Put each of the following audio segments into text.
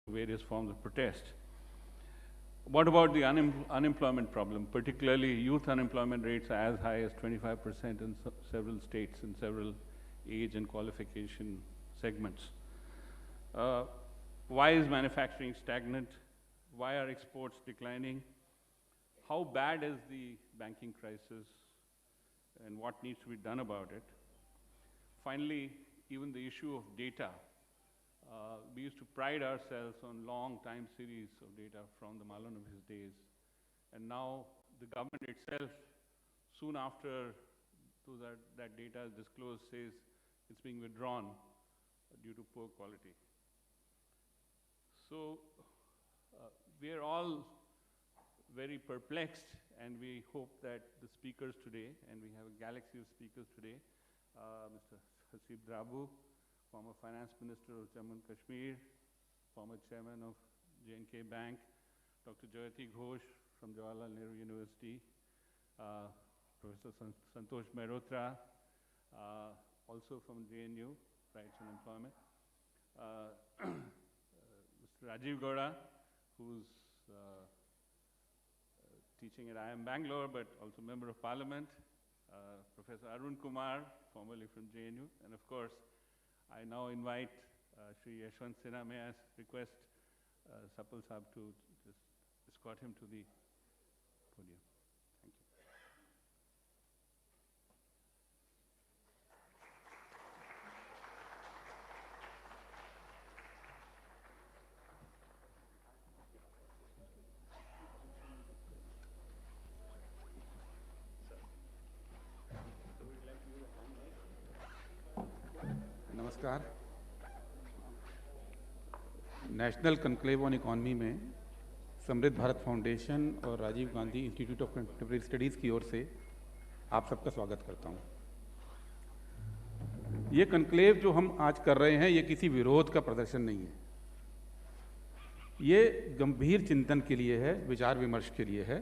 various forms of protest. What about the unemployment problem? Particularly youth unemployment rates are as high as 25% in several states in several age and qualification segments. Why is manufacturing stagnant? Why are exports declining? How bad is the banking crisis? And what needs to be done about it? Finally, even the issue of data. We used to pride ourselves on long time series of data from the Mahalanobis days. And now the government itself, soon after that data is disclosed, says it's being withdrawn due to poor quality. So we are all very perplexed, and we hope that the speakers today, and we have a galaxy of speakers today, Mr. Hasib Drabu, former finance minister of Jammu and Kashmir, former chairman of J&K Bank, Dr. Jayati Ghosh from Jawaharlal Nehru University, Professor Santosh Mehrotra, also from JNU, Rights and Employment, Mr. Rajiv Gowda, who's teaching at IIM Bangalore, but also member of Parliament, Professor Arun Kumar, formerly from JNU, and of course, I now invite Shri Yashwant Sinha. May I request Sapal Sahab to just escort him to the podium. Thank you. नमस्कार। National conclave on economy में Samriddh Bharat Foundation और Rajiv Gandhi Institute of Contemporary Studies की ओर से आप सबका स्वागत करता हूं। ये कन्क्लेव जो हम आज कर रहे हैं, ये किसी विरोध का प्रदर्शन नहीं है। ये गंभीर चिंतन के लिए है, विचार विमर्श के लिए है,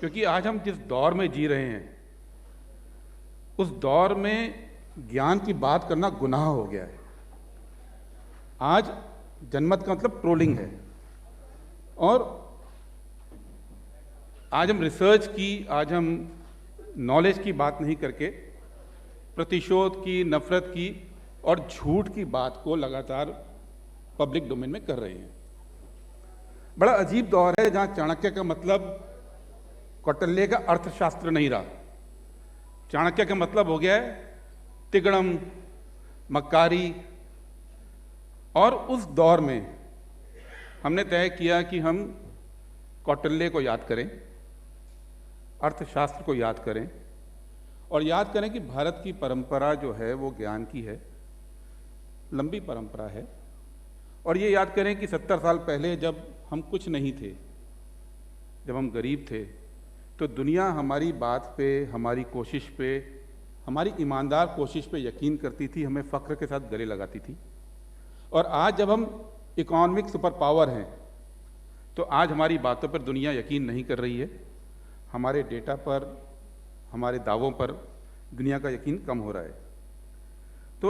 क्योंकि आज हम जिस दौर में जी रहे हैं, उस दौर में ज्ञान की बात करना गुनाह हो गया है। आज जनमत का मतलब ट्रोलिंग है, और आज हम रिसर्च की, आज हम नॉलेज की बात नहीं करके प्रतिशोध की, नफरत की और झूठ की बात को लगातार पब्लिक डोमेन में कर रहे हैं। बड़ा अजीब दौर है जहां चाणक्य का मतलब कौटिल्य का अर्थशास्त्र नहीं रहा। चाणक्य का मतलब हो गया है तिगड़म, मक्कारी। और उस दौर में हमने तय किया कि हम कौटिल्य को याद करें, अर्थशास्त्र को याद करें, और याद करें कि भारत की परंपरा जो है वो ज्ञान की है, लंबी परंपरा है। और ये याद करें कि 70 साल पहले जब हम कुछ नहीं थे, जब हम गरीब थे, तो दुनिया हमारी बात पे, हमारी कोशिश पे, हमारी ईमानदार कोशिश पे यकीन करती थी, हमें फ़ख्र के साथ गले लगाती थी। और आज जब हम इकोनॉमिक सुपर पावर हैं, तो आज हमारी बातों पर दुनिया यकीन नहीं कर रही है, हमारे डेटा पर, हमारे दावों पर दुनिया का यकीन कम हो रहा है। तो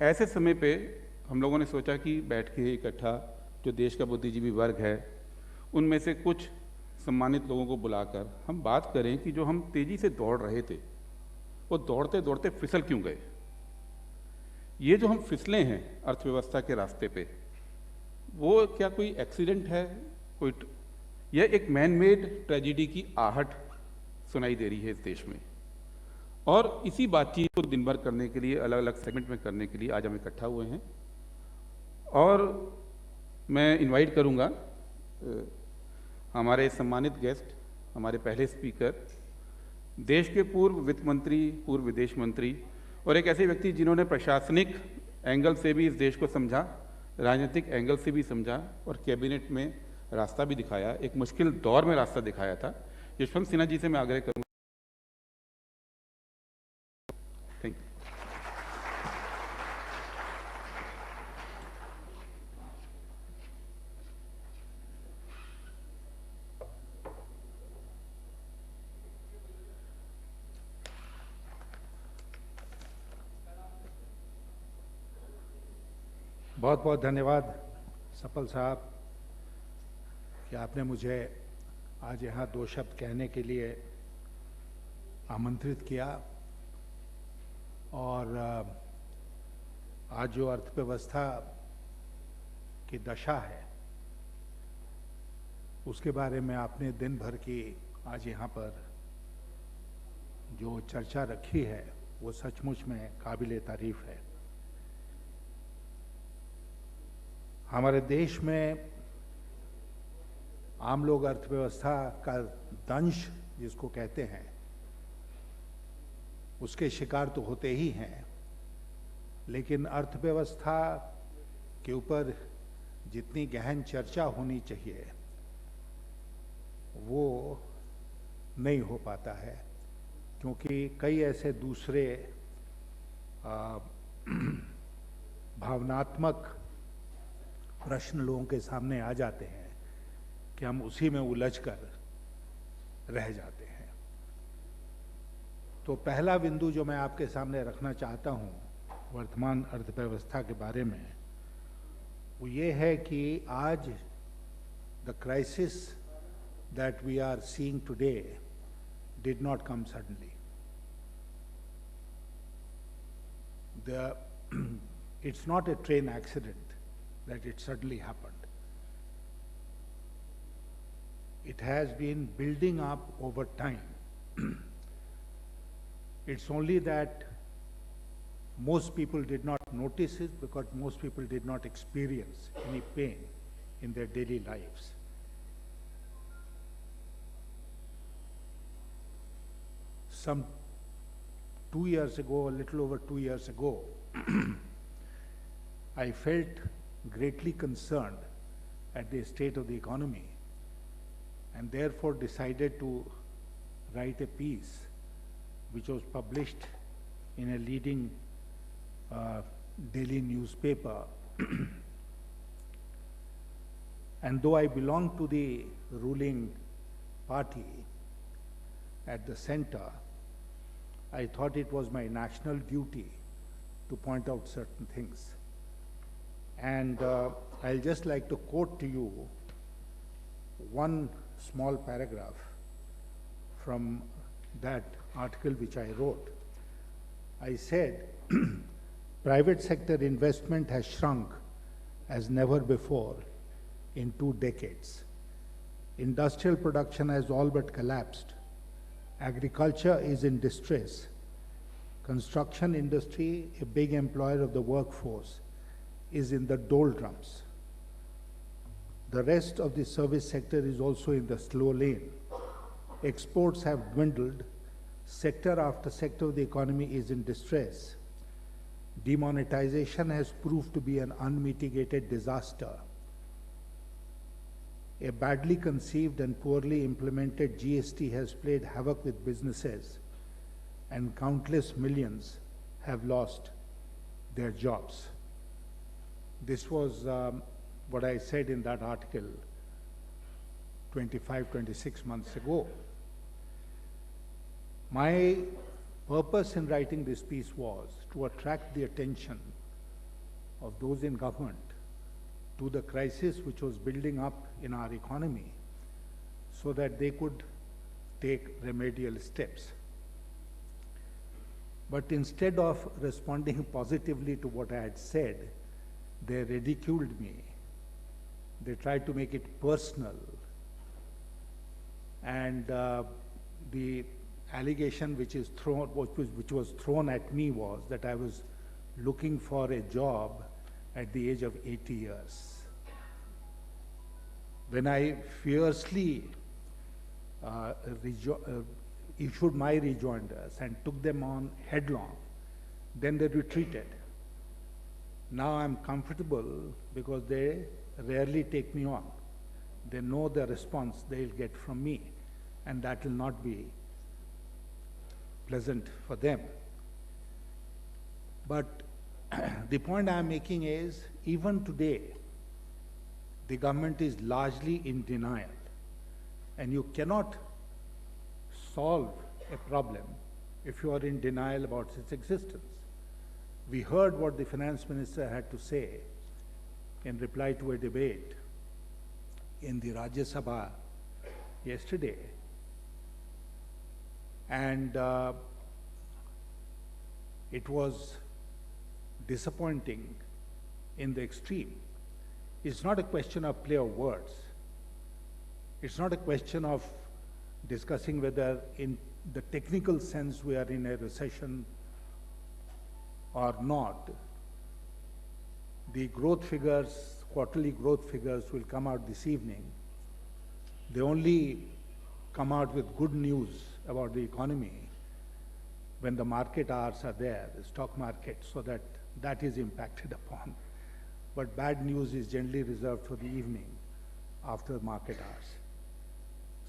ऐसे समय पे हम लोगों ने सोचा कि बैठ के इकट्ठा जो देश का बुद्धिजीवी वर्ग है, उनमें से कुछ सम्मानित लोगों को बुलाकर हम बात करें कि जो हम तेज़ी से दौड़ रहे थे, वो दौड़ते दौड़ते फिसल क्यों गए। ये जो हम फिसले हैं अर्थव्यवस्था के रास्ते पे, वो क्या कोई एक्सीडेंट है? कोई यह एक मैन मेड ट्रेजिडी की आहट सुनाई दे रही है इस देश में। और इसी बातचीत को दिन भर करने के लिए, अलग अलग सेगमेंट में करने के लिए आज हम इकट्ठा हुए हैं। और मैं इनवाइट करूंगा हमारे सम्मानित गेस्ट, हमारे पहले स्पीकर, देश के पूर्व वित्त मंत्री, पूर्व विदेश मंत्री, और एक ऐसे व्यक्ति जिन्होंने प्रशासनिक एंगल से भी इस देश को समझा, राजनीतिक एंगल से भी समझा, और कैबिनेट में रास्ता भी दिखाया, एक मुश्किल दौर में रास्ता दिखाया था। यशवंत सिन्हा जी से मैं आग्रह करूँगा। Thank you. बहुत बहुत धन्यवाद सपल साहब कि आपने मुझे आज यहाँ दो शब्द कहने के लिए आमंत्रित किया और आज जो अर्थव्यवस्था की दशा है उसके बारे में आपने दिन भर की आज यहाँ पर जो चर्चा रखी है वो सचमुच में काबिले तारीफ है। हमारे देश में आम लोग अर्थव्यवस्था का दंश जिसको कहते हैं उसके शिकार तो होते ही हैं, लेकिन अर्थव्यवस्था के ऊपर जितनी गहन चर्चा होनी चाहिए वो नहीं हो पाता है, क्योंकि कई ऐसे दूसरे भावनात्मक प्रश्न लोगों के सामने आ जाते हैं कि हम उसी में उलझकर रह जाते हैं। तो पहला बिंदु जो मैं आपके सामने रखना चाहता हूं वर्तमान अर्थव्यवस्था के बारे में वो ये है कि आज the crisis that we are seeing today did not come suddenly. It's not a train accident that it suddenly happened. It has been building up over time. It's only that most people did not notice it because most people did not experience any pain in their daily lives. Some 2 years ago, a little over 2 years ago, I felt greatly concerned at the state of the economy and therefore decided to write a piece which was published in a leading daily newspaper. And though I belong to the ruling party at the center, I thought it was my national duty to point out certain things. And I'll just like to quote to you one small paragraph from that article which I wrote. I said, private sector investment has shrunk as never before in 2 decades. Industrial production has all but collapsed. Agriculture is in distress. Construction industry, a big employer of the workforce, is in the doldrums. The rest of the service sector is also in the slow lane. Exports have dwindled. Sector after sector of the economy is in distress. Demonetization has proved to be an unmitigated disaster. A badly conceived and poorly implemented GST has played havoc with businesses, and countless millions have lost their jobs. This was what I said in that article 26 months ago. My purpose in writing this piece was to attract the attention of those in government to the crisis which was building up in our economy so that they could take remedial steps. But instead of responding positively to what I had said, they ridiculed me. They tried to make it personal. And the allegation which was thrown at me was that I was looking for a job at the age of 80 years. When I fiercely issued my rejoinders and took them on headlong, then they retreated. Now I'm comfortable because they rarely take me on. They know the response they'll get from me, and that will not be pleasant for them. But the point I'm making is, even today, the government is largely in denial, and you cannot solve a problem if you are in denial about its existence. We heard what the finance minister had to say in reply to a debate in the Rajya Sabha yesterday, and it was disappointing in the extreme. It's not a question of play of words. It's not a question of discussing whether in the technical sense we are in a recession or not. The growth figures, quarterly growth figures will come out this evening. They only come out with good news about the economy when the market hours are there, the stock market, so that is impacted upon. But bad news is generally reserved for the evening after market hours.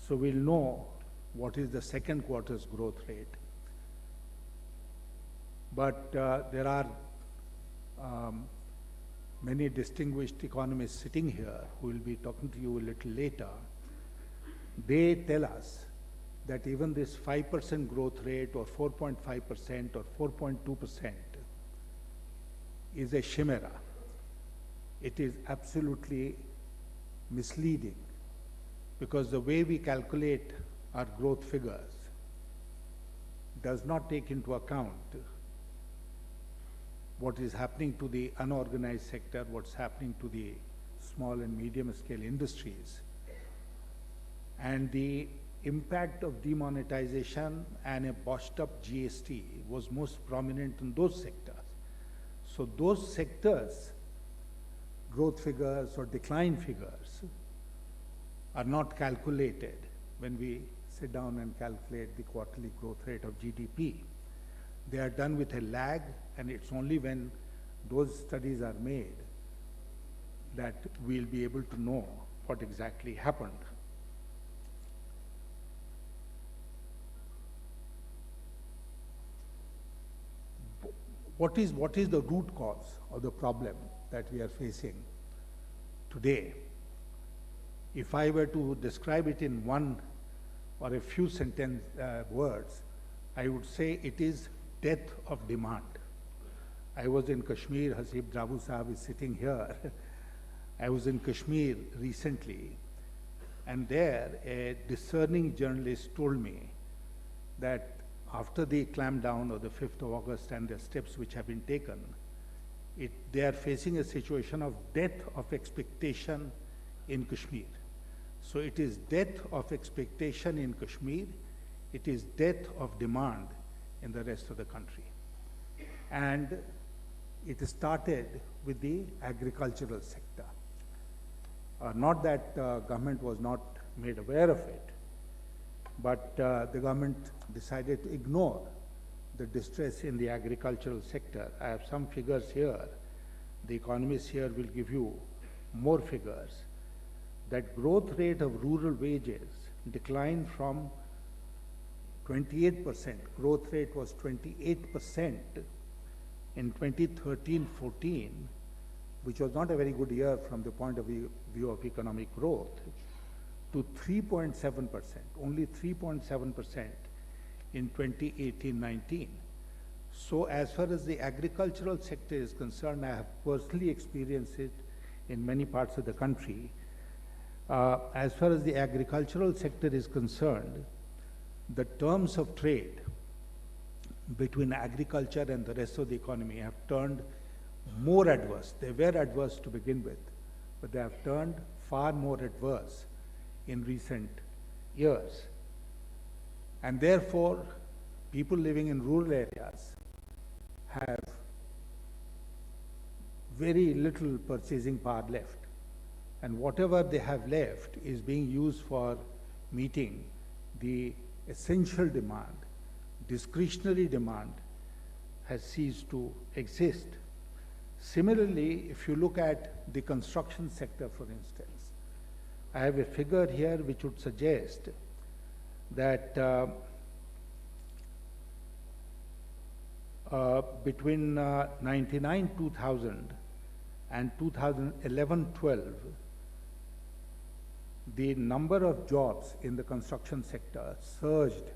So we'll know what is the second quarter's growth rate. But there are many distinguished economists sitting here who will be talking to you a little later. They tell us that even this 5% growth rate or 4.5% or 4.2% is a chimera. It is absolutely misleading because the way we calculate our growth figures does not take into account what is happening to the unorganized sector, what's happening to the small and medium scale industries, and the impact of demonetization and a botched up GST was most prominent in those sectors. So those sectors, growth figures or decline figures, are not calculated when we sit down and calculate the quarterly growth rate of GDP. They are done with a lag, and it's only when those studies are made that we'll be able to know what exactly happened. What is the root cause of the problem that we are facing today? If I were to describe it in one or a few words, I would say it is death of demand. I was in Kashmir, Hasib Drabu Sahab is sitting here. I was in Kashmir recently, and there a discerning journalist told me that after the clampdown of the 5th of August and the steps which have been taken, they are facing a situation of death of expectation in Kashmir. So it is death of expectation in Kashmir, it is death of demand in the rest of the country. And it started with the agricultural sector. Not that government was not made aware of it, but the government decided to ignore the distress in the agricultural sector. I have some figures here. The economists here will give you more figures. That growth rate of rural wages declined from 28%. Growth rate was 28% in 2013-14, which was not a very good year from the point of view of economic growth, to 3.7%, only 3.7% in 2018-19. So as far as the agricultural sector is concerned, I have personally experienced it in many parts of the country. As far as the agricultural sector is concerned, the terms of trade between agriculture and the rest of the economy have turned more adverse. They were adverse to begin with, but they have turned far more adverse in recent years. And therefore, people living in rural areas have very little purchasing power left. And whatever they have left is being used for meeting the essential demand. Discretionary demand has ceased to exist. Similarly, if you look at the construction sector, for instance, I have a figure here which would suggest that between 99-2000 and 2011-12, the number of jobs in the construction sector surged,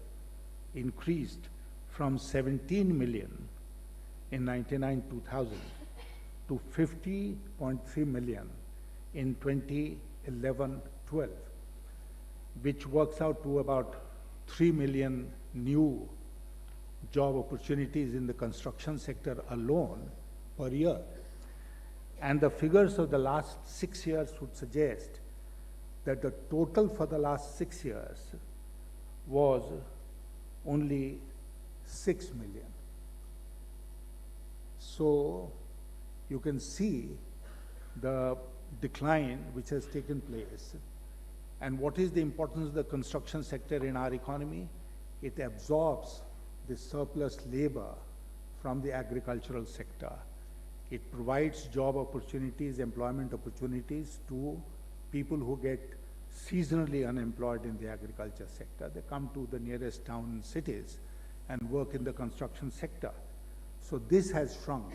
increased from 17 million in 99-2000 to to 50.3 million in 2011-12, which works out to about 3 million new job opportunities in the construction sector alone per year. And the figures of the last 6 years would suggest that the total for the last 6 years was only 6 million. So you can see the decline which has taken place. And what is the importance of the construction sector in our economy? It absorbs the surplus labor from the agricultural sector. It provides job opportunities, employment opportunities to people who get seasonally unemployed in the agriculture sector. They come to the nearest town and cities and work in the construction sector. So this has shrunk,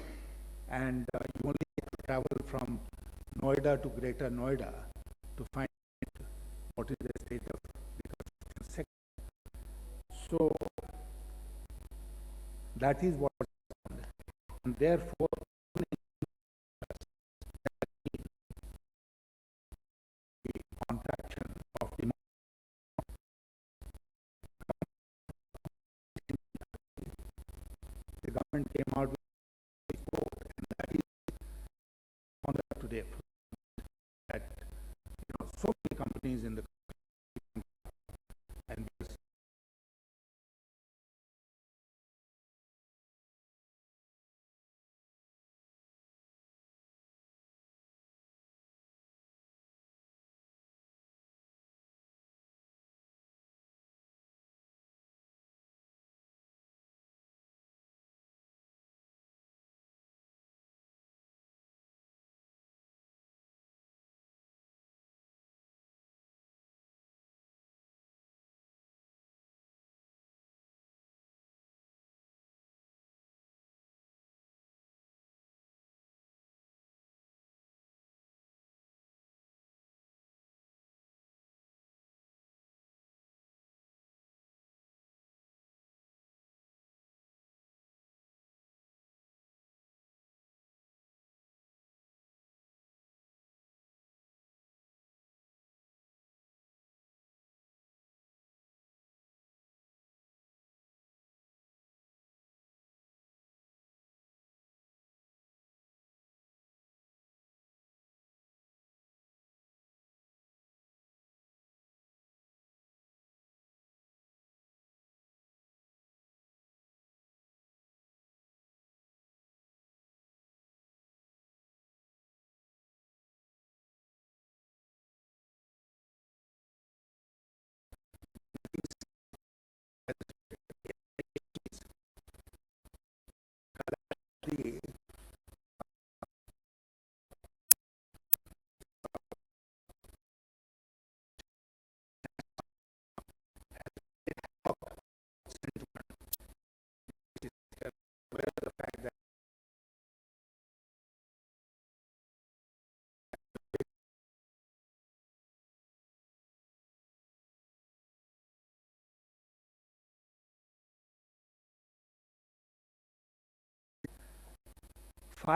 and you only have to travel from Noida to Greater Noida to find what is the state of the construction sector. So that is what has happened, and therefore the contraction of demand. The government came out with a report, and that is on that today. That so many companies in the and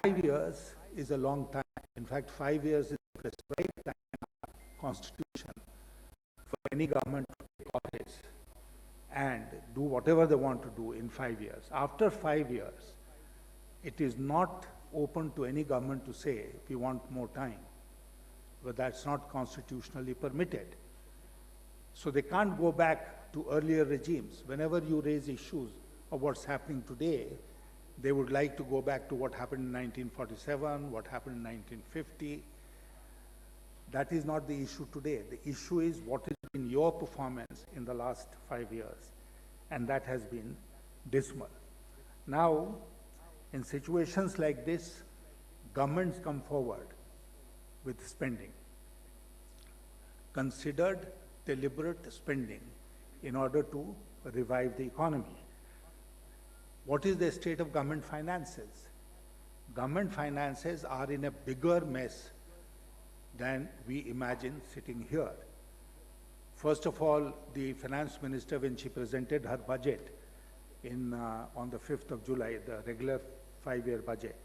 5 years is a long time. In fact, 5 years is the prescribed time in our Constitution for any government to take office and do whatever they want to do in 5 years. After 5 years, it is not open to any government to say, we want more time, but that's not constitutionally permitted. So they can't go back to earlier regimes. Whenever you raise issues of what's happening today, they would like to go back to what happened in 1947, what happened in 1950. That is not the issue today. The issue is what has been your performance in the last 5 years, and that has been dismal. Now, in situations like this, governments come forward with spending, considered deliberate spending in order to revive the economy. What is the state of government finances? Government finances are in a bigger mess than we imagine sitting here. First of all, the finance minister, when she presented her budget on the 5th of July, the regular 5-year budget,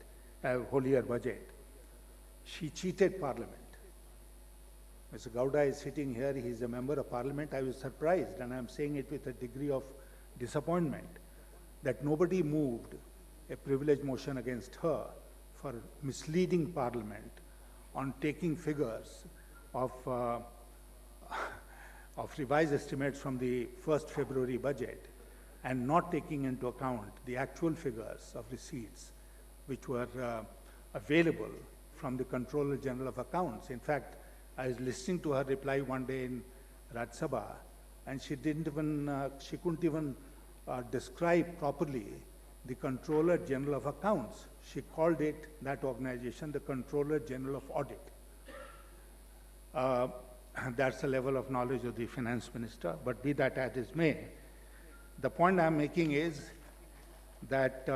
whole year budget, she cheated Parliament. Mr. Gowda is sitting here, he is a member of Parliament. I was surprised, and I'm saying it with a degree of disappointment, that nobody moved a privilege motion against her for misleading Parliament on taking figures of revised estimates from the 1st February budget and not taking into account the actual figures of receipts which were available from the Controller General of Accounts. In fact, I was listening to her reply one day in Rajya Sabha, and she couldn't even describe properly the Controller General of Accounts. She called it, that organization, the Controller General of Audit. That's the level of knowledge of the Finance Minister, but be that as it may, the point I'm making is that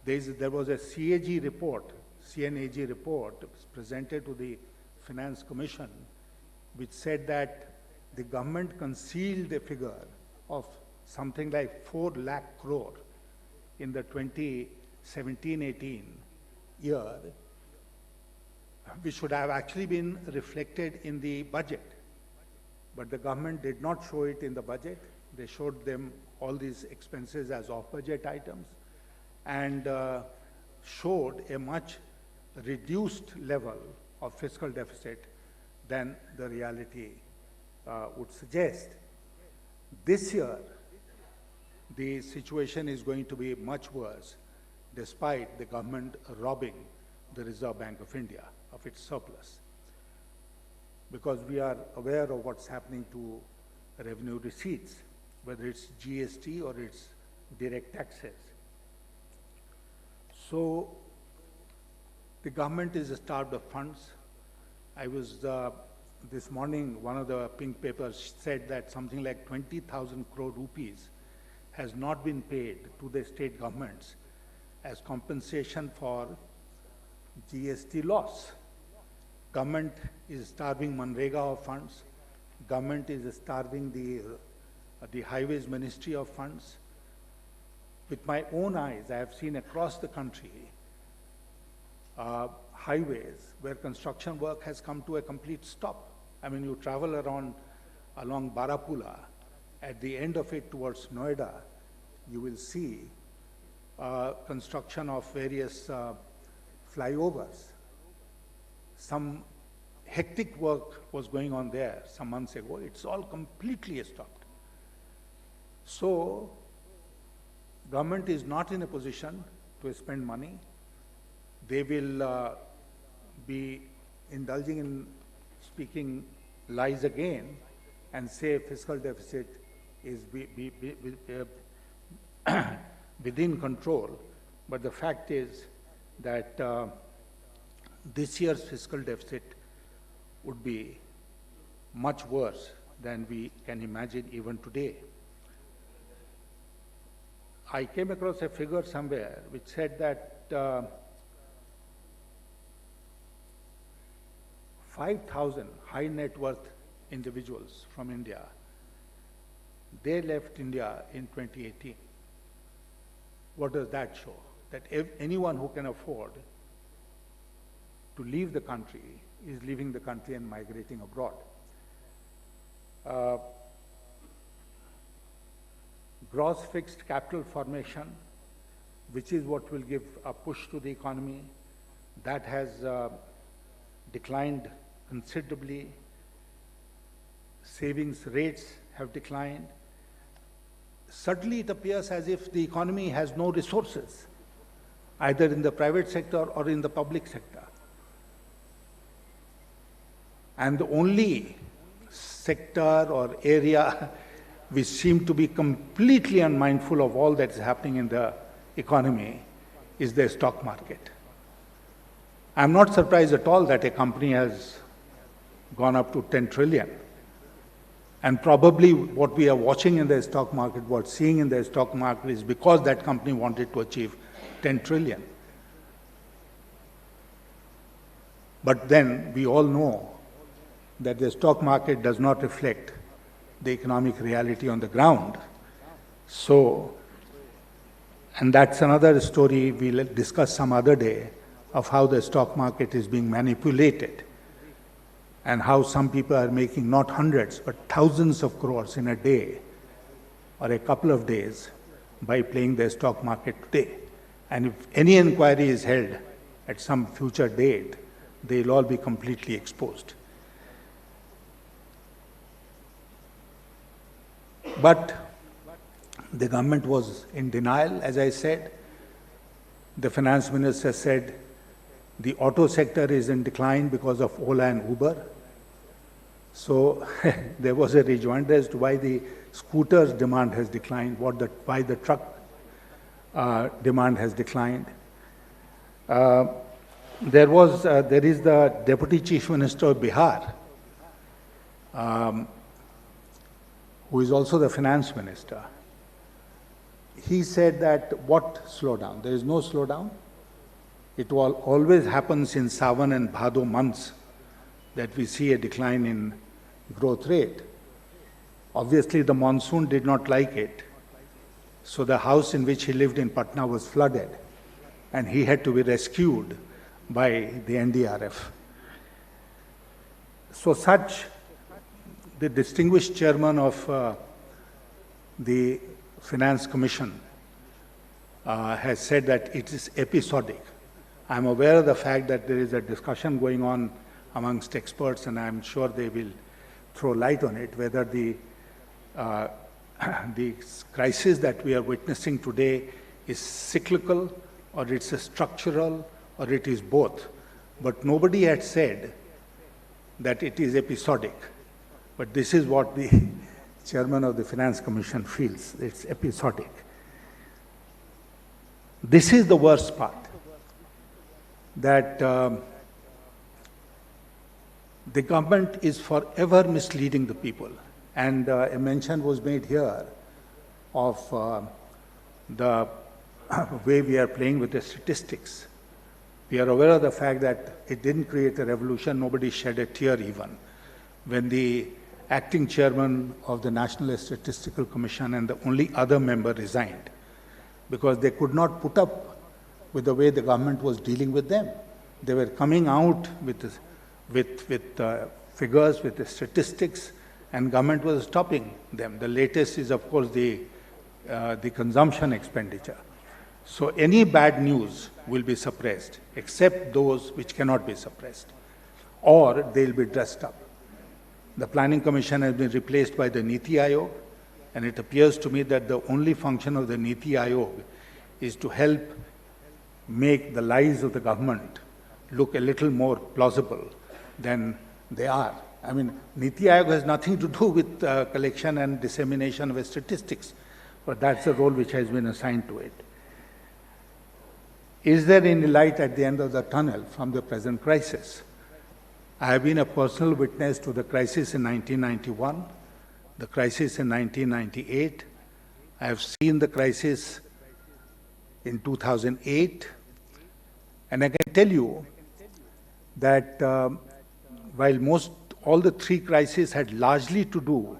there was a CNAG report presented to the Finance Commission, which said that the government concealed a figure of something like 4 lakh crore in the 2017-18 year, which should have actually been reflected in the budget. But the government did not show it in the budget. They showed them all these expenses as off-budget items and showed a much reduced level of fiscal deficit than the reality would suggest. This year, the situation is going to be much worse, despite the government robbing the Reserve Bank of India of its surplus. Because we are aware of what's happening to revenue receipts, whether it's GST or it's direct taxes. So the government is starved of funds. I was, this morning, one of the pink papers said that something like 20,000 crore rupees has not been paid to the state governments as compensation for GST loss. Government is starving Manrega of funds. Government is starving the Highways Ministry of funds. With my own eyes, I have seen across the country highways where construction work has come to a complete stop. I mean, you travel along Barapula, at the end of it towards Noida, you will see construction of various flyovers. Some hectic work was going on there some months ago. It's all completely stopped. So, government is not in a position to spend money. They will be indulging in speaking lies again and say fiscal deficit is within control. But the fact is that this year's fiscal deficit would be much worse than we can imagine even today. I came across a figure somewhere which said that 5,000 high net worth individuals from India, they left India in 2018. What does that show? That if anyone who can afford to leave the country is leaving the country and migrating abroad. Gross fixed capital formation, which is what will give a push to the economy, that has declined considerably. Savings rates have declined. Suddenly it appears as if the economy has no resources, either in the private sector or in the public sector. And the only sector or area which seem to be completely unmindful of all that is happening in the economy is the stock market. I'm not surprised at all that a company has gone up to 10 trillion. And probably what we are watching in the stock market, what's seeing in the stock market is because that company wanted to achieve 10 trillion. But then we all know that the stock market does not reflect the economic reality on the ground. So, and that's another story we'll discuss some other day, of how the stock market is being manipulated and how some people are making not hundreds but thousands of crores in a day or a couple of days by playing the stock market today. And if any inquiry is held at some future date, they'll all be completely exposed. But the government was in denial, as I said. The finance minister said the auto sector is in decline because of Ola and Uber. So there was a rejoinder as to why the scooters demand has declined, why the truck demand has declined. There is the Deputy Chief Minister of Bihar, who is also the Finance Minister. He said that what slowdown? There is no slowdown. It always happens in Sawan and Bhado months that we see a decline in growth rate. Obviously, the monsoon did not like it. So the house in which he lived in Patna was flooded, and he had to be rescued by the NDRF. So the distinguished chairman of the Finance Commission has said that it is episodic. I'm aware of the fact that there is a discussion going on amongst experts, and I'm sure they will throw light on it, whether the crisis that we are witnessing today is cyclical, or it's a structural, or it is both. But nobody had said that it is episodic. But this is what the chairman of the Finance Commission feels. It's episodic. This is the worst part, that the government is forever misleading the people. And a mention was made here of the way we are playing with the statistics. We are aware of the fact that it didn't create a revolution. Nobody shed a tear even when the acting chairman of the National Statistical Commission and the only other member resigned, because they could not put up with the way the government was dealing with them. They were coming out with figures, with the statistics, and government was stopping them. The latest is, of course, the consumption expenditure. So any bad news will be suppressed, except those which cannot be suppressed, or they'll be dressed up. The Planning Commission has been replaced by the Niti Aayog, and it appears to me that the only function of the Niti Aayog is to help make the lies of the government look a little more plausible than they are. I mean, Niti Aayog has nothing to do with collection and dissemination of statistics, but that's the role which has been assigned to it. Is there any light at the end of the tunnel from the present crisis? I have been a personal witness to the crisis in 1991, the crisis in 1998. I have seen the crisis in 2008, and I can tell you that while all the three crises had largely to do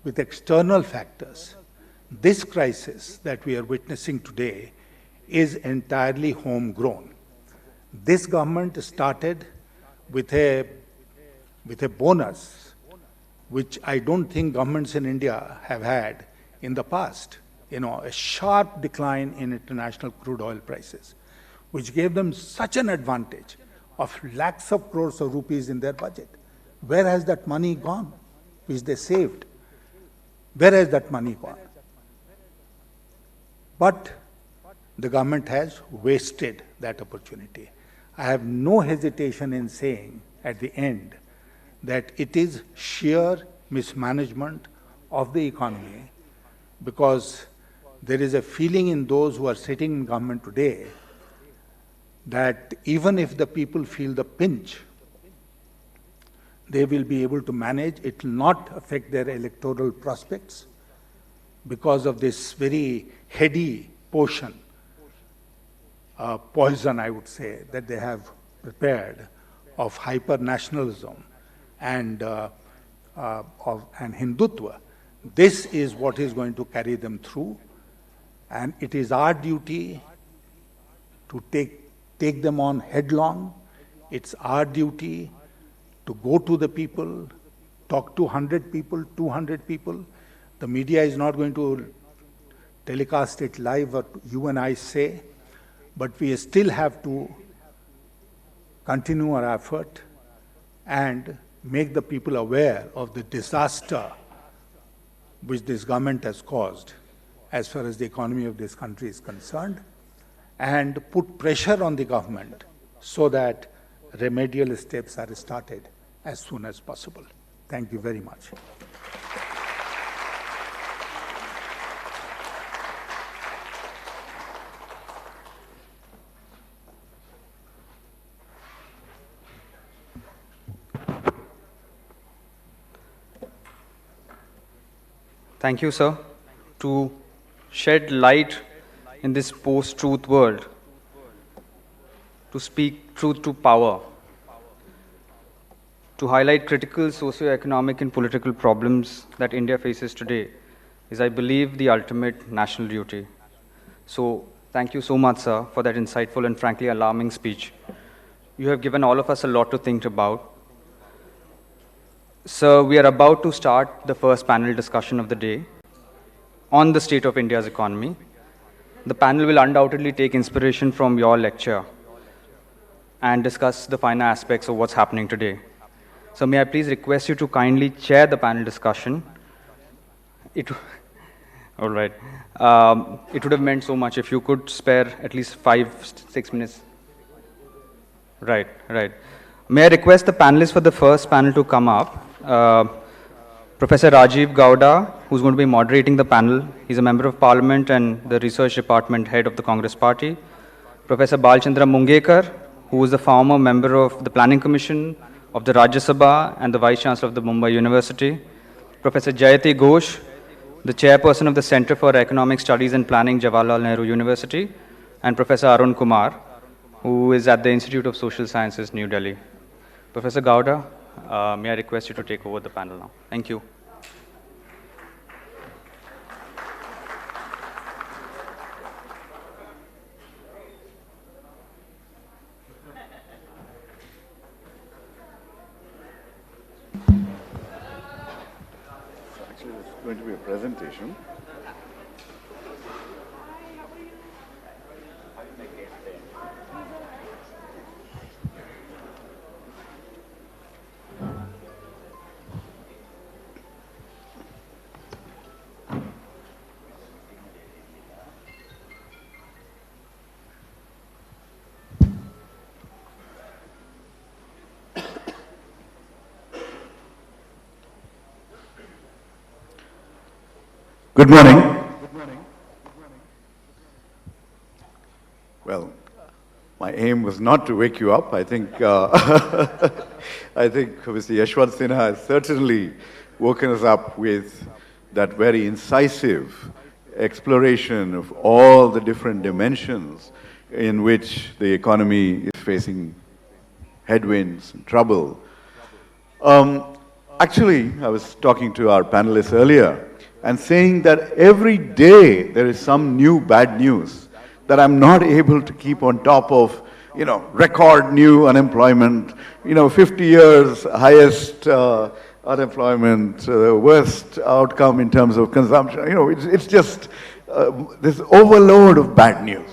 with external factors, this crisis that we are witnessing today is entirely homegrown. This government started with a bonus, which I don't think governments in India have had in the past. You know, a sharp decline in international crude oil prices, which gave them such an advantage of lakhs of crores of rupees in their budget. Where has that money gone, which they saved? Where has that money gone? But the government has wasted that opportunity. I have no hesitation in saying at the end that it is sheer mismanagement of the economy, because there is a feeling in those who are sitting in government today that even if the people feel the pinch, they will be able to manage. It will not affect their electoral prospects because of this very heady potion, poison, I would say, that they have prepared of hyper-nationalism and Hindutva. This is what is going to carry them through, and it is our duty to take take them on headlong. It's our duty to go to the people, talk to 100 people, 200 people. The media is not going to telecast it live, what you and I say, but we still have to continue our effort and make the people aware of the disaster which this government has caused as far as the economy of this country is concerned, and put pressure on the government so that remedial steps are started as soon as possible. Thank you very much. Thank you, sir. To shed light in this post-truth world, to speak truth to power, to highlight critical socio-economic and political problems that India faces today is, I believe, the ultimate national duty. So, thank you so much, sir, for that insightful and frankly alarming speech. You have given all of us a lot to think about. Sir, we are about to start the first panel discussion of the day on the state of India's economy. The panel will undoubtedly take inspiration from your lecture and discuss the finer aspects of what's happening today. So may I please request you to kindly chair the panel discussion. All right. It would have meant so much if you could spare at least 5-6 minutes. Right. May I request the panelists for the first panel to come up. Professor Rajiv Gowda, who's going to be moderating the panel. He's a member of parliament and the research department head of the Congress party. Professor Balchandra Mungekar, who is the former member of the planning commission of the Rajya Sabha and the vice chancellor of the Mumbai University. Professor Jayati Ghosh, the chairperson of the Center for Economic Studies and Planning, Jawaharlal Nehru University. And Professor Arun Kumar, who is at the Institute of Social Sciences, New Delhi. Professor Gowda, may I request you to take over the panel now? Thank you. Actually, it's going to be a presentation. Good morning. Well, my aim was not to wake you up. I think I think Mr. Yashwant Sinha has certainly woken us up with that very incisive exploration of all the different dimensions in which the economy is facing headwinds and trouble. Actually, I was talking to our panelists earlier and saying that every day there is some new bad news that I'm not able to keep on top of, record new unemployment, 50 years highest unemployment, worst outcome in terms of consumption. It's just this overload of bad news.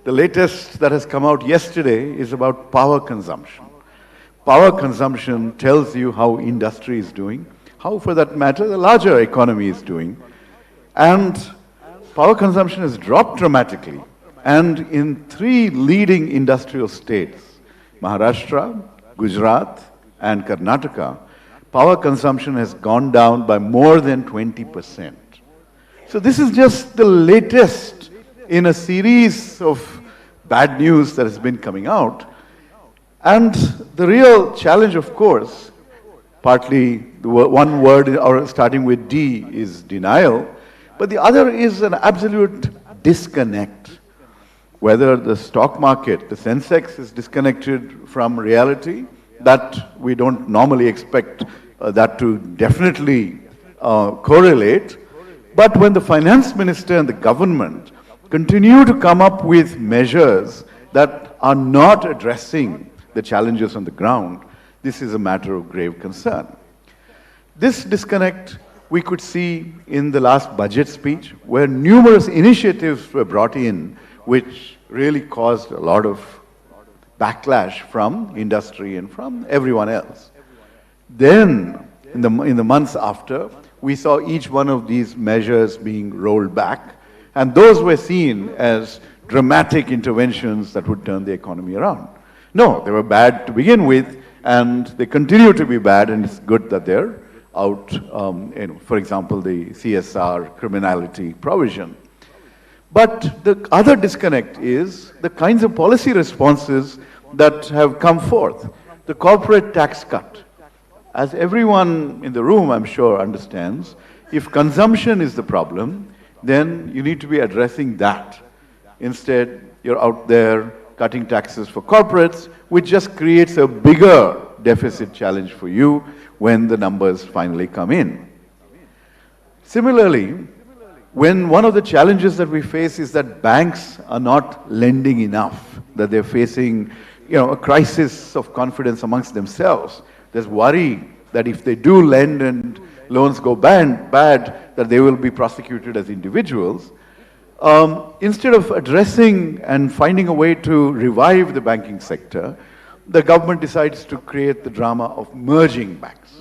The latest that has come out yesterday is about power consumption. Power consumption tells you how industry is doing, how, for that matter, the larger economy is doing. And power consumption has dropped dramatically. And in 3 leading industrial states, Maharashtra, Gujarat, and Karnataka, power consumption has gone down by more than 20%. So this is just the latest in a series of bad news that has been coming out. And the real challenge, of course, partly the one word or starting with D is denial, but the other is an absolute disconnect. Whether the stock market, the Sensex, is disconnected from reality, that we don't normally expect that to definitely correlate. But when the finance minister and the government continue to come up with measures that are not addressing the challenges on the ground, this is a matter of grave concern. This disconnect we could see in the last budget speech, where numerous initiatives were brought in which really caused a lot of backlash from industry and from everyone else. Then, in the months after, we saw each one of these measures being rolled back, and those were seen as dramatic interventions that would turn the economy around. No, they were bad to begin with, and they continue to be bad, and it's good that they're out, for example, the CSR criminality provision. But the other disconnect is the kinds of policy responses that have come forth. The corporate tax cut. As everyone in the room, I'm sure, understands, if consumption is the problem, then you need to be addressing that. Instead, you're out there cutting taxes for corporates, which just creates a bigger deficit challenge for you when the numbers finally come in. Similarly, when one of the challenges that we face is that banks are not lending enough, that they're facing, a crisis of confidence amongst themselves. There's worry that if they do lend and loans go bad, that they will be prosecuted as individuals. Instead of addressing and finding a way to revive the banking sector, the government decides to create the drama of merging banks.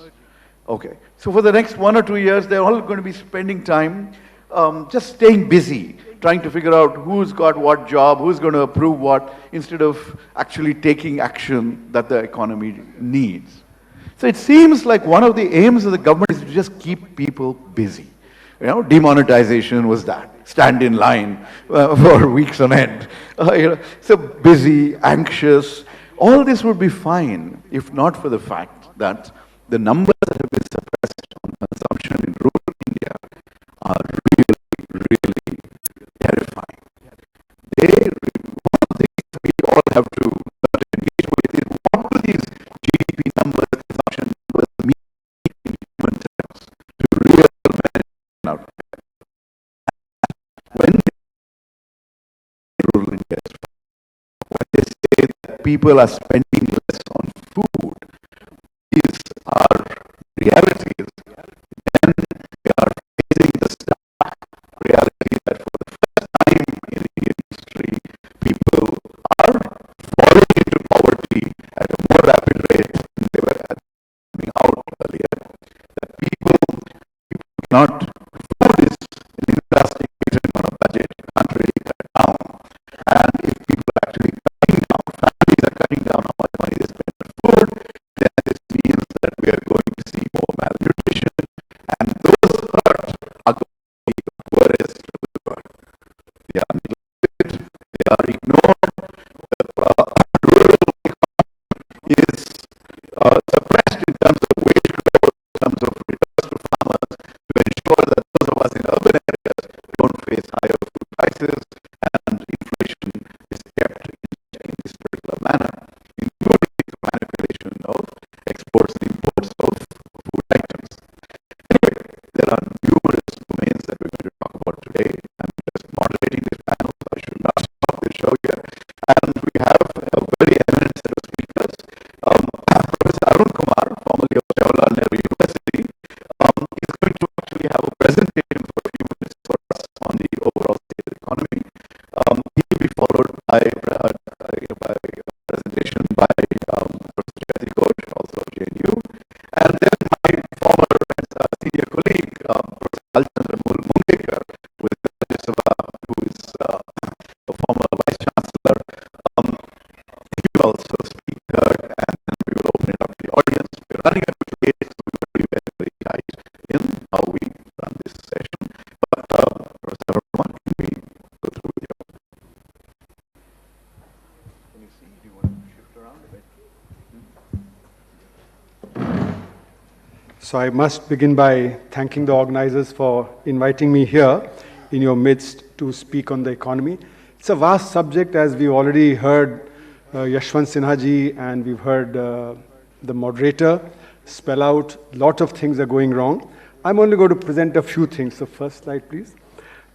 Okay, so for the next 1 or 2 years, they're all going to be spending time just staying busy, trying to figure out who's got what job, who's going to approve what, instead of actually taking action that the economy needs. So it seems like one of the aims of the government is to just keep people busy. Demonetization was that. Stand in line for weeks on end. So busy, anxious. All this would be fine if not for the fact that the numbers that have been suppressed on consumption in rural India are really terrifying. One of the things we all have to engage with is what do these GDP numbers, consumption numbers mean in human terms to real men out there. When rural India is, when they say that people are spending less on food, these are realities, then they are facing the stark reality that for the first time in Indian history, people are falling into poverty at a more rapid rate than they were coming out earlier. That people cannot, food is an elastic item on a budget, you can't really cut it down. And if people are actually cutting down, families are cutting down how much money they spend on food, then this means that we are going to see more malnutrition, and those hurt are going to be the poorest of the poor. They are neglected, they are ignored, the rural economy is suppressed in terms of wage growth, in terms of returns to farmers, to ensure that those of us in urban areas don't face higher food prices and inflation is kept in this particular manner, including the manipulation of exports and imports of food items. Anyway, there are numerous domains that we're going to talk about today. I'm just moderating this panel, so I should not stop the show here. And we have a very eminent set of speakers. Professor Arun Kumar, formerly of Jawaharlal Nehru University, is going to actually have a presentation for a few minutes for us on the overall state of the economy. He will be followed by a presentation by Professor Jyoti Ghosh, also of JNU, and then my former senior colleague, Professor Alchandra Mungekar, with the Rajya Sabha, who is a former Vice Chancellor. He will also speak third, and then we will open it up to the audience. We're running a bit late, so we will be very, very tight in how we run this session. But Professor Arun, can we go through with you? Can you see? Do you want to shift around a bit? So I must begin by thanking the organizers for inviting me here in your midst to speak on the economy. It's a vast subject, as we've already heard Yashwant Sinha ji and we've heard the moderator spell out a lot of things are going wrong. I'm only going to present a few things. So first slide, please.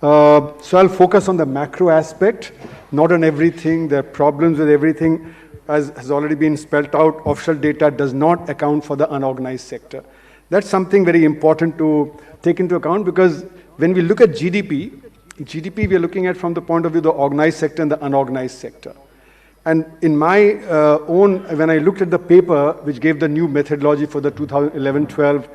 So I'll focus on the macro aspect, not on everything. There are problems with everything. As has already been spelled out, official data does not account for the unorganized sector. That's something very important to take into account, because when we look at GDP we are looking at from the point of view of the organized sector and the unorganized sector. And in my when I looked at the paper which gave the new methodology for the 2011-12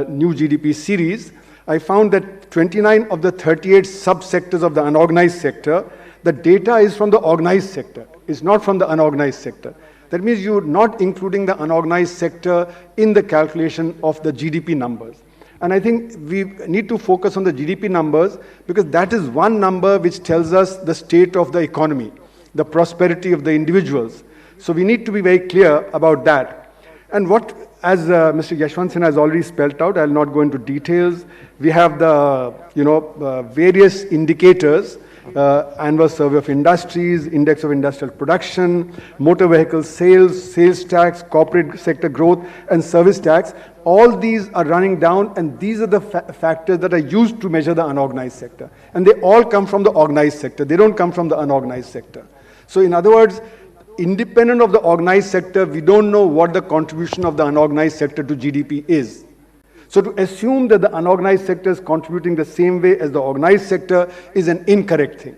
new GDP series, I found that 29 of the 38 subsectors of the unorganized sector, the data is from the organized sector, it's not from the unorganized sector. That means you're not including the unorganized sector in the calculation of the GDP numbers. And I think we need to focus on the GDP numbers, because that is one number which tells us the state of the economy, the prosperity of the individuals. So we need to be very clear about that. And what, as Mr. Yashwant Sinha has already spelled out, I'll not go into details. We have the various indicators, annual survey of industries, index of industrial production, motor vehicle sales, sales tax, corporate sector growth, and service tax. All these are running down, and these are the factors that are used to measure the unorganized sector. And they all come from the organized sector. They don't come from the unorganized sector. So in other words, independent of the organized sector, we don't know what the contribution of the unorganized sector to GDP is. So to assume that the unorganized sector is contributing the same way as the organized sector is an incorrect thing.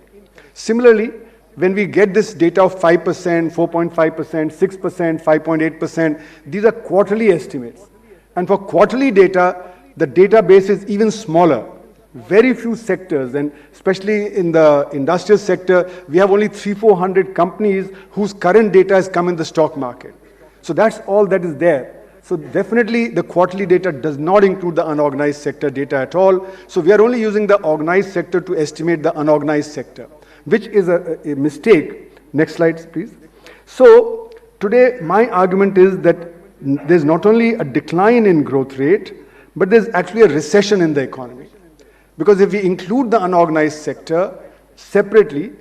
Similarly, when we get this data of 5%, 4.5%, 6%, 5.8%, these are quarterly estimates. And for quarterly data, the database is even smaller. Very few sectors, and especially in the industrial sector, we have only 300-400 companies whose current data has come in the stock market. So that's all that is there. So definitely the quarterly data does not include the unorganized sector data at all. So we are only using the organized sector to estimate the unorganized sector, which is a mistake. Next slide, please. So today my argument is that there's not only a decline in growth rate, but there's actually a recession in the economy. Because if we include the unorganized sector separately,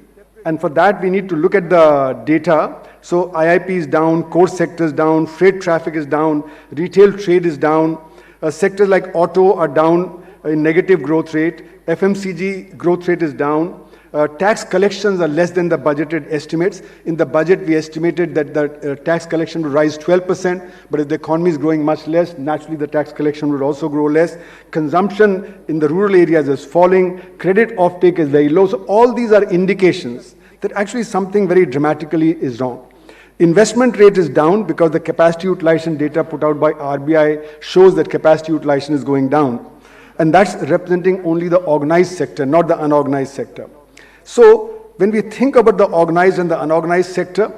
and for that we need to look at the data. So IIP is down, core sector is down, freight traffic is down, retail trade is down, sectors like auto are down in negative growth rate, FMCG growth rate is down, tax collections are less than the budgeted estimates. In the budget we estimated that the tax collection would rise 12%, but if the economy is growing much less, naturally the tax collection would also grow less. Consumption in the rural areas is falling, credit offtake is very low. So all these are indications that actually something very dramatically is wrong. Investment rate is down because the capacity utilization data put out by RBI shows that capacity utilization is going down. And that's representing only the organized sector, not the unorganized sector. So when we think about the organized and the unorganized sector,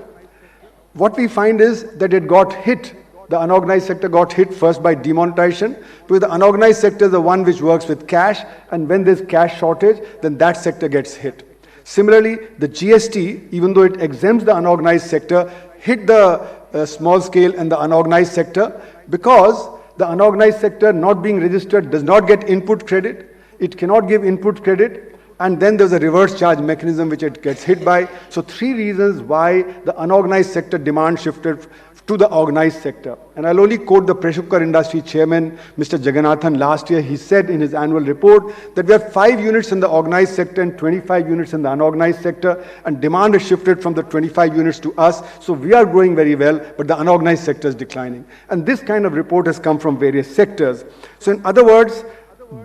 what we find is that it got hit. The unorganized sector got hit first by demonetization, because the unorganized sector is the one which works with cash, and when there's cash shortage, then that sector gets hit. Similarly, the GST, even though it exempts the unorganized sector, hit the small scale and the unorganized sector, because the unorganized sector not being registered does not get input credit, it cannot give input credit, and then there's a reverse charge mechanism which it gets hit by. So 3 reasons why the unorganized sector demand shifted to the organized sector. And I'll only quote the pressure cooker industry chairman, Mr. Jagannathan, last year. He said in his annual report that we have 5 units in the organized sector and 25 units in the unorganized sector, and demand has shifted from the 25 units to us. So we are growing very well, but the unorganized sector is declining. And this kind of report has come from various sectors. So in other words,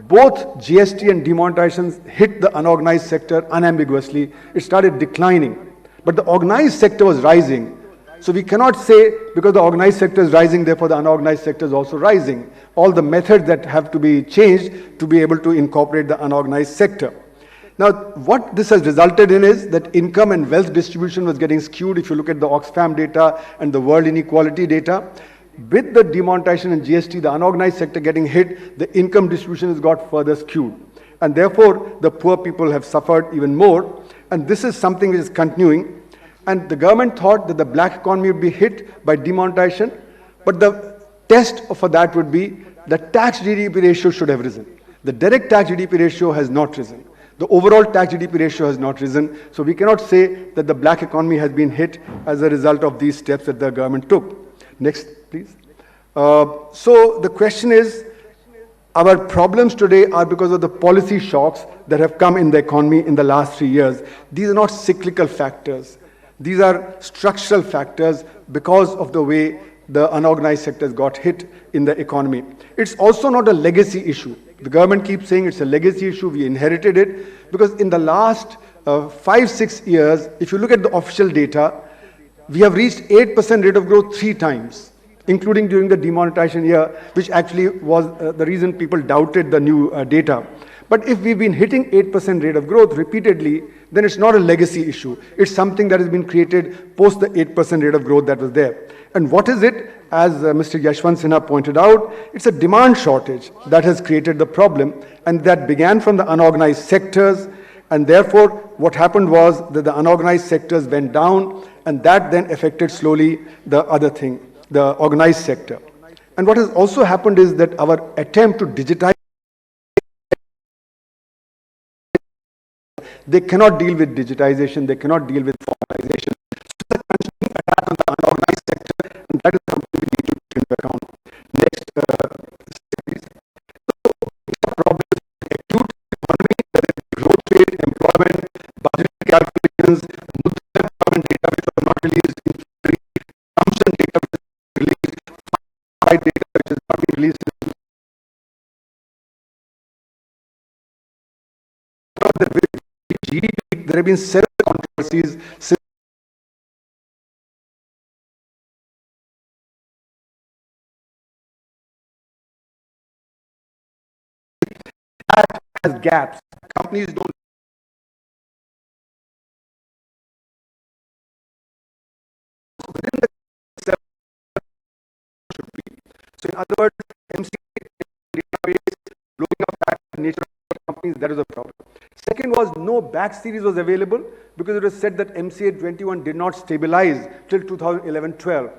both GST and demonetization hit the unorganized sector unambiguously. It started declining, but the organized sector was rising. So we cannot say because the organized sector is rising, therefore the unorganized sector is also rising. All the methods that have to be changed to be able to incorporate the unorganized sector. Now, what this has resulted in is that income and wealth distribution was getting skewed. If you look at the Oxfam data and the world inequality data, with the demonetization and GST, the unorganized sector getting hit, the income distribution has got further skewed. And therefore, the poor people have suffered even more. And this is something which is continuing. And the government thought that the black economy would be hit by demonetization. But the test for that would be the tax GDP ratio should have risen. The direct tax GDP ratio has not risen. The overall tax GDP ratio has not risen. So we cannot say that the black economy has been hit as a result of these steps that the government took. Next, please. So the question is, Our problems today are because of the policy shocks that have come in the economy in the last 3 years. These are not cyclical factors. These are structural factors because of the way the unorganized sectors got hit in the economy. It's also not a legacy issue. The government keeps saying it's a legacy issue, we inherited it, because in the last 5-6 years, if you look at the official data, we have reached 8% rate of growth 3 times, including during the demonetization year, which actually was the reason people doubted the new data. But if we've been hitting 8% rate of growth repeatedly, then it's not a legacy issue. It's something that has been created post the 8% rate of growth that was there. And what is it? As Mr. Yashwant Sinha pointed out, it's a demand shortage that has created the problem, and that began from the unorganized sectors, and therefore what happened was that the unorganized sectors went down, and that then affected slowly the other thing, the organized sector. And what has also happened is that our attempt to digitize, they cannot deal with digitization, they cannot deal with formalization. So the continuing attack on the unorganized sector, and that is something we need to take into account. Next, series. So, these are problems with acute economy, that is growth rate, employment, budgetary calculations, Mudra employment data which was not released in February, consumption data which is released, data which has not been released. GDP, there have been several controversies since that has gaps. Companies don't within the should be. So in other words, MCA database, blowing up that nature of companies, that is a problem. Second was no batch series was available because it was said that MCA 21 did not stabilize till 2011-12.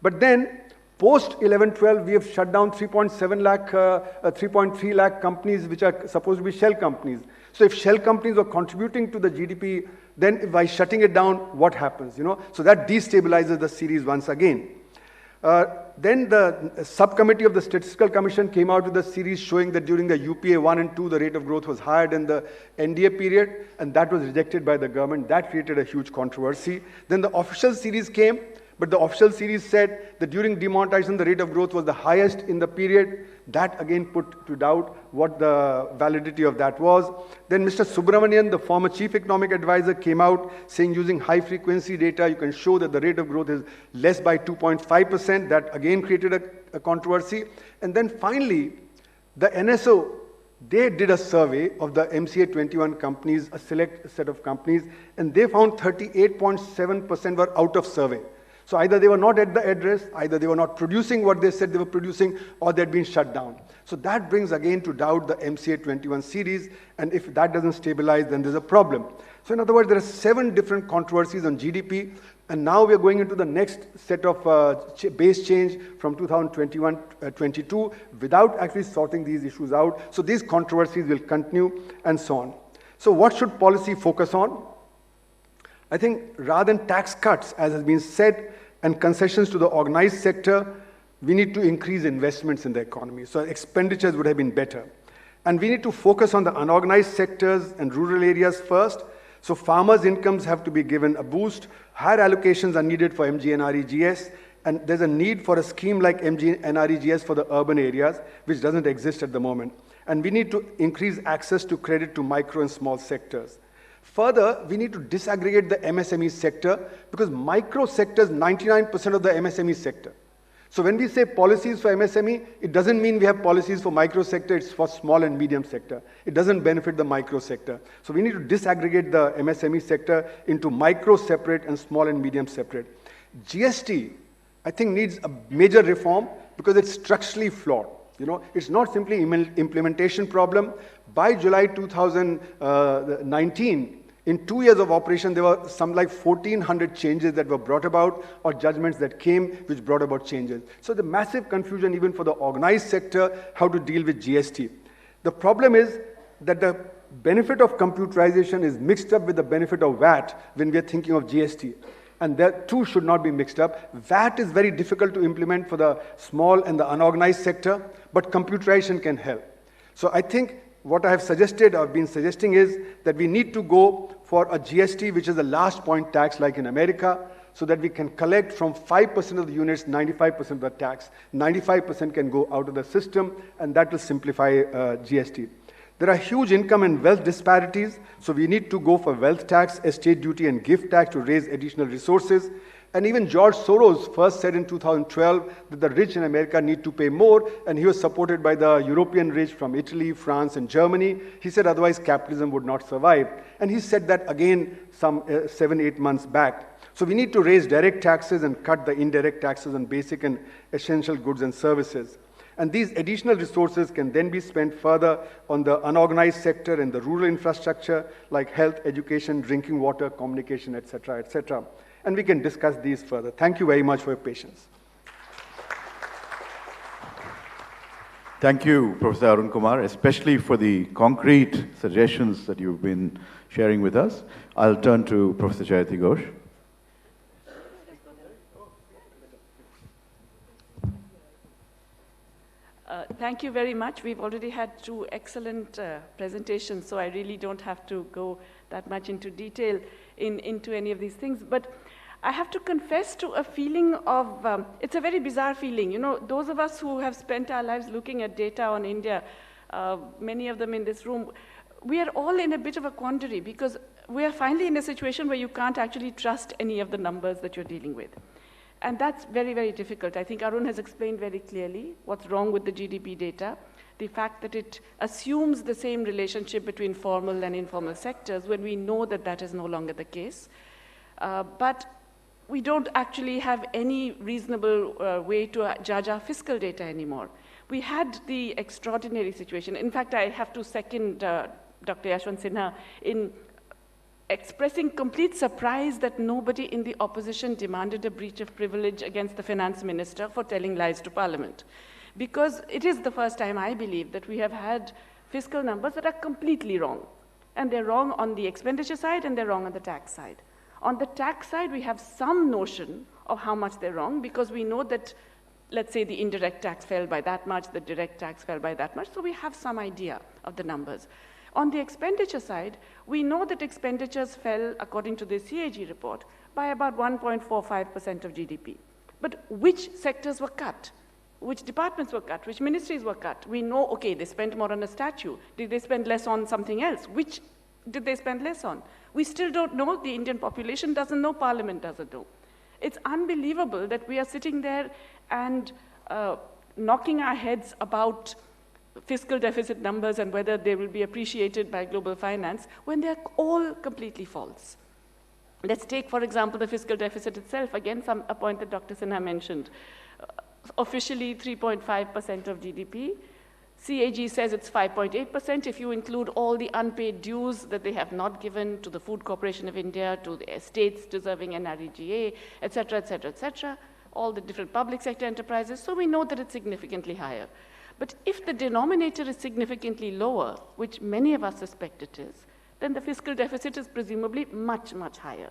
But then post 11-12 we have shut down 3.7 lakh, 3.3 lakh companies which are supposed to be shell companies. So if shell companies are contributing to the GDP, then by shutting it down, what happens? So that destabilizes the series once again. Then the subcommittee of the Statistical Commission came out with a series showing that during the UPA 1 and 2, the rate of growth was higher than the NDA period, and that was rejected by the government. That created a huge controversy. Then the official series came, but the official series said that during demonetization, the rate of growth was the highest in the period. That again put to doubt what the validity of that was. Then Mr. Subramanian, the former chief economic advisor, came out saying using high frequency data, you can show that the rate of growth is less by 2.5%. That again created a controversy. And then finally, the NSO, they did a survey of the MCA 21 companies, a select set of companies, and they found 38.7% were out of survey. So either they were not at the address, either they were not producing what they said they were producing, or they had been shut down. So that brings again to doubt the MCA 21 series, and if that doesn't stabilize, then there's a problem. So in other words, there are 7 different controversies on GDP, and now we are going into the next set of base change from 2021-22 without actually sorting these issues out. So these controversies will continue and so on. So what should policy focus on? I think rather than tax cuts, as has been said, and concessions to the organized sector, we need to increase investments in the economy. So expenditures would have been better. And we need to focus on the unorganized sectors and rural areas first. So farmers' incomes have to be given a boost. Higher allocations are needed for MGNREGS. And there's a need for a scheme like MGNREGS for the urban areas, which doesn't exist at the moment. And we need to increase access to credit to micro and small sectors. Further, we need to disaggregate the MSME sector because micro sector is 99% of the MSME sector. So when we say policies for MSME, it doesn't mean we have policies for micro sector, it's for small and medium sector. It doesn't benefit the micro sector. So we need to disaggregate the MSME sector into micro separate and small and medium separate. GST, I think, needs a major reform because it's structurally flawed. It's not simply implementation problem. By July 2019, in 2 years of operation, there were some like 1,400 changes that were brought about or judgments that came which brought about changes. So the massive confusion even for the organized sector, how to deal with GST. The problem is that the benefit of computerization is mixed up with the benefit of VAT when we are thinking of GST. And that two should not be mixed up. VAT is very difficult to implement for the small and the unorganized sector, but computerization can help. So I think what I have suggested, or been suggesting, is that we need to go for a GST, which is a last point tax like in America, so that we can collect from 5% of the units 95% of the tax. 95% can go out of the system, and that will simplify GST. There are huge income and wealth disparities, so we need to go for wealth tax, estate duty, and gift tax to raise additional resources. And even George Soros first said in 2012 that the rich in America need to pay more, and he was supported by the European rich from Italy, France, and Germany. He said otherwise capitalism would not survive. And he said that again some 7-8 months back. So we need to raise direct taxes and cut the indirect taxes on basic and essential goods and services. And these additional resources can then be spent further on the unorganized sector and the rural infrastructure like health, education, drinking water, communication, etc., etc. And we can discuss these further. Thank you very much for your patience. Thank you, Professor Arun Kumar, especially for the concrete suggestions that you've been sharing with us. I'll turn to Professor Jayati Ghosh. Thank you very much. We've already had two excellent presentations, so I really don't have to go that much into detail into any of these things. But I have to confess to a feeling of, it's a very bizarre feeling. You know, those of us who have spent our lives looking at data on India, many of them in this room, we are all in a bit of a quandary because we are finally in a situation where you can't actually trust any of the numbers that you're dealing with. And that's very, very difficult. I think Arun has explained very clearly what's wrong with the GDP data, the fact that it assumes the same relationship between formal and informal sectors when we know that that is no longer the case. But we don't actually have any reasonable way to judge our fiscal data anymore. We had the extraordinary situation. In fact, I have to second Dr. Yashwant Sinha in expressing complete surprise that nobody in the opposition demanded a breach of privilege against the finance minister for telling lies to parliament. Because it is the first time, I believe, that we have had fiscal numbers that are completely wrong. And they're wrong on the expenditure side and they're wrong on the tax side. On the tax side, we have some notion of how much they're wrong because we know that, let's say, the indirect tax fell by that much, the direct tax fell by that much, so we have some idea of the numbers. On the expenditure side, we know that expenditures fell, according to the CAG report, by about 1.45% of GDP. But which sectors were cut? Which departments were cut? Which ministries were cut? We know, okay, they spent more on a statue. Did they spend less on something else? Which did they spend less on? We still don't know. The Indian population doesn't know. Parliament doesn't know. It's unbelievable that we are sitting there and knocking our heads about fiscal deficit numbers and whether they will be appreciated by global finance when they're all completely false. Let's take, for example, the fiscal deficit itself. Again, a point that Dr. Sinha mentioned. Officially 3.5% of GDP. CAG says it's 5.8% if you include all the unpaid dues that they have not given to the Food Corporation of India, to the estates deserving NREGA, et cetera, et cetera, et cetera, all the different public sector enterprises. So we know that it's significantly higher. But if the denominator is significantly lower, which many of us suspect it is, then the fiscal deficit is presumably much, much higher.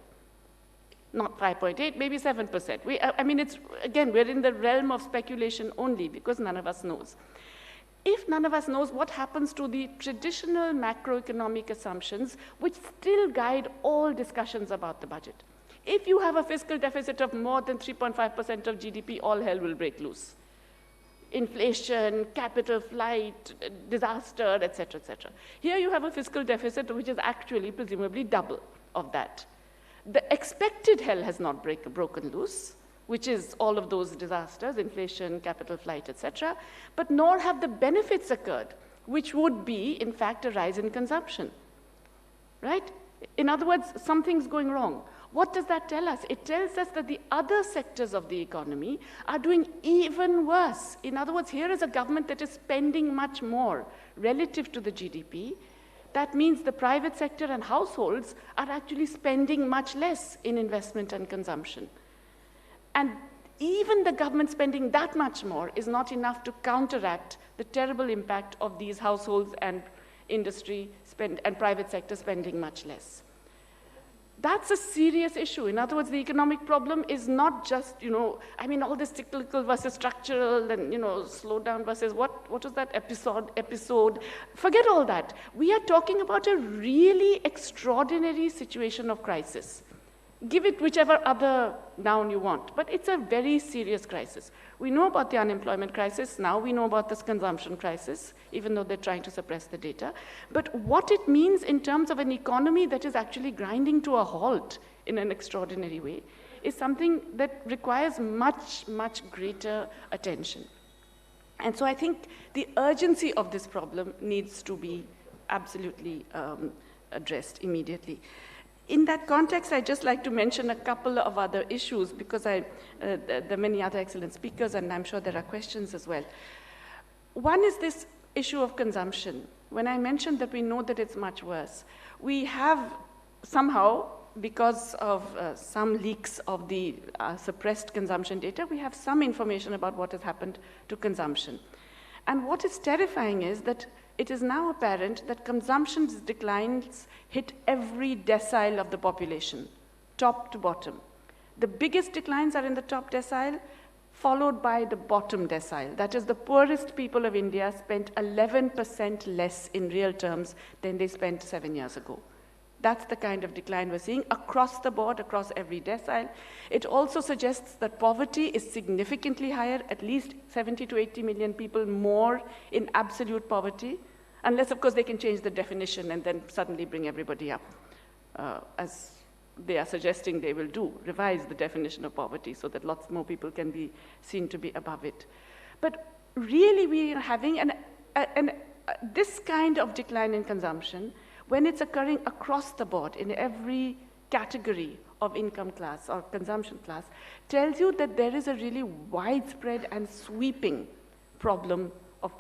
Not 5.8, maybe 7%. I mean, again, we're in the realm of speculation only because none of us knows. If none of us knows what happens to the traditional macroeconomic assumptions which still guide all discussions about the budget. If you have a fiscal deficit of more than 3.5% of GDP, all hell will break loose. Inflation, capital flight, disaster, et cetera, et cetera. Here you have a fiscal deficit which is actually presumably double of that. The expected hell has not broken loose, which is all of those disasters, inflation, capital flight, et cetera, but nor have the benefits occurred, which would be, in fact, a rise in consumption, right? In other words, something's going wrong. What does that tell us? It tells us that the other sectors of the economy are doing even worse. In other words, here is a government that is spending much more relative to the GDP. That means the private sector and households are actually spending much less in investment and consumption. And even the government spending that much more is not enough to counteract the terrible impact of these households and industry and private sector spending much less. That's a serious issue. In other words, the economic problem is not just, all this cyclical versus structural and, slowdown versus what was that episode. Forget all that. We are talking about a really extraordinary situation of crisis. Give it whichever other noun you want, but it's a very serious crisis. We know about the unemployment crisis, now we know about this consumption crisis, even though they're trying to suppress the data. But what it means in terms of an economy that is actually grinding to a halt in an extraordinary way is something that requires much, much greater attention. And so I think the urgency of this problem needs to be absolutely addressed immediately. In that context, I'd just like to mention a couple of other issues because there are many other excellent speakers and I'm sure there are questions as well. One is this issue of consumption. When I mentioned that we know that it's much worse, we have somehow, because of some leaks of the suppressed consumption data, we have some information about what has happened to consumption. And what is terrifying is that it is now apparent that consumption declines hit every decile of the population, top to bottom. The biggest declines are in the top decile, followed by the bottom decile. That is, the poorest people of India spent 11% less in real terms than they spent 7 years ago. That's the kind of decline we're seeing across the board, across every decile. It also suggests that poverty is significantly higher, at least 70 to 80 million people more in absolute poverty, unless, of course, they can change the definition and then suddenly bring everybody up, as they are suggesting they will do, revise the definition of poverty so that lots more people can be seen to be above it. But really, we are having this kind of decline in consumption when it's occurring across the board in every category of income class or consumption class, tells you that there is a really widespread and sweeping problem of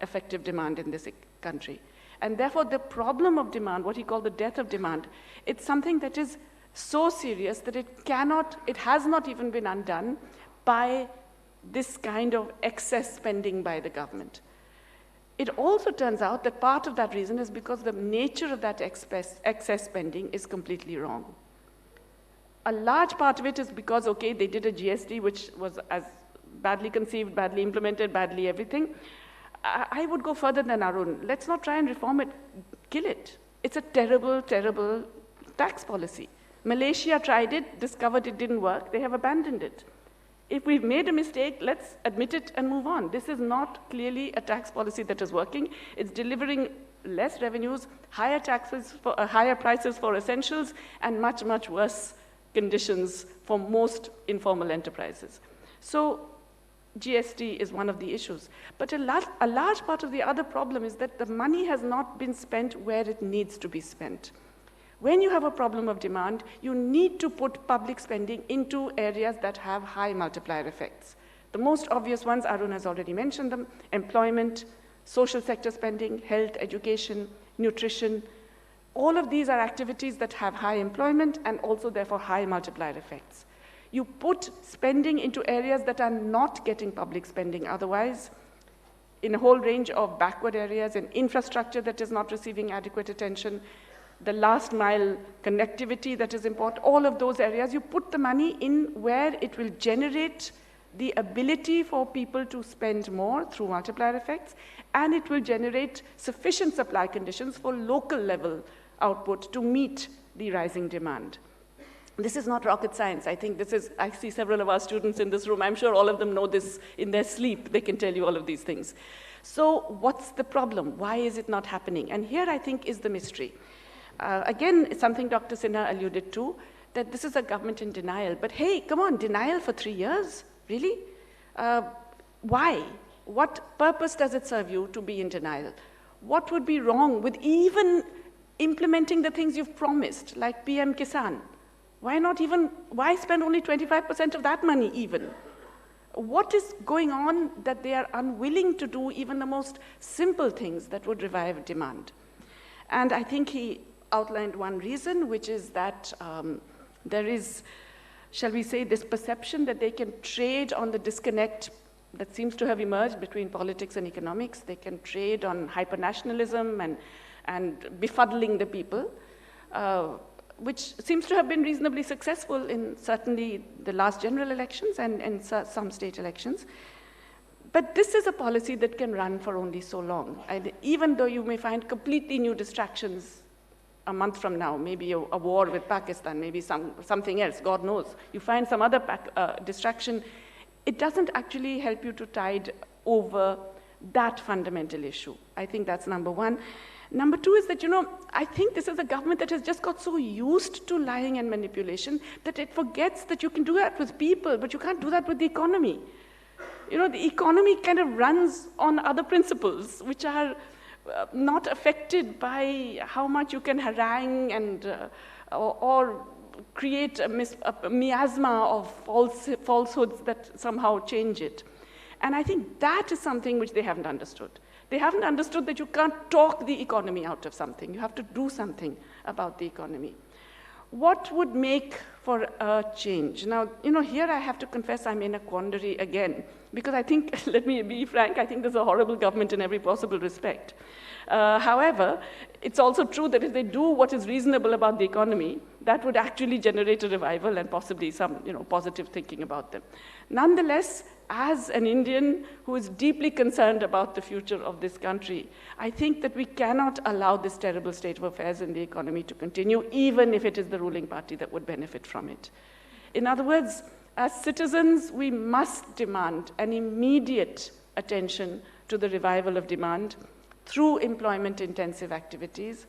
effective demand in this country. And therefore, the problem of demand, what he called the death of demand, it's something that is so serious that it has not even been undone by this kind of excess spending by the government. It also turns out that part of that reason is because the nature of that excess spending is completely wrong. A large part of it is because, okay, they did a GST which was as badly conceived, badly implemented, badly everything. I would go further than Arun. Let's not try and reform it, kill it. It's a terrible, terrible tax policy. Malaysia tried it, discovered it didn't work, they have abandoned it. If we've made a mistake, let's admit it and move on. This is not clearly a tax policy that is working. It's delivering less revenues, higher taxes, higher prices for essentials, and much, much worse conditions for most informal enterprises. So GST is one of the issues. But a large part of the other problem is that the money has not been spent where it needs to be spent. When you have a problem of demand, you need to put public spending into areas that have high multiplier effects. The most obvious ones, Arun has already mentioned them: employment, social sector spending, health, education, nutrition. All of these are activities that have high employment and also therefore high multiplier effects. You put spending into areas that are not getting public spending otherwise, in a whole range of backward areas, in infrastructure that is not receiving adequate attention, the last mile connectivity that is important, all of those areas, you put the money in where it will generate the ability for people to spend more through multiplier effects, and it will generate sufficient supply conditions for local level output to meet the rising demand. This is not rocket science. I think I see several of our students in this room. I'm sure all of them know this in their sleep. They can tell you all of these things. So what's the problem? Why is it not happening? And here I think is the mystery. Again, it's something Dr. Sinha alluded to, that this is a government in denial. But hey, come on, denial for 3 years? Really? Why? What purpose does it serve you to be in denial? What would be wrong with even implementing the things you've promised, like PM Kisan? Why spend only 25% of that money even? What is going on that they are unwilling to do even the most simple things that would revive demand? And I think he outlined one reason, which is that there is, shall we say, this perception that they can trade on the disconnect that seems to have emerged between politics and economics. They can trade on hypernationalism and befuddling the people. which seems to have been reasonably successful in certainly the last general elections and some state elections. But this is a policy that can run for only so long. And even though you may find completely new distractions a month from now, maybe a war with Pakistan, maybe something else, God knows, you find some other distraction, it doesn't actually help you to tide over that fundamental issue. I think that's number one. Number two is that, I think this is a government that has just got so used to lying and manipulation that it forgets that you can do that with people, but you can't do that with the economy. The economy kind of runs on other principles, which are not affected by how much you can harangue and or create a miasma of falsehoods that somehow change it. And I think that is something which they haven't understood. They haven't understood that you can't talk the economy out of something. You have to do something about the economy. What would make for a change? Now, here I have to confess I'm in a quandary again, because I think, let me be frank, I think there's a horrible government in every possible respect. However, it's also true that if they do what is reasonable about the economy, that would actually generate a revival and possibly some, positive thinking about them. Nonetheless, as an Indian who is deeply concerned about the future of this country, I think that we cannot allow this terrible state of affairs in the economy to continue, even if it is the ruling party that would benefit from it. In other words, as citizens, we must demand an immediate attention to the revival of demand through employment-intensive activities,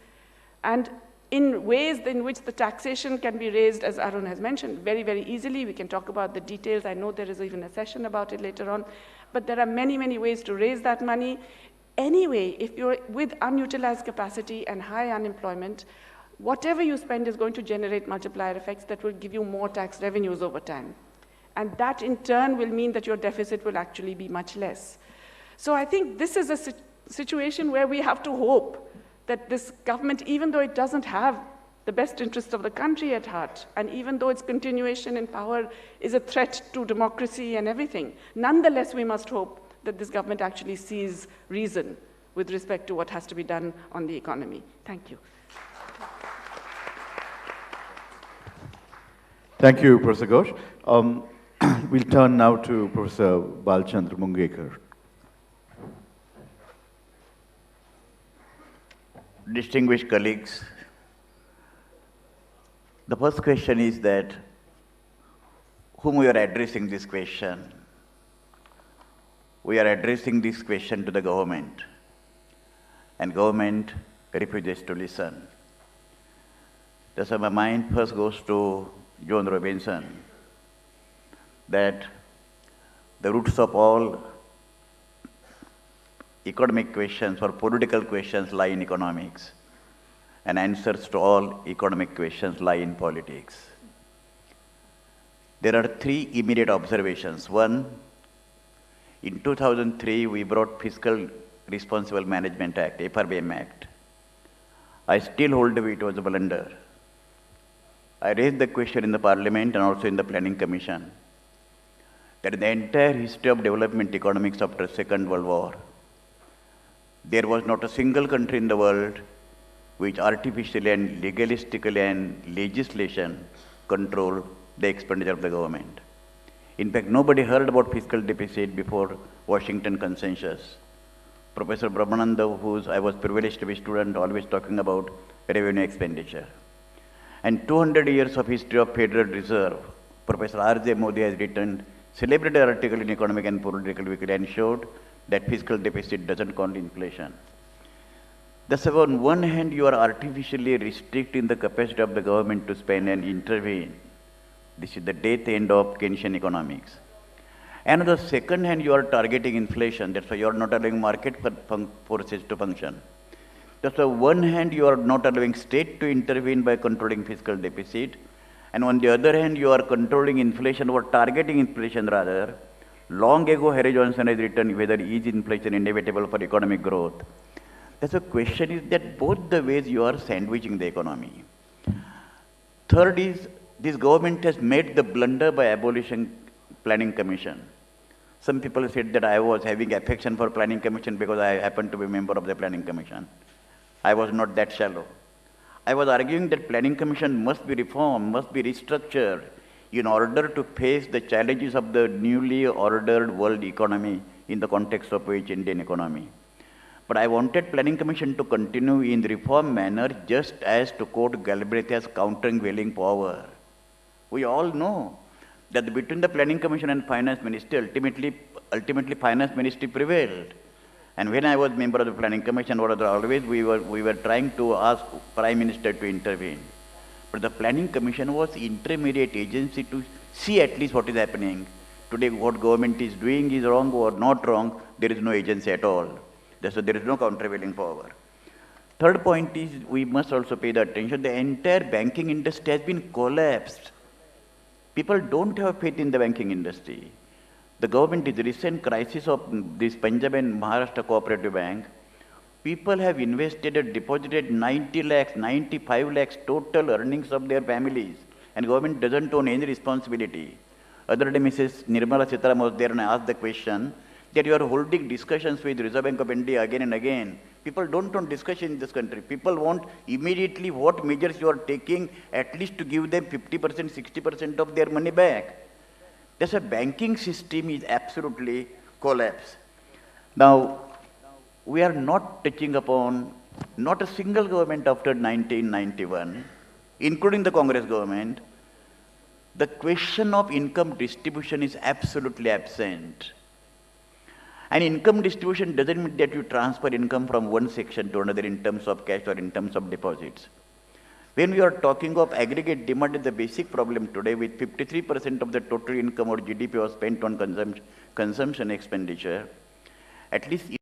and in ways in which the taxation can be raised, as Arun has mentioned, very, very easily. We can talk about the details. I know there is even a session about it later on. But there are many, many ways to raise that money. Anyway, if you're with unutilized capacity and high unemployment, whatever you spend is going to generate multiplier effects that will give you more tax revenues over time. And that, in turn, will mean that your deficit will actually be much less. So I think this is a situation where we have to hope that this government, even though it doesn't have the best interests of the country at heart, and even though its continuation in power is a threat to democracy and everything, nonetheless we must hope that this government actually sees reason with respect to what has to be done on the economy. Thank you. Thank you, Professor Ghosh. We'll turn now to Professor Balchandra Mungekar. Distinguished colleagues, the first question is that whom we are addressing this question? We are addressing this question to the government, and government refuses to listen. That's why my mind first goes to John Robinson, that the roots of all economic questions or political questions lie in economics, and answers to all economic questions lie in politics. There are three immediate observations. One, in 2003, we brought Fiscal Responsible Management Act, FRBM Act. I still hold it was a blunder. I raised the question in the Parliament and also in the Planning Commission, that in the entire history of development economics after the Second World War, there was not a single country in the world which artificially and legalistically and legislation controlled the expenditure of the government. In fact, nobody heard about fiscal deficit before Washington Consensus. Professor Brahmananda, whose I was privileged to be a student, always talking about revenue expenditure. And 200 years of history of Federal Reserve, Professor R.J. Modi has written celebrated article in Economic and Political Weekly and showed that fiscal deficit doesn't count inflation. Thus, on one hand, you are artificially restricting the capacity of the government to spend and intervene. This is the death end of Keynesian economics. And on the second hand, you are targeting inflation. That's why you are not allowing market forces to function. That's why on one hand, you are not allowing state to intervene by controlling fiscal deficit. And on the other hand, you are controlling inflation or targeting inflation rather. Long ago, Harry Johnson has written whether is inflation inevitable for economic growth. That's the question is that both the ways you are sandwiching the economy. Third is, this government has made the blunder by abolishing Planning Commission. Some people said that I was having affection for Planning Commission because I happened to be a member of the Planning Commission. I was not that shallow. I was arguing that planning commission must be reformed, must be restructured in order to face the challenges of the newly ordered world economy in the context of which Indian economy. But I wanted planning commission to continue in the reform manner, just as, to quote Galbraith, as countervailing power. We all know that between the planning commission and finance ministry, ultimately finance ministry prevailed. And when I was member of the planning commission, always we were trying to ask prime minister to intervene. But the planning commission was intermediate agency to see at least what is happening. Today what government is doing is wrong or not wrong, there is no agency at all. So there is no countervailing power. Third point is we must also pay the attention. The entire banking industry has been collapsed. People don't have faith in the banking industry. The government, is the recent crisis of this Punjab and Maharashtra Cooperative Bank, people have invested and deposited 90 lakhs, 95 lakhs total earnings of their families, and government doesn't own any responsibility. Other day, Mrs. Nirmala Sitaram was there and I asked the question that you are holding discussions with Reserve Bank of India again and again. People don't want discussion in this country. People want immediately what measures you are taking, at least to give them 50%, 60% of their money back. That's a banking system is absolutely collapsed. Now, we are not touching upon, not a single government after 1991, including the Congress government, the question of income distribution is absolutely absent. And income distribution doesn't mean that you transfer income from one section to another in terms of cash or in terms of deposits. When we are talking of aggregate demand, is the basic problem today, with 53% of the total income or GDP was spent on consumption expenditure. At least if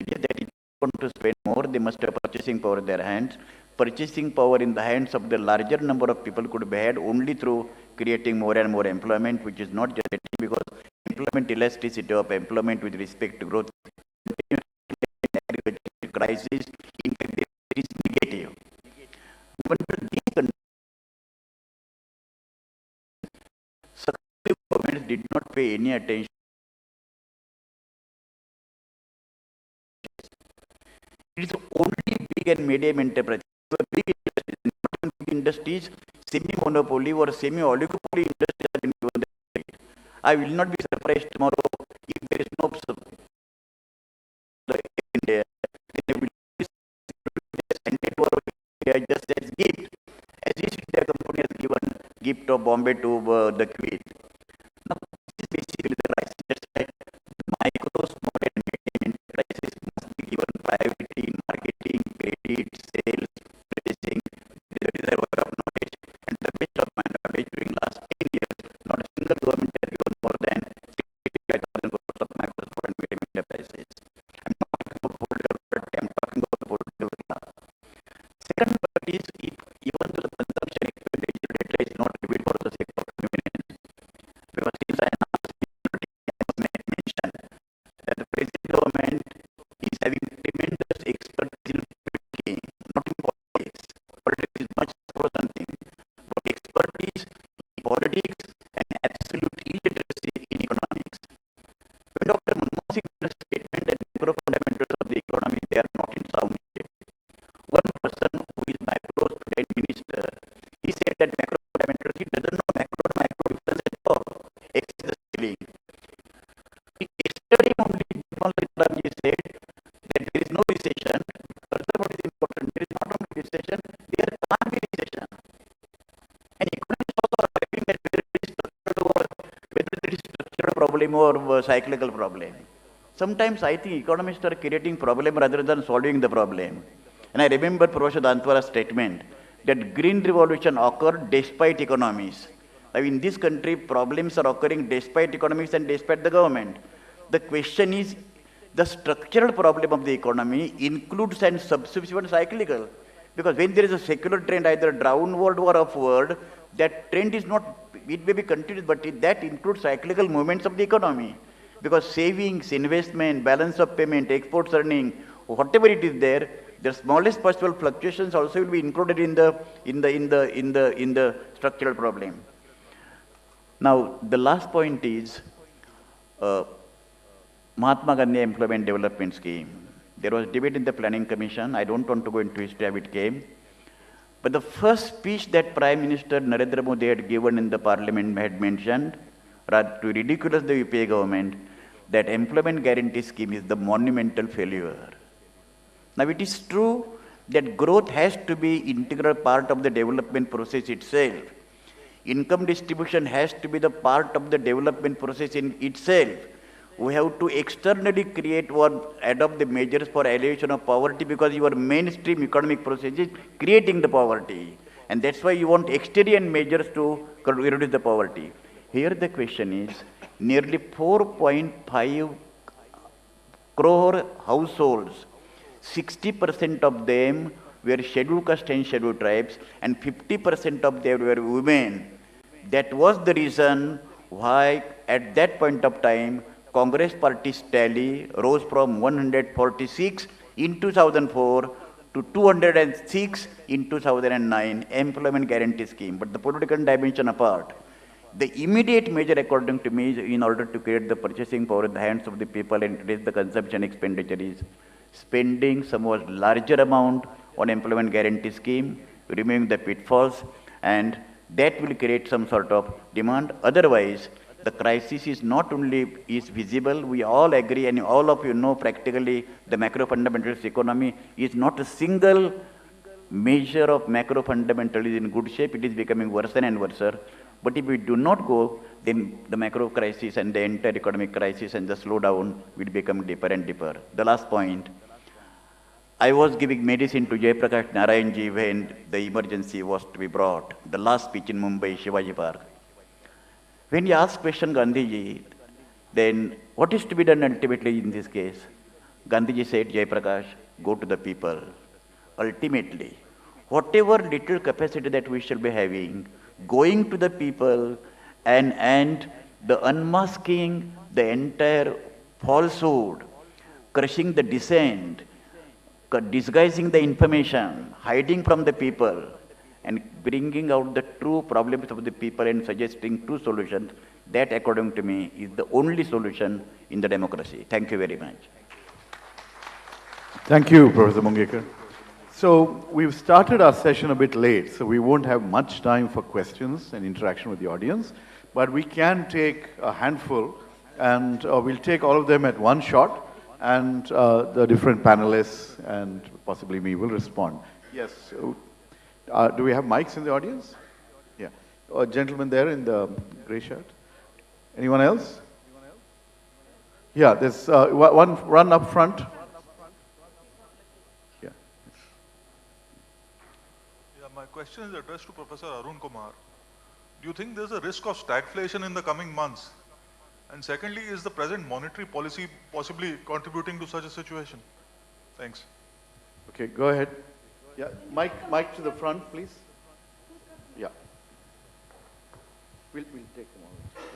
they want to spend more, they must have purchasing power in their hands. Purchasing power in the hands of the larger number of people could be had only through creating more and more employment, which is not just because employment elasticity of employment with respect to growth crisis, in fact, it is negative. Even these successive governments did not pay any attention. It is only big and medium enterprises. Big industries, semi-monopoly or semi-oligopoly industries have been given the right. I will not be surprised tomorrow if there is no India. They will send it to India just as gift, as if their company has given gift of Bombay to the Kuwait. Now, this is basically the crisis. That's why micro, small and medium enterprises must be given priority in marketing, credit, sales, pricing, the reservoir of knowledge. And the best of my knowledge, during last 10 years, not a single government has given more than 55,000 crores of micro, small and medium enterprises. I'm not talking about whole developed, I'm talking about whole developed class. Second part is, if even though the consumption expenditure data is not revealed for the sake of convenience, because since I mentioned that the present government is having tremendous expertise in banking, not in politics. Politics is much for something, but expertise in politics and absolute illiteracy in economics. When Dr. Manmohan Singh made a statement that macro fundamentals of the economy, they are not in sound shape. One person who is my close friend minister, he said that macro fundamentals, he doesn't know macro and micro difference at all, except the ceiling. Yesterday only, Bharat said that there is no recession. Further, what is important, there is not only recession, there can't be recession. And economists also are arguing that whether it is structural problem or cyclical problem. Sometimes I think economists are creating problem rather than solving the problem. And I remember Professor Dantwara's statement that green revolution occurred despite economies. Now in this country, problems are occurring despite economics and despite the government. The question is, the structural problem of the economy includes and subsequent cyclical. Because when there is a secular trend, either downward or upward, that trend is not, it may be continuous, but that includes cyclical movements of the economy. Because savings, investment, balance of payment, exports earning, whatever it is there, the smallest possible fluctuations also will be included in the structural problem. Now, the last point is Mahatma Gandhi Employment Development Scheme. There was debate in the Planning Commission. I don't want to go into history how it came. But the first speech that Prime Minister Narendra Modi had given in the parliament had mentioned, rather to ridicule the UPA government, that employment guarantee scheme is the monumental failure. Now it is true that growth has to be integral part of the development process itself. Income distribution has to be the part of the development process in itself. We have to externally create or adopt the measures for alleviation of poverty because your mainstream economic process is creating the poverty. And that's why you want exterior measures to reduce the poverty. Here the question is, nearly 4.5 crore households, 60% of them were scheduled caste and scheduled tribes, and 50% of them were women. That was the reason why at that point of time, Congress party's tally rose from 146 in 2004 to 206 in 2009, employment guarantee scheme. But the political dimension apart, the immediate measure according to me in order to create the purchasing power in the hands of the people and raise the consumption expenditure is spending somewhat larger amount on employment guarantee scheme, removing the pitfalls, and that will create some sort of demand. Otherwise, the crisis is not only is visible, we all agree and all of you know practically the macro fundamentals economy is not a single measure of macro fundamentals in good shape, it is becoming worse and worse. But if we do not go, then the macro crisis and the entire economic crisis and the slowdown will become deeper and deeper. The last point, I was giving medicine to Jayaprakash Narayanji when the emergency was to be brought, the last speech in Mumbai, Shivaji Park. When he asked question Gandhiji, then what is to be done ultimately in this case? Gandhiji said, Jayaprakash, go to the people. Ultimately, whatever little capacity that we shall be having, going to the people and the unmasking the entire falsehood, crushing the dissent, disguising the information, hiding from the people, and bringing out the true problems of the people and suggesting true solutions, that according to me is the only solution in the democracy. Thank you very much. Thank you, Professor Mungekar. So we've started our session a bit late, so we won't have much time for questions and interaction with the audience, but we can take a handful and we'll take all of them at one shot and the different panelists and possibly me will respond. Yes. Do we have mics in the audience? Yeah. A gentleman there in the gray shirt. Anyone else? Yeah, there's one run up front. Yeah. Yeah, my question is addressed to Professor Arun Kumar. Do you think there's a risk of stagflation in the coming months? And secondly, is the present monetary policy possibly contributing to such a situation? Thanks. Okay, go ahead. Yeah, mic to the front, please. Yeah. We'll take them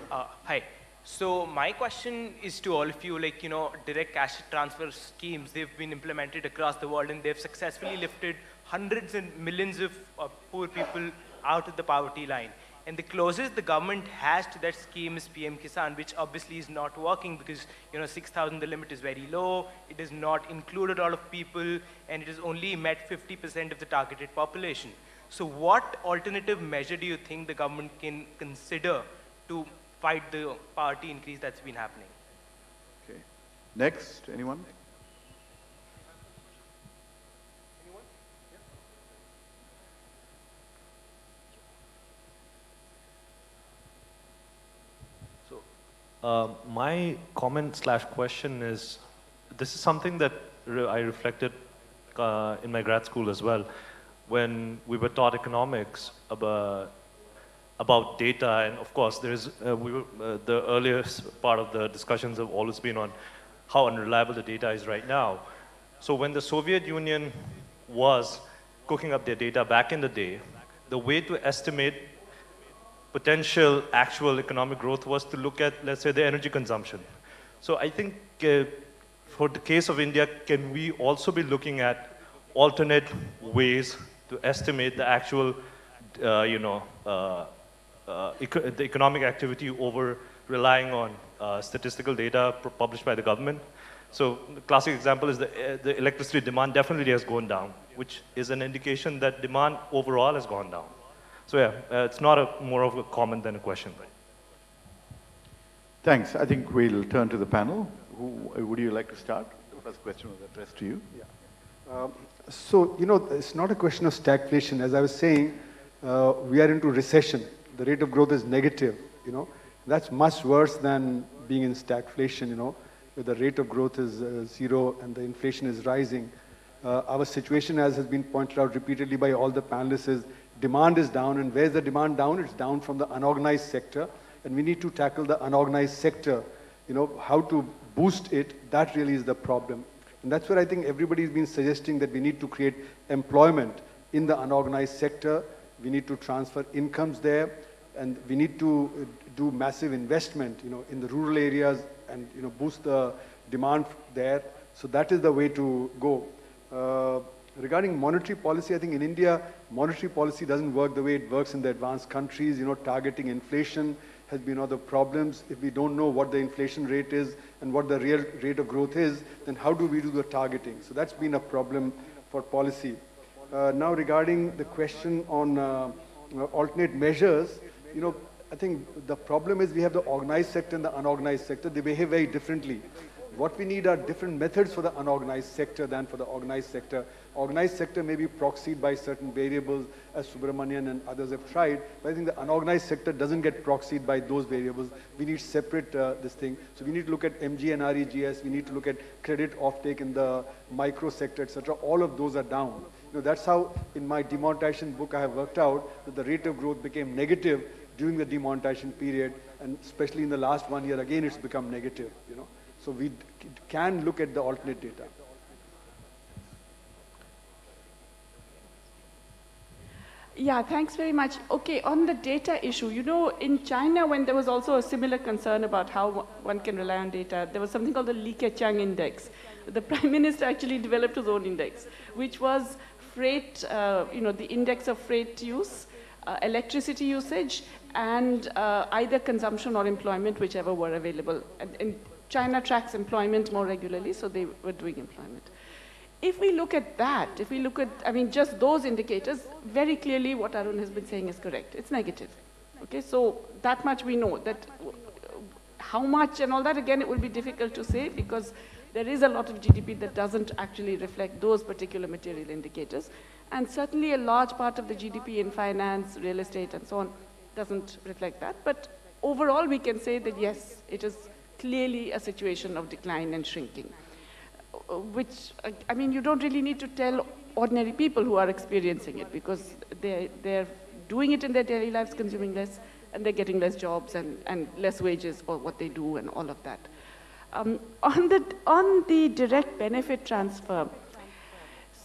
all. Hi. So my question is to all of you, like, direct cash transfer schemes, they've been implemented across the world and they've successfully lifted hundreds and millions of poor people out of the poverty line. And the closest the government has to that scheme is PM Kisan, which obviously is not working because 6,000, the limit is very low. It does not include a lot of people, and it has only met 50% of the targeted population. So what alternative measure do you think the government can consider to fight the poverty increase that's been happening? Okay. Next, anyone? My comment slash question is, this is something that I reflected in my grad school as well, when we were taught economics about data, and of course there is, the earliest part of the discussions have always been on how unreliable the data is right now. So when the Soviet Union was cooking up their data back in the day, the way to estimate potential actual economic growth was to look at, let's say, the energy consumption. So I think for the case of India, can we also be looking at alternate ways to estimate the actual, the economic activity over relying on statistical data published by the government? So the classic example is the electricity demand definitely has gone down, which is an indication that demand overall has gone down. So yeah, it's not more of a comment than a question. Thanks. I think we'll turn to the panel. Would you like to start? The first question was addressed to you. Yeah. So, it's not a question of stagflation. As I was saying, we are into recession. The rate of growth is negative, That's much worse than being in stagflation, where the rate of growth is zero and the inflation is rising. Our situation, as has been pointed out repeatedly by all the panelists, is demand is down. And where's the demand down? It's down from the unorganized sector. And we need to tackle the unorganized sector, how to boost it. That really is the problem. And that's where I think everybody's been suggesting that we need to create employment in the unorganized sector. We need to transfer incomes there, and we need to do massive investment, in the rural areas and, boost the demand there. So that is the way to go. Regarding monetary policy, I think in India, monetary policy doesn't work the way it works in the advanced countries. Targeting inflation has been one of the problems. If we don't know what the inflation rate is and what the real rate of growth is, then how do we do the targeting? So that's been a problem for policy. Now regarding the question on alternate measures, I think the problem is we have the organized sector and the unorganized sector. They behave very differently. What we need are different methods for the unorganized sector than for the organized sector. Organized sector may be proxied by certain variables, as Subramanian and others have tried, but I think the unorganized sector doesn't get proxied by those variables. We need separate this thing. So we need to look at MG and REGS, we need to look at credit offtake in the micro sector, etc. All of those are down. That's how in my demonetization book I have worked out that the rate of growth became negative during the demonetization period, and especially in the last 1 year, again it's become negative, So we can look at the alternate data. Yeah, thanks very much. Okay, on the data issue, in China, when there was also a similar concern about how one can rely on data, there was something called the Li Keqiang index. The Prime Minister actually developed his own index, which was freight, the index of freight use, electricity usage, and either consumption or employment, whichever were available. And China tracks employment more regularly, so they were doing employment. If we look at that, just those indicators, very clearly what Arun has been saying is correct. It's negative. Okay, so that much we know. That how much and all that, again, it will be difficult to say because there is a lot of GDP that doesn't actually reflect those particular material indicators. And certainly a large part of the GDP in finance, real estate, and so on doesn't reflect that. But overall, we can say that yes, it is clearly a situation of decline and shrinking. Which, you don't really need to tell ordinary people who are experiencing it because they're doing it in their daily lives, consuming less, and they're getting less jobs and less wages for what they do and all of that. On the direct benefit transfer,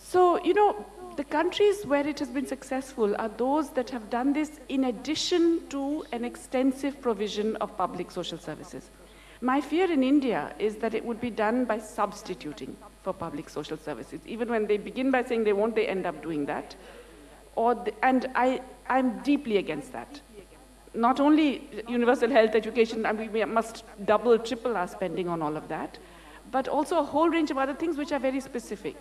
so, the countries where it has been successful are those that have done this in addition to an extensive provision of public social services. My fear in India is that it would be done by substituting for public social services. Even when they begin by saying they won't, they end up doing that. And I'm deeply against that. Not only universal health, education, we must double, triple our spending on all of that, but also a whole range of other things which are very specific.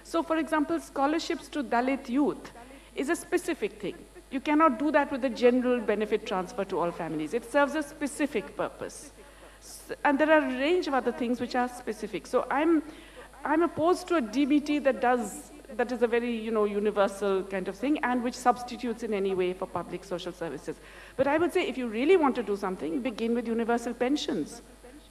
So, for example, scholarships to Dalit youth is a specific thing. You cannot do that with a general benefit transfer to all families. It serves a specific purpose. And there are a range of other things which are specific. So I'm opposed to a DBT that is a very, universal kind of thing and which substitutes in any way for public social services. But I would say if you really want to do something, begin with universal pensions.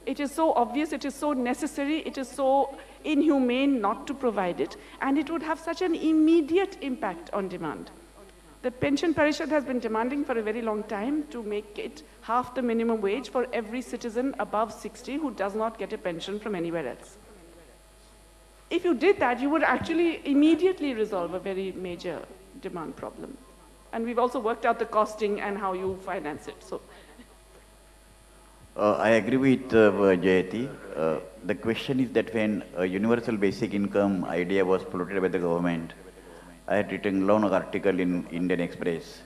It is so obvious, it is so necessary, it is so inhumane not to provide it, and it would have such an immediate impact on demand. The Pension Parishad has been demanding for a very long time to make it half the minimum wage for every citizen above 60 who does not get a pension from anywhere else. If you did that, you would actually immediately resolve a very major demand problem. And we've also worked out the costing and how you finance it. So, I agree with Jayati. The question is that when a universal basic income idea was floated by the government, I had written a long article in Indian Express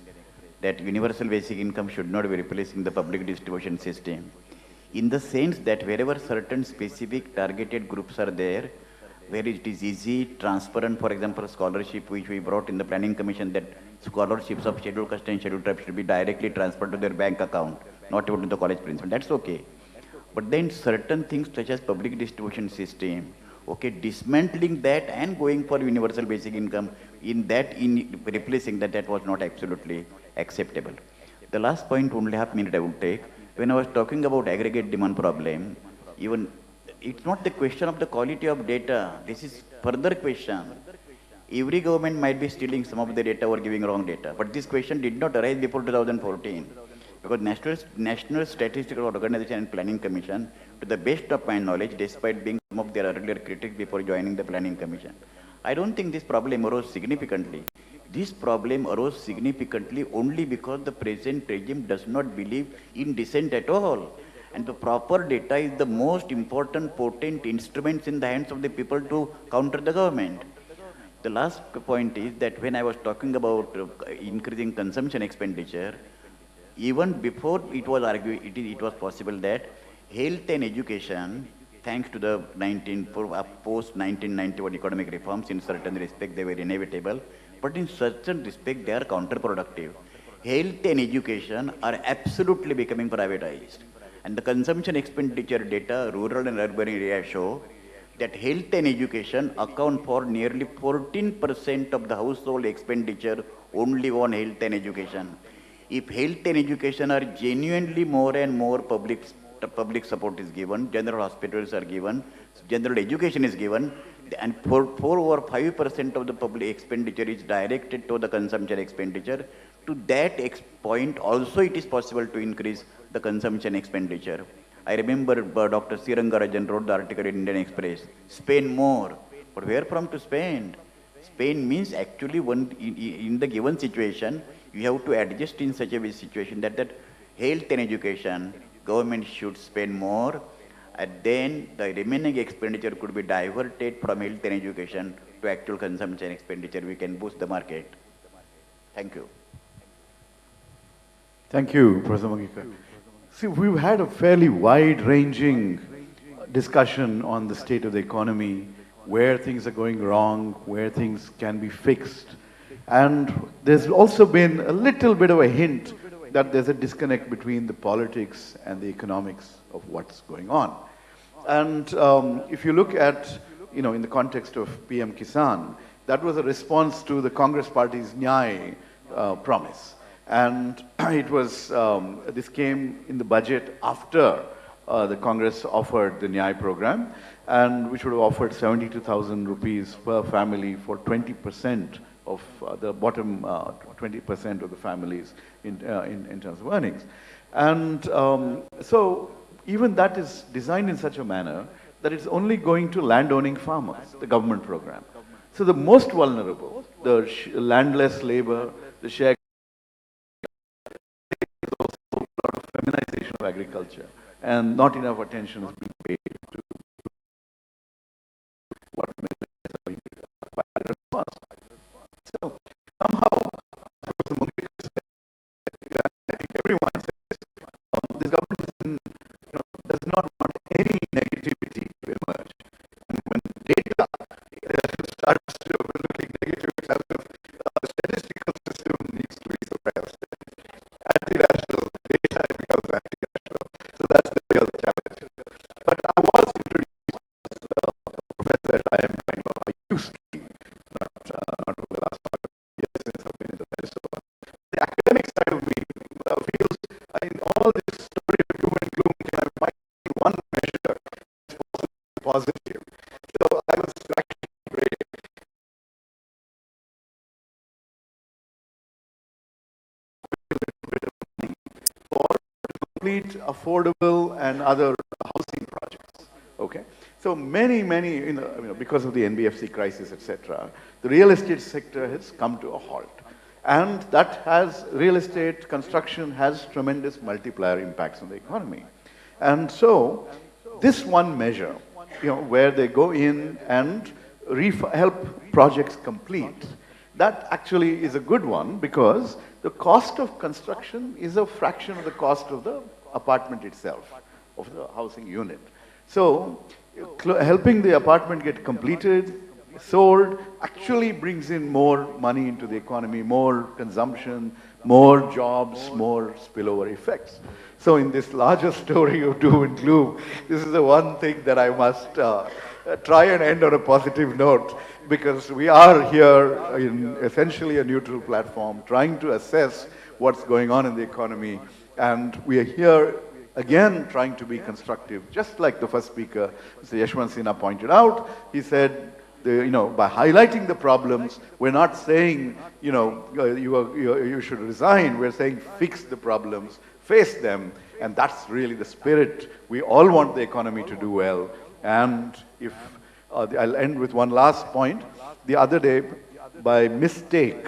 that universal basic income should not be replacing the public distribution system. in the sense that wherever certain specific targeted groups are there, where it is easy, transparent, for example, scholarship, which we brought in the Planning Commission, that scholarships of scheduled caste and scheduled tribes should be directly transferred to their bank account, not even to the college principal. That's okay. But then certain things such as public distribution system, okay, dismantling that and going for universal basic income, replacing that was not absolutely acceptable. The last point, only half minute I would take. When I was talking about aggregate demand problem, even it's not the question of the quality of data. This is further question. Every government might be stealing some of the data or giving wrong data. But this question did not arise before 2014. Because National Statistical Organization and Planning Commission, to the best of my knowledge, despite being some of their earlier critics before joining the Planning Commission, I don't think this problem arose significantly. This problem arose significantly only because the present regime does not believe in dissent at all. And the proper data is the most important, potent instruments in the hands of the people to counter the government. The last point is that when I was talking about increasing consumption expenditure, even before it was argued, it was possible that health and education, thanks to the post-1991 economic reforms, in certain respect they were inevitable, but in certain respect they are counterproductive. Health and education are absolutely becoming privatized. And the consumption expenditure data, rural and urban areas show that health and education account for nearly 14% of the household expenditure only on health and education. If health and education are genuinely more and more public support is given, general hospitals are given, general education is given, and 4 or 5% of the public expenditure is directed to the consumption expenditure, to that point also it is possible to increase the consumption expenditure. I remember Dr. C. Rangarajan wrote the article in Indian Express, spend more. But where from to spend? Spend means actually in the given situation, you have to adjust in such a situation that health and education, government should spend more, and then the remaining expenditure could be diverted from health and education to actual consumption expenditure. We can boost the market. Thank you. Thank you, Professor Mangika. See, we've had a fairly wide-ranging discussion on the state of the economy, where things are going wrong, where things can be fixed. And there's also been a little bit of a hint that there's a disconnect between the politics and the economics of what's going on. And if you look at, in the context of PM Kisan, that was a response to the Congress Party's Nyay promise. And it was, this came in the budget after the Congress offered the Nyay program, and which would have offered 72,000 rupees per family for 20% of the bottom 20% of the families in terms of earnings. And so even that is designed in such a manner that it's only going to land-owning farmers, the government program. So the most vulnerable, the landless labor, the share, there's also a lot of feminization of agriculture, and not enough attention is being paid to what millionaires are being response. So somehow, I think everyone says, this government does not want any negativity to emerge. And when data starts to look negative, it's as if the statistical system needs to be suppressed. Anti-rational data becomes anti-rational. So that's the real challenge. But I was introduced as a professor at IIM Bangalore. I used to be, not over the last 5 years since I've been in the Minnesota. The academic side of me feels in all this story of doom and gloom, can I find one measure positive? So I was actually great. For complete, affordable, and other housing projects. Okay, so many, because of the NBFC crisis, etc., the real estate sector has come to a halt, and that has real estate construction has tremendous multiplier impacts on the economy, and so this one measure, where they go in and help projects complete. That actually is a good one because the cost of construction is a fraction of the cost of the apartment itself. of the housing unit. So, helping the apartment get completed, sold, actually brings in more money into the economy, more consumption, more jobs, more spillover effects. So in this larger story of doom and gloom, this is the one thing that I must try and end on a positive note, because we are here in essentially a neutral platform trying to assess what's going on in the economy, and we are here again trying to be constructive. Just like the first speaker, Mr. Yashwant Sinha, pointed out, he said, by highlighting the problems, we're not saying, you should resign. We're saying fix the problems, face them, and that's really the spirit. We all want the economy to do well. And if I'll end with one last point. The other day, by mistake,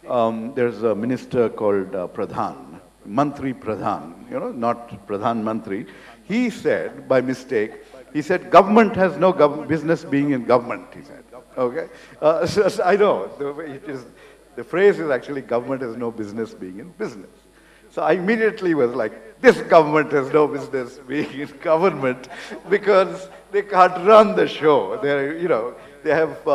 there's a minister called Pradhan, Mantri Pradhan, not Pradhan Mantri. He said, by mistake, he said, government has no business being in government, he said. Okay? So I know, the phrase is actually, government has no business being in business. So I immediately was like, this government has no business being in government, because they can't run the show. They have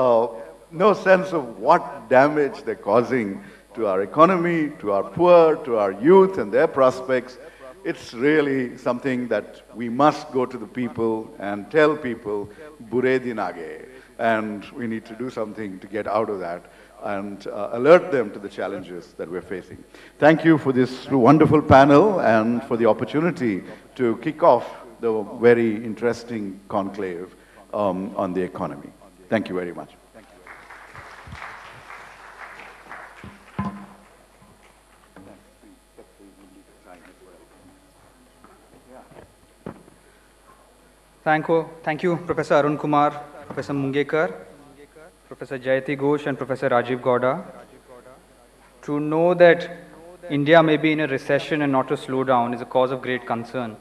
no sense of what damage they're causing to our economy, to our poor, to our youth and their prospects. It's really something that we must go to the people and tell people, bure din aage. And we need to do something to get out of that and alert them to the challenges that we're facing. Thank you for this wonderful panel and for the opportunity to kick off the very interesting conclave on the economy. Thank you very much. Thank you, Professor Arun Kumar, Professor Mungekar, Professor Jayati Ghosh, and Professor Rajiv Gowda. To know that India may be in a recession and not a slowdown is a cause of great concern.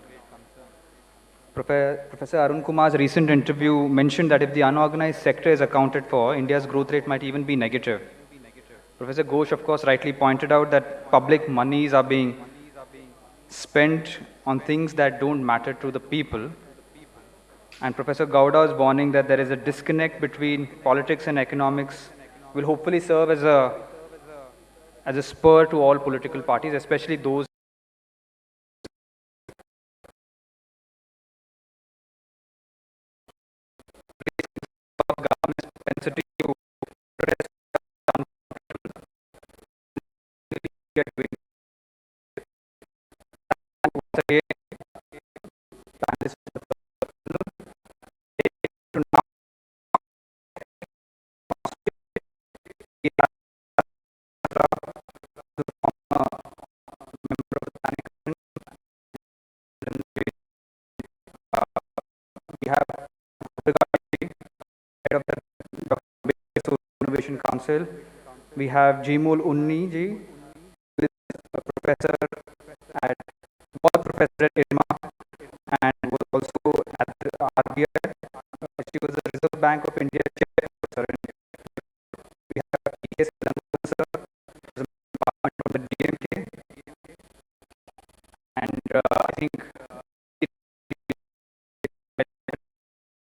Professor Arun Kumar's recent interview mentioned that if the unorganized sector is accounted for, India's growth rate might even be negative. Professor Ghosh, of course, rightly pointed out that public monies are being spent on things that don't matter to the people. And Professor Gowda is warning that there is a disconnect between politics and economics, will hopefully serve as a spur to all political parties, especially those of government's propensity to press get doing. Once again, panelists to now we have the former member of the planning commission. We have head of the Innovation Council. We have Jimul Unni ji, professor at professor at IRMA and was also at the RBI. She was the Reserve Bank of India chairperson. We have P.S. sir, from the DMK, and I think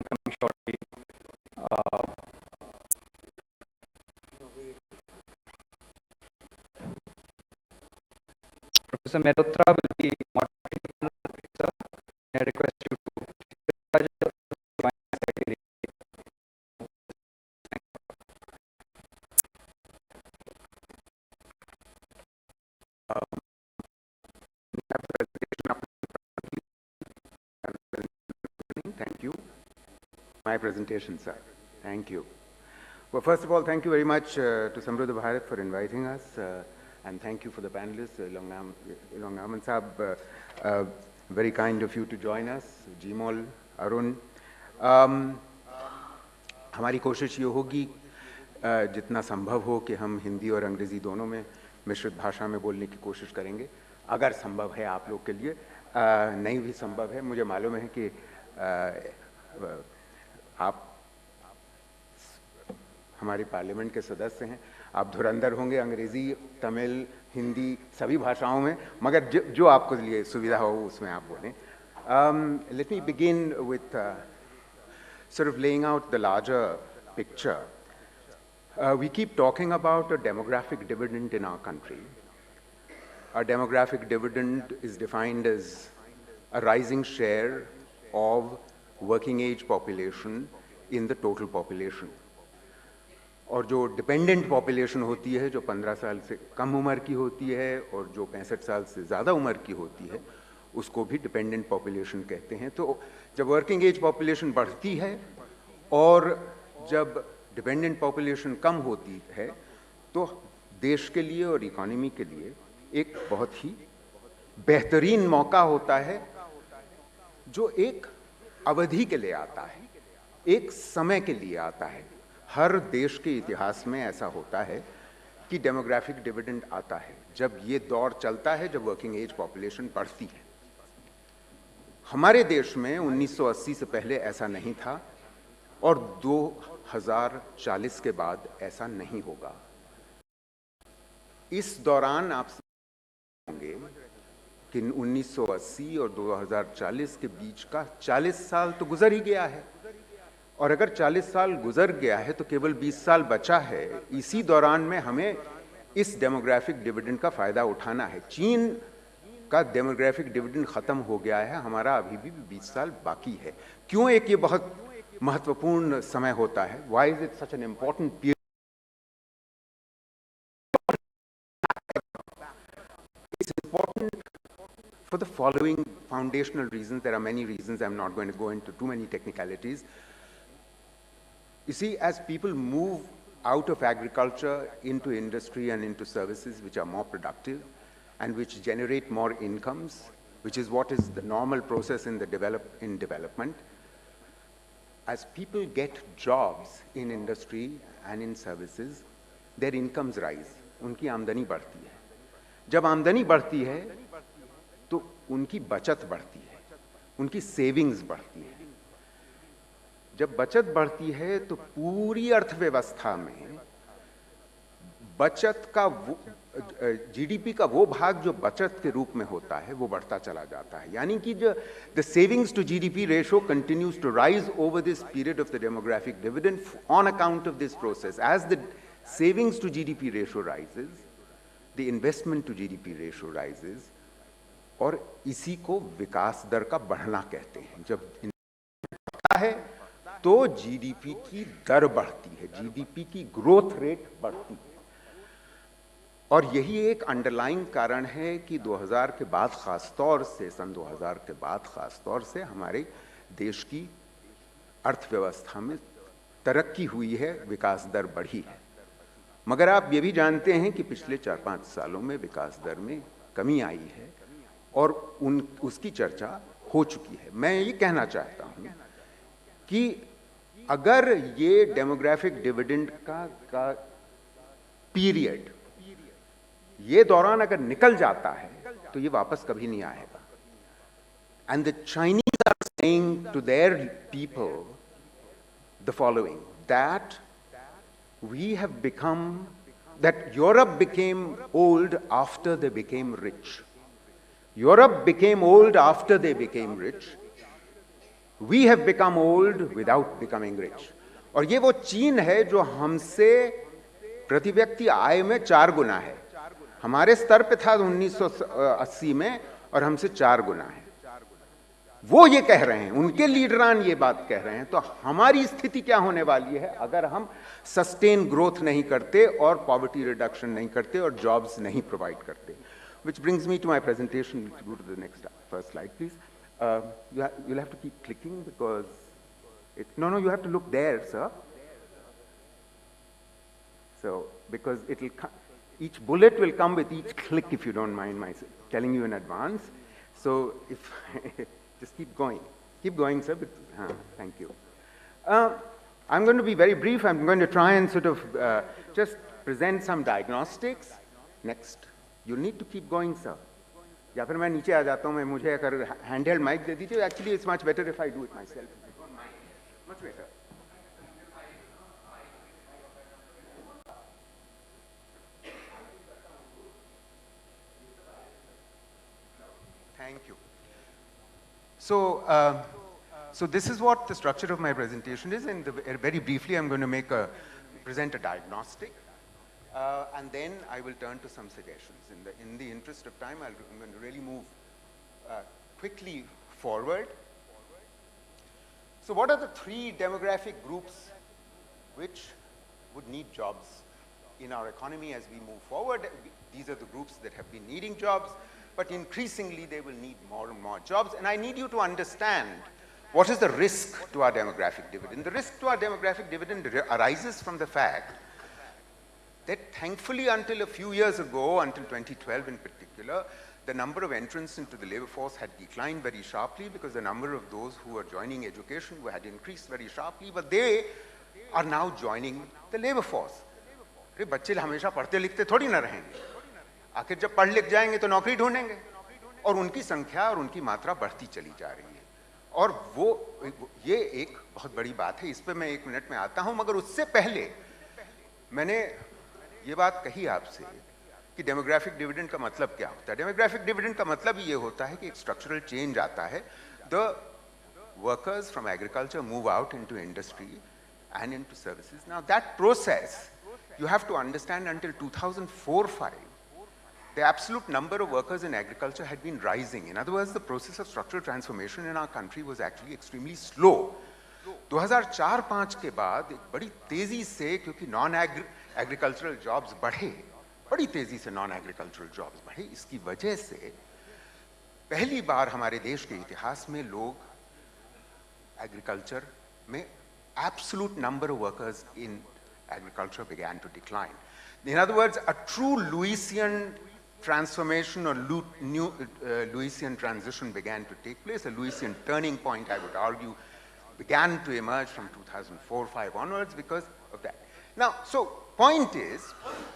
coming shortly. Professor Mehrotra will be moderating the panel. Sir, I request you to join us. Thank you. My presentation, sir. Thank you. Well, first of all, thank you very much to Samruddha Bharat for inviting us, and thank you for the panelists. Ilongaman Saab, very kind of you to join us. Jimol, Arun. हमारी कोशिश ये होगी जितना संभव हो कि हम हिंदी और अंग्रेज़ी दोनों में मिश्रित भाषा में बोलने की कोशिश करेंगे, अगर संभव है आप लोग के लिए। नहीं भी संभव है, मुझे मालूम है कि आप हमारी पार्लियामेंट के सदस्य हैं, आप धुरंधर होंगे अंग्रेज़ी, तमिल, हिंदी सभी भाषाओं में, मगर जो आपको लिए सुविधा हो उसमें आप बोलें। Let me begin with sort of laying out the larger picture. We keep talking about a demographic dividend in our country. A demographic dividend is defined as a rising share of working age population in the total population. और जो dependent population होती है, जो 15 साल से कम उम्र की होती है और जो 65 साल से ज़्यादा उम्र की होती है, उसको भी डिपेंडेंट पॉपुलेशन कहते हैं। तो जब वर्किंग एज पॉपुलेशन बढ़ती है और जब डिपेंडेंट पॉपुलेशन कम होती है, तो देश के लिए और इकोनॉमी के लिए एक बहुत ही बेहतरीन मौका होता है, जो एक अवधि के लिए आता है, एक समय के लिए आता है। हर देश के इतिहास में ऐसा होता है कि डेमोग्राफिक डिविडेंड आता है, जब ये दौर चलता है, जब वर्किंग एज पॉपुलेशन बढ़ती है। हमारे देश में 1980 से पहले ऐसा नहीं था और 2040 के बाद ऐसा नहीं होगा। इस दौरान आप होंगे कि 1980 और 2040 के बीच का 40 साल तो गुजर ही गया है, और अगर 40 साल गुजर गया है तो केवल 20 साल बचा है। इसी दौरान में हमें इस डेमोग्राफिक डिविडेंड का फायदा उठाना है। चीन का डेमोग्राफिक डिविडेंड खत्म हो गया है, हमारा अभी भी 20 साल बाकी है। क्यों एक ये बहुत महत्वपूर्ण समय होता है? Why is it such an important period? It's important for the following foundational reasons. There are many reasons. I'm not going to go into too many technicalities. You see, as people move out of agriculture into industry and into services which are more productive and which generate more incomes, which is what is the normal process in development, as people get jobs in industry and in services, their incomes rise. उनकी आमदनी बढ़ती है। जब आमदनी बढ़ती है तो उनकी बचत बढ़ती है, उनकी सेविंग्स बढ़ती है। जब बचत बढ़ती है तो पूरी अर्थव्यवस्था में बचत का जीडीपी का वो भाग जो बचत के रूप में होता है, वो बढ़ता चला जाता है। यानी कि जो the savings to GDP ratio continues to rise over this period of the demographic dividend on account of this process. As the savings to GDP ratio rises, the investment to GDP ratio rises, और इसी को विकास दर का बढ़ना कहते हैं। जब बढ़ता है तो जीडीपी की दर बढ़ती है, जीडीपी की ग्रोथ रेट बढ़ती है। और यही एक अंडरलाइंग कारण है कि 2000 के बाद खासतौर से, सन 2000 के बाद खासतौर से हमारे देश की अर्थव्यवस्था में तरक्की हुई है, विकास दर बढ़ी है। मगर आप ये भी जानते हैं कि पिछले 4-5 सालों में विकास दर में कमी आई है और उसकी चर्चा हो चुकी है। मैं ये कहना चाहता हूं कि अगर ये डेमोग्राफिक डिविडेंड का पीरियड, ये दौरान अगर निकल जाता है तो ये वापस कभी नहीं आएगा। And the Chinese are saying to their people the following, that we have become, that Europe became old after they became rich. Europe became old after they became rich. We have become old without becoming rich. और ये वो चीन है जो हमसे प्रति व्यक्ति आय में 4 गुना है। हमारे स्तर पे था 1980 में और हमसे 4 गुना है। वो ये कह रहे हैं, उनके लीडरान ये बात कह रहे हैं। तो हमारी स्थिति क्या होने वाली है अगर हम सस्टेन ग्रोथ नहीं करते और पॉवर्टी रिडक्शन नहीं करते और जॉब्स नहीं प्रोवाइड करते? Which brings me to my presentation. Let's go to the next first slide, please. You'll have to keep clicking because no, you have to look there, sir. So, because each bullet will come with each click, if you don't mind my telling you in advance. So, if just keep going, sir. Thank you. I'm going to be very brief. I'm going to try and sort of just present some diagnostics. Next. You'll need to keep going, sir. या फिर मैं नीचे आ जाता हूँ, मुझे अगर handheld mic दे दीजिए. Actually, it's much better if I do it myself. Much better. Thank you. So this is what the structure of my presentation is, and very briefly I'm going to present a diagnostic, and then I will turn to some suggestions. In the interest of time, I'm going to really move quickly forward. So what are the three demographic groups which would need jobs in our economy as we move forward? These are the groups that have been needing jobs, but increasingly they will need more and more jobs. And I need you to understand what is the risk to our demographic dividend. The risk to our demographic dividend arises from the fact that thankfully until a few years ago, until 2012 in particular, the number of entrants into the labor force had declined very sharply because the number of those who were joining education had increased very sharply, but they are now joining the labor force. अरे बच्चे हमेशा पढ़ते लिखते थोड़ी ना रहेंगे, आखिर जब पढ़ लिख जाएंगे तो नौकरी ढूंढेंगे, और उनकी संख्या और उनकी मात्रा बढ़ती चली जा रही है, और ये एक बहुत बड़ी बात है, इस पे मैं 1 मिनट में आता हूं, मगर उससे पहले मैंने ये बात कही आपसे कि डेमोग्राफिक डिविडेंड का मतलब क्या होता है। डेमोग्राफिक डिविडेंड का मतलब ये होता है कि एक स्ट्रक्चरल चेंज आता है, the workers from agriculture move out into industry and into services. Now that process, you have to understand, until 2004-05, the absolute number of workers in agriculture had been rising. In other words, the process of structural transformation in our country was actually extremely slow. 2004-05 के बाद एक बड़ी तेजी से, क्योंकि non agricultural jobs बढ़े, बड़ी तेजी से नॉन एग्रीकल्चरल जॉब्स बढ़े, इसकी वजह से पहली बार हमारे देश के इतिहास में लोग एग्रीकल्चर में absolute number of workers in agriculture began to decline. In other words, a true Lewisian transformation or new Lewisian transition began to take place. A Lewisian turning point, I would argue, began to emerge from 2004-05 onwards because of that. Now, so point is,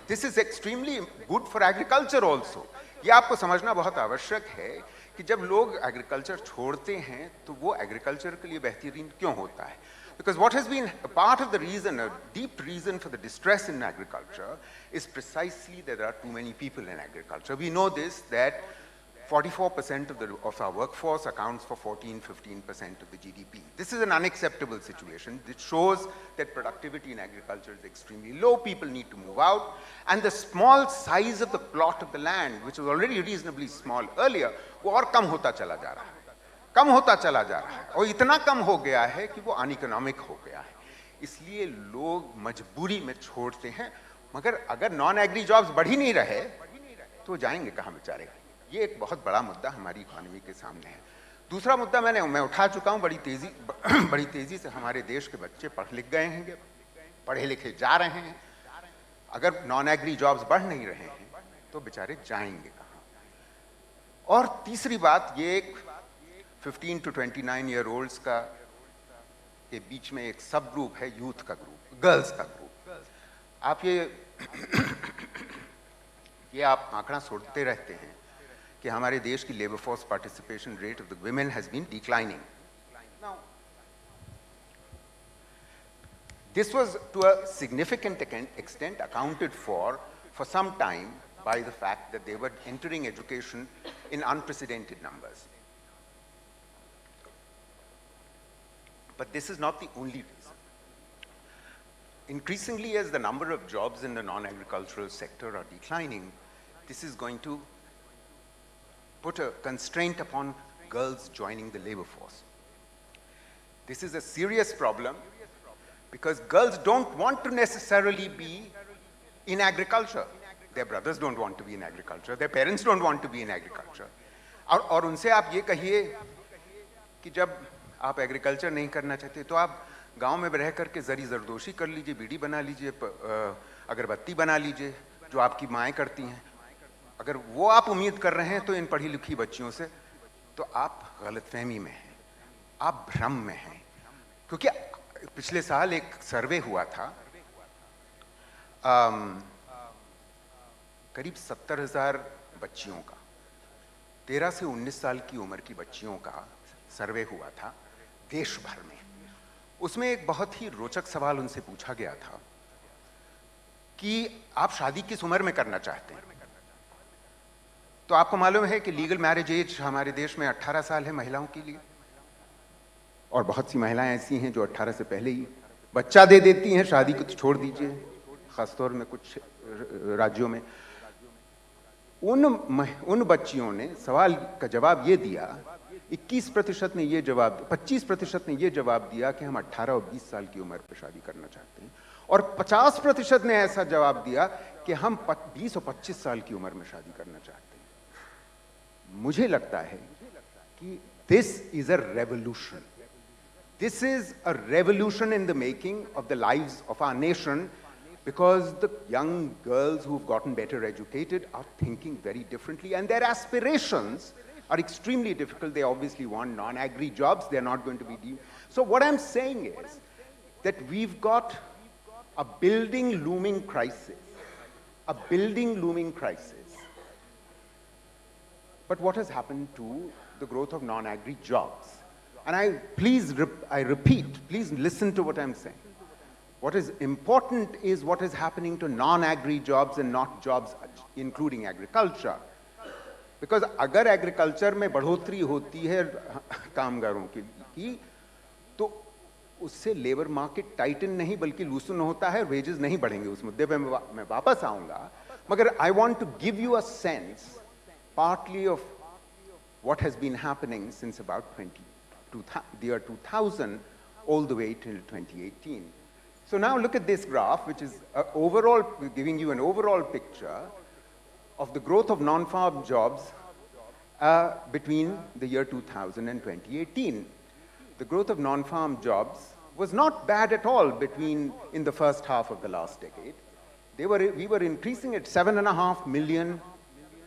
this is extremely good for agriculture also. ये आपको समझना बहुत आवश्यक है कि जब लोग agriculture छोड़ते हैं तो वो एग्रीकल्चर के लिए बेहतरीन क्यों होता है? Because what has been a part of the reason, a deep reason for the distress in agriculture is precisely that there are too many people in agriculture. We know this, that 44% of our workforce accounts for 14-15% of the GDP. This is an unacceptable situation. It shows that productivity in agriculture is extremely low. People need to move out. And the small size of the plot of the land, which was already reasonably small earlier, वो और कम होता चला जा रहा है. कम होता चला जा रहा है, और इतना कम हो गया है कि वो अनइकोनॉमिक हो गया है. इसलिए लोग मजबूरी में छोड़ते हैं, मगर अगर नॉन एग्री जॉब्स बढ़ ही नहीं रहे तो जाएंगे कहाँ बेचारे. ये एक बहुत बड़ा मुद्दा हमारी इकोनॉमी के सामने है. दूसरा मुद्दा मैं उठा चुका हूँ, बड़ी तेजी से हमारे देश के बच्चे पढ़ लिख गए हैं, पढ़े लिखे जा रहे हैं. अगर नॉन एग्री जॉब्स बढ़ नहीं रहे हैं तो बेचारे जाएंगे कहाँ. और तीसरी बात, ये एक 15 to 29 year olds का के बीच में एक सब ग्रुप है, यूथ का ग्रुप, गर्ल्स का ग्रुप. आप ये आप आंकड़ा सुनते रहते हैं कि हमारे देश की labour force participation rate of the women has been declining. Now this was to a significant extent accounted for some time by the fact that they were entering education in unprecedented numbers. But this is not the only reason. Increasingly, as the number of jobs in the non-agricultural sector are declining, this is going to put a constraint upon girls joining the labor force. This is a serious problem because girls don't want to necessarily be in agriculture. Their brothers don't want to be in agriculture. Their parents don't want to be in agriculture. और उनसे आप ये कहिए कि जब आप agriculture नहीं करना चाहते तो आप गांव में रह करके जरी जरदोशी कर लीजिए, बीड़ी बना लीजिए, अगरबत्ती बना लीजिए, जो आपकी माएँ करती हैं. अगर वो आप उम्मीद कर रहे हैं तो इन पढ़ी लिखी बच्चियों से, तो आप गलतफहमी में हैं, आप भ्रम में हैं. क्योंकि पिछले साल एक सर्वे हुआ था, करीब 70,000 बच्चियों का, 13 से 19 साल की उम्र की बच्चियों का सर्वे हुआ था देश भर में. उसमें एक बहुत ही रोचक सवाल उनसे पूछा गया था कि आप शादी किस उम्र में करना चाहते हैं. तो आपको मालूम है कि लीगल मैरिज एज हमारे देश में 18 साल है महिलाओं के लिए. और बहुत सी महिलाएं ऐसी हैं जो 18 से पहले ही बच्चा दे देती हैं, शादी को तो छोड़ दीजिए, खासतौर में कुछ राज्यों में। उन बच्चियों ने सवाल का जवाब ये दिया, 21% ने ये जवाब, 25% ने ये जवाब दिया कि हम 18 और 20 साल की उम्र पर शादी करना चाहते हैं, और 50% ने ऐसा जवाब दिया कि हम 20 और 25 साल की उम्र में शादी करना चाहते हैं। मुझे लगता है कि this is a revolution. This is a revolution in the making of the lives of our nation, because the young girls who've gotten better educated are thinking very differently, and their aspirations are extremely difficult. They obviously want non-agri jobs. They're not going to be deemed. So what I'm saying is that we've got a building looming crisis. A building looming crisis. But what has happened to the growth of non-agri jobs? And I repeat, please listen to what I'm saying. What is important is what is happening to non-agri jobs and not jobs including agriculture. Because अगर agriculture में बढ़ोतरी होती है कामगारों की, तो उससे labour market Titan नहीं बल्कि लूसन होता है, वेजेस नहीं बढ़ेंगे। उस मुद्दे पे मैं वापस आऊंगा, मगर I want to give you a sense partly of what has been happening since about the year 2000 all the way till 2018. So now look at this graph, which is overall giving you an overall picture of the growth of non-farm jobs between the year 2000 and 2018. The growth of non-farm jobs was not bad at all in the first half of the last decade. We were increasing at 7.5 million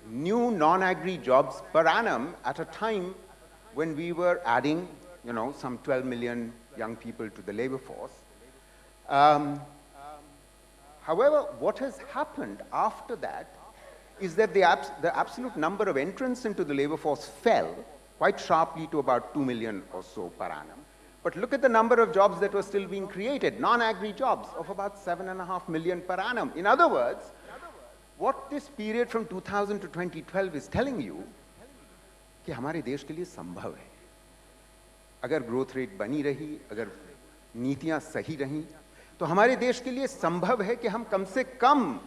new non-agri jobs per annum at a time when we were adding, some 12 million young people to the labor force. However, what has happened after that is that the absolute number of entrants into the labor force fell quite sharply to about 2 million or so per annum. But look at the number of jobs that were still being created, non-agri jobs of about 7.5 million per annum. In other words, what this period from 2000 to 2012 is telling you कि हमारे देश के लिए संभव है, अगर growth rate बनी रही, अगर नीतियां सही रहीं, तो हमारे देश के लिए संभव है कि हम कम से कम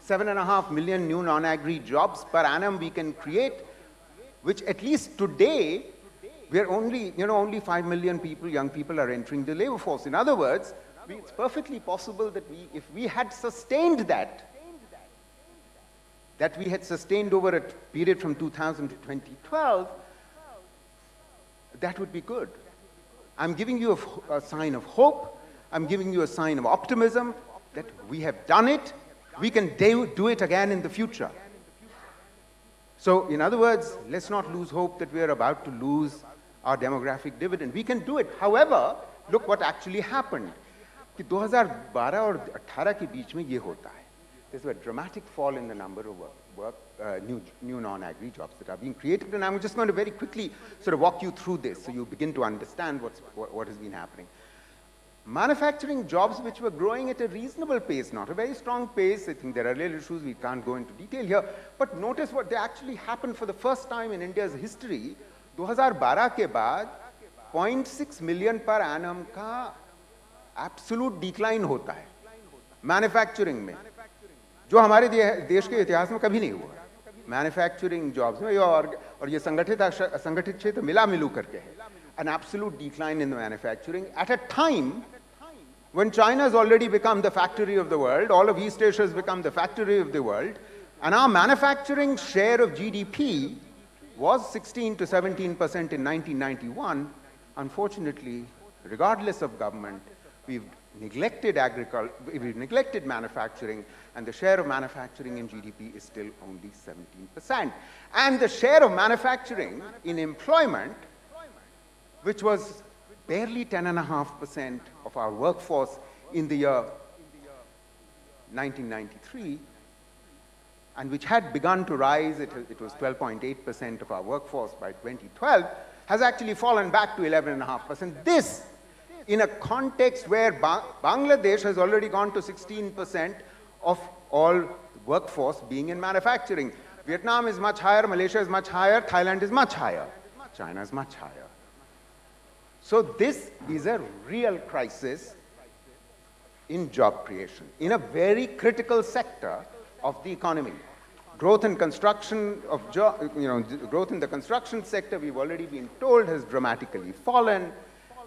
7.5 million new non-agri jobs per annum we can create, which at least today we are only 5 million people, young people are entering the labor force. In other words, it's perfectly possible that if we had sustained that we had sustained over a period from 2000 to 2012, that would be good. I'm giving you a sign of hope. I'm giving you a sign of optimism that we have done it. We can do it again in the future. So, in other words, let's not lose hope that we are about to lose our demographic dividend. We can do it. However, look what actually happened. कि 2012 और 18 के बीच में ये होता है. There's a dramatic fall in the number of new non-agri jobs that are being created, and I'm just going to very quickly sort of walk you through this so you begin to understand what has been happening. Manufacturing jobs which were growing at a reasonable pace, not a very strong pace. I think there are little issues, we can't go into detail here, but notice what they actually happened for the first time in India's history. 2012 के बाद 0.6 million per annum का absolute decline होता है manufacturing में, जो हमारे देश के इतिहास में कभी नहीं हुआ. मैन्युफैक्चरिंग जॉब्स में और ये संगठित क्षेत्र मिला मिलू करके है. An absolute decline in the manufacturing at a time when China has already become the factory of the world, all of East Asia has become the factory of the world, and our manufacturing share of GDP was 16 to 17% in 1991. Unfortunately, regardless of government, we've neglected agriculture, we've neglected manufacturing, and the share of manufacturing in GDP is still only 17%. And the share of manufacturing in employment, which was barely 10.5% of our workforce in the year 1993, and which had begun to rise, it was 12.8% of our workforce by 2012, has actually fallen back to 11.5%. This, in a context where Bangladesh has already gone to 16% of all workforce being in manufacturing. Vietnam is much higher, Malaysia is much higher, Thailand is much higher, China is much higher. So this is a real crisis in job creation, in a very critical sector of the economy. Growth in construction of growth in the construction sector, we've already been told, has dramatically fallen.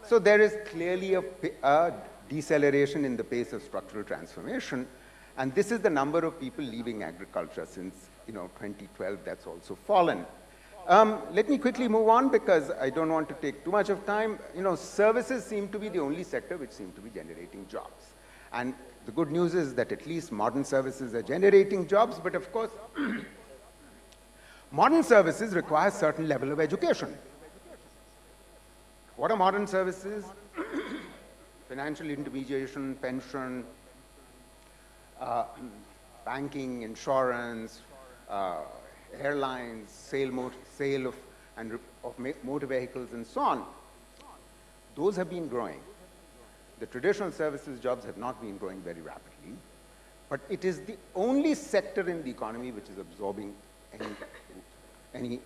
So there is clearly a deceleration in the pace of structural transformation. And this is the number of people leaving agriculture since 2012. That's also fallen. Let me quickly move on because I don't want to take too much of time. Services seem to be the only sector which seem to be generating jobs. And the good news is that at least modern services are generating jobs, but of course, modern services require a certain level of education. What are modern services? Financial intermediation, pension, banking, insurance, airlines, sale of motor vehicles, and so on. Those have been growing. The traditional services jobs have not been growing very rapidly, but it is the only sector in the economy which is absorbing any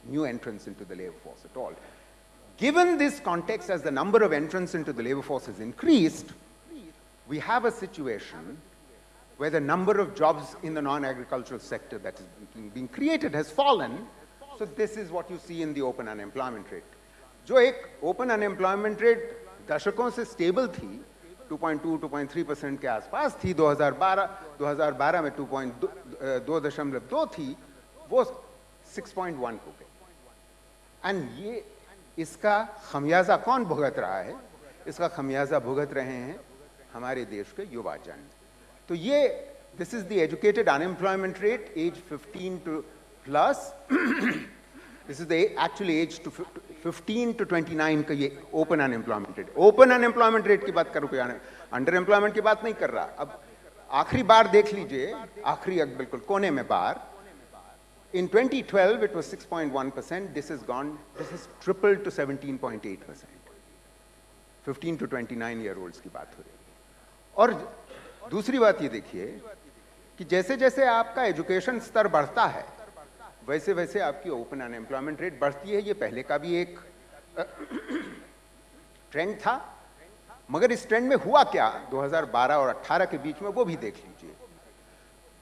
new entrants into the labor force at all. Given this context, as the number of entrants into the labor force has increased, we have a situation where the number of jobs in the non-agricultural sector that is being created has fallen. So this is what you see in the open unemployment rate. जो एक open unemployment rate दशकों से stable थी, 2.2-2.3% के आसपास थी, 2012 में 2.2 थी, वो 6.1 हो गई. एंड ये इसका खमियाजा कौन भुगत रहा है? इसका खमियाजा भुगत रहे हैं हमारे देश के युवा जन. तो ये this is the educated unemployment rate, age 15 to plus. This is the actual age to 15 to 29 का ये open unemployment rate. Open unemployment rate की बात करूँ, अंडर एम्प्लॉयमेंट की बात नहीं कर रहा. अब आखिरी बार देख लीजिए, आखिरी बिल्कुल कोने में बार. In 2012 it was 6.1%. This has tripled to 17.8%. 15 to 29 year olds की बात हो रही है. और दूसरी बात ये देखिए कि जैसे जैसे आपका एजुकेशन स्तर बढ़ता है, वैसे वैसे आपकी ओपन अनएम्प्लॉयमेंट रेट बढ़ती है. ये पहले का भी एक ट्रेंड था, मगर इस ट्रेंड में हुआ क्या 2012 और 18 के बीच में, वो भी देख लीजिए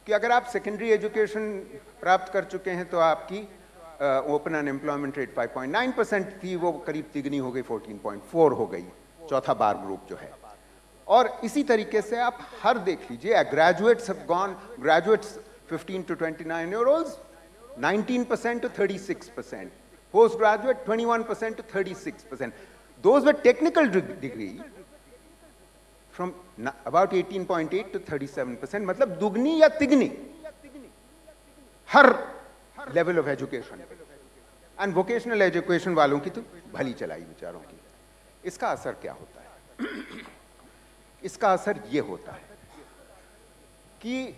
कि अगर आप सेकेंडरी एजुकेशन प्राप्त कर चुके हैं तो आपकी ओपन अनएम्प्लॉयमेंट रेट 5.9% थी, वो करीब तिगनी हो गई, 14.4 हो गई, चौथा बार ग्रुप जो है. और इसी तरीके से आप हर देख लीजिए, graduates have gone, graduates 15 to 29 year olds 19% to 36%, postgraduate 21% to 36%. Those were technical degree from about 18.8 to 37%, मतलब दुगनी या तिगनी हर level of education. And vocational education वालों की तो भली चलाई बेचारों की. इसका असर क्या होता है? इसका असर ये होता है कि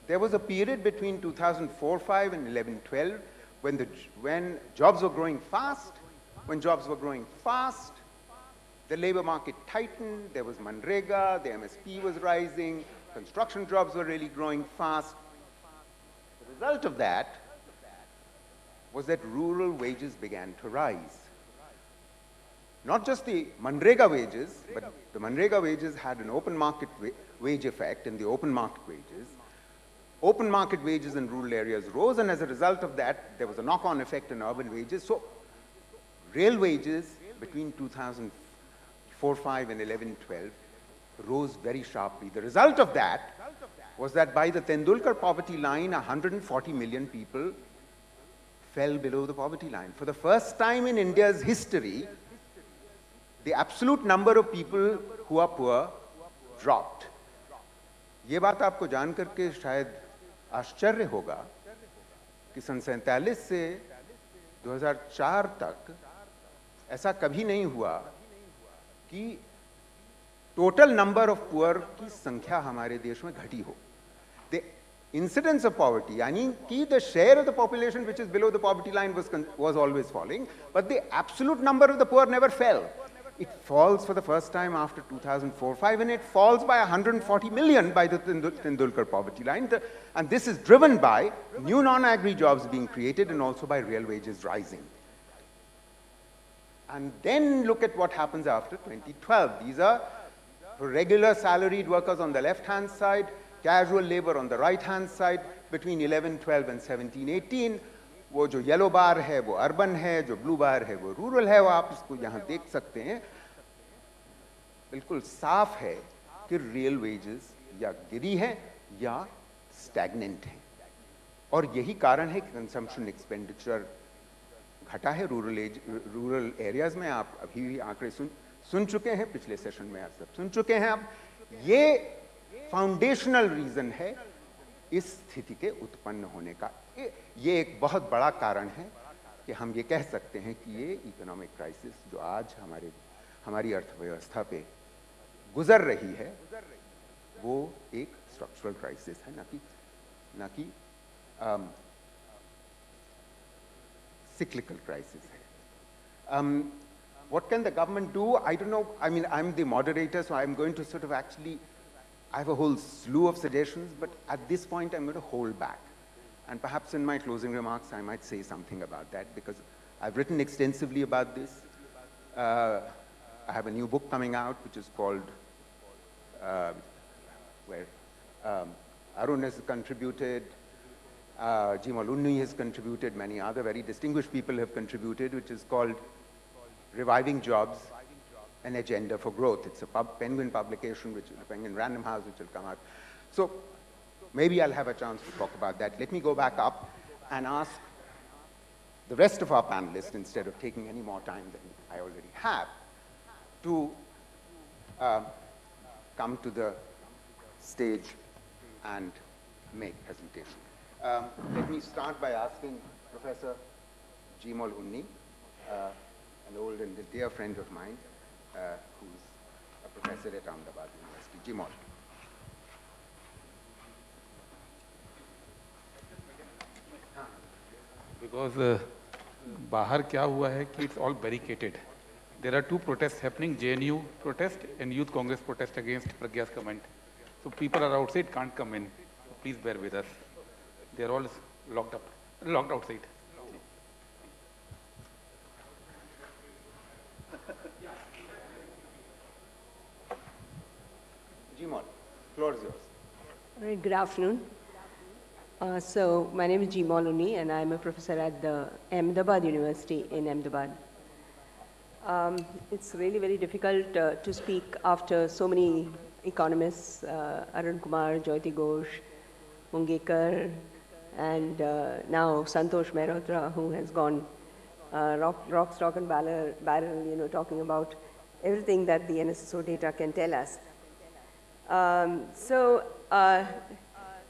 there was a period between 2004-05 and 11-12 when jobs were growing fast. When jobs were growing fast, the labor market tightened. There was Manrega, the MSP was rising, construction jobs were really growing fast. The result of that was that rural wages began to rise. Not just the Manrega wages, but the Manrega wages had an open market wage effect in the open market wages. Open market wages in rural areas rose, and as a result of that, there was a knock-on effect in urban wages. So, real wages between 2004-05 and 11-12 rose very sharply. The result of that was that by the Tendulkar poverty line, 140 million people fell below the poverty line. For the first time in India's history, the absolute number of people who are poor dropped. ये बात आपको जान करके शायद आश्चर्य होगा कि सन 47 से 2004 तक ऐसा कभी नहीं हुआ कि टोटल नंबर ऑफ पुअर की संख्या हमारे देश में घटी हो. द इंसिडेंस ऑफ पॉवर्टी, यानी कि the share of the population which is below the poverty line was always falling, but the absolute number of the poor never fell. It falls for the first time after 2004-05, and it falls by 140 million by the Tendulkar poverty line. And this is driven by new non-agri jobs being created and also by real wages rising. And then look at what happens after 2012. These are regular salaried workers on the left-hand side, casual labor on the right-hand side, between 11, 12 and 17, 18. वो जो yellow बार है वो urban है, जो blue बार है वो rural है, वो आप इसको यहाँ देख सकते हैं. बिल्कुल साफ है कि रियल वेजेस या गिरी है या स्टैग्नेंट है. और यही कारण है कि कंजम्पशन एक्सपेंडिचर घटा है रूरल एरियाज में. आप अभी भी आंकड़े सुन चुके हैं, पिछले सेशन में आप सब सुन चुके हैं. अब ये फाउंडेशनल रीजन है इस स्थिति के उत्पन्न होने का. ये एक बहुत बड़ा कारण है कि हम ये कह सकते हैं कि ये इकोनॉमिक क्राइसिस जो आज हमारी अर्थव्यवस्था पे गुजर रही है वो एक स्ट्रक्चरल क्राइसिस है, ना कि cyclical crisis hai. What can the government do? I don't know. I mean, I'm the moderator, so I'm going to sort of actually, I have a whole slew of suggestions, but at this point I'm going to hold back. And perhaps in my closing remarks I might say something about that, because I've written extensively about this. I have a new book coming out which is called, where Arun has contributed, Jimal Unni has contributed, many other very distinguished people have contributed, which is called Reviving Jobs, an Agenda for Growth. It's a Penguin publication, Penguin Random House, which will come out. So maybe I'll have a chance to talk about that. Let me go back up and ask the rest of our panelists, instead of taking any more time than I already have, to come to the stage and make presentation. Let me start by asking Professor Jimal Unni, an old and dear friend of mine, who's a professor at Ahmedabad University. Jimal. Because बाहर क्या हुआ है कि it's all barricaded. There are two protests happening, JNU protest and Youth Congress protest against Pragya's comment. So people are outside, can't come in. So please bear with us. They are all locked outside. Jimal, floor is yours. Right, good afternoon. So my name is Jimal Unni and I'm a professor at the Ahmedabad University in Ahmedabad. It's really very difficult to speak after so many economists, Arun Kumar, Jyoti Ghosh, Mungekar, and now Santosh Mehrotra, who has gone rock, stock and barrel, talking about everything that the NSSO data can tell us.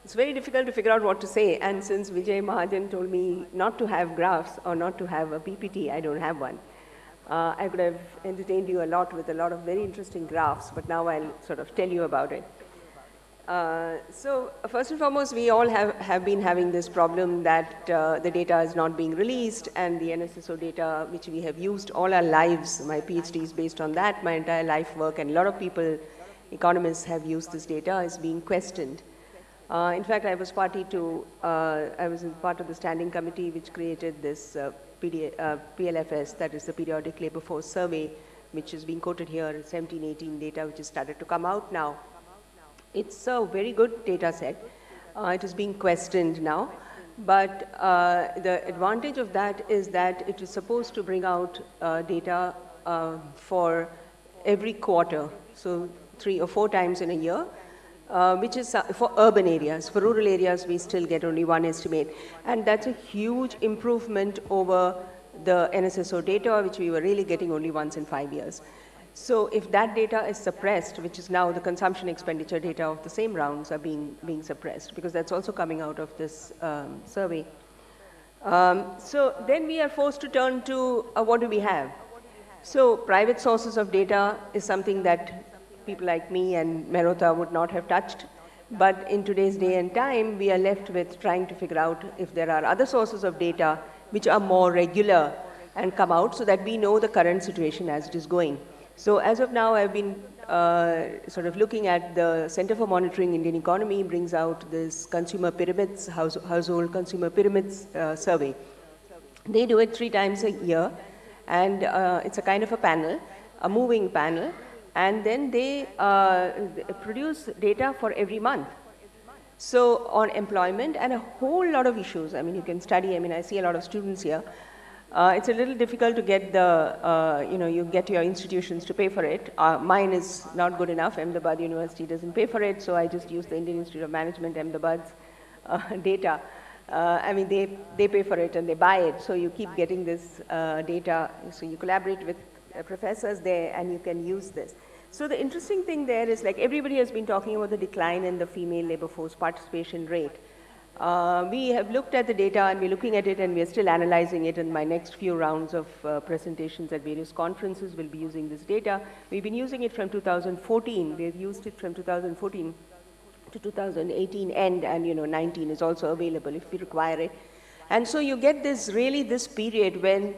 It's very difficult to figure out what to say, and since Vijay Mahajan told me not to have graphs or not to have a PPT, I don't have one. I could have entertained you a lot with a lot of very interesting graphs, but now I'll sort of tell you about it. So first and foremost, we all have been having this problem that the data is not being released, and the NSSO data, which we have used all our lives, my PhD is based on that, my entire life work, and a lot of people, economists, have used this data, is being questioned. In fact, I was part of the standing committee which created this PLFS, that is the Periodic Labor Force Survey, which is being quoted here, 17-18 data, which has started to come out now. It's a very good data set. It is being questioned now, but the advantage of that is that it is supposed to bring out data for every quarter, so 3 or 4 times in a year. Which is for urban areas. For rural areas, we still get only one estimate. And that's a huge improvement over the NSSO data, which we were really getting only once in 5 years. So if that data is suppressed, which is now the consumption expenditure data of the same rounds are being suppressed, because that's also coming out of this survey. So then we are forced to turn to what do we have? So private sources of data is something that people like me and Mehrotra would not have touched. But in today's day and time, we are left with trying to figure out if there are other sources of data which are more regular and come out so that we know the current situation as it is going. So as of now, I've been sort of looking at the Center for Monitoring Indian Economy brings out this consumer pyramids, household consumer pyramids survey. They do it 3 times a year. and it's a kind of a panel, a moving panel, and then they produce data for every month. So on employment and a whole lot of issues. I mean, you can study, I mean, I see a lot of students here. It's a little difficult to get the, you get your institutions to pay for it. Mine is not good enough. Ahmedabad University doesn't pay for it, so I just use the Indian Institute of Management, Ahmedabad's data. I mean, they pay for it and they buy it, so you keep getting this data. So you collaborate with professors there and you can use this. So the interesting thing there is, like, everybody has been talking about the decline in the female labor force participation rate. We have looked at the data and we're looking at it and we're still analyzing it. In my next few rounds of presentations at various conferences, we'll be using this data. We've been using it from 2014. We've used it from 2014 to 2018 end, and 19 is also available if we require it. And so you get this period when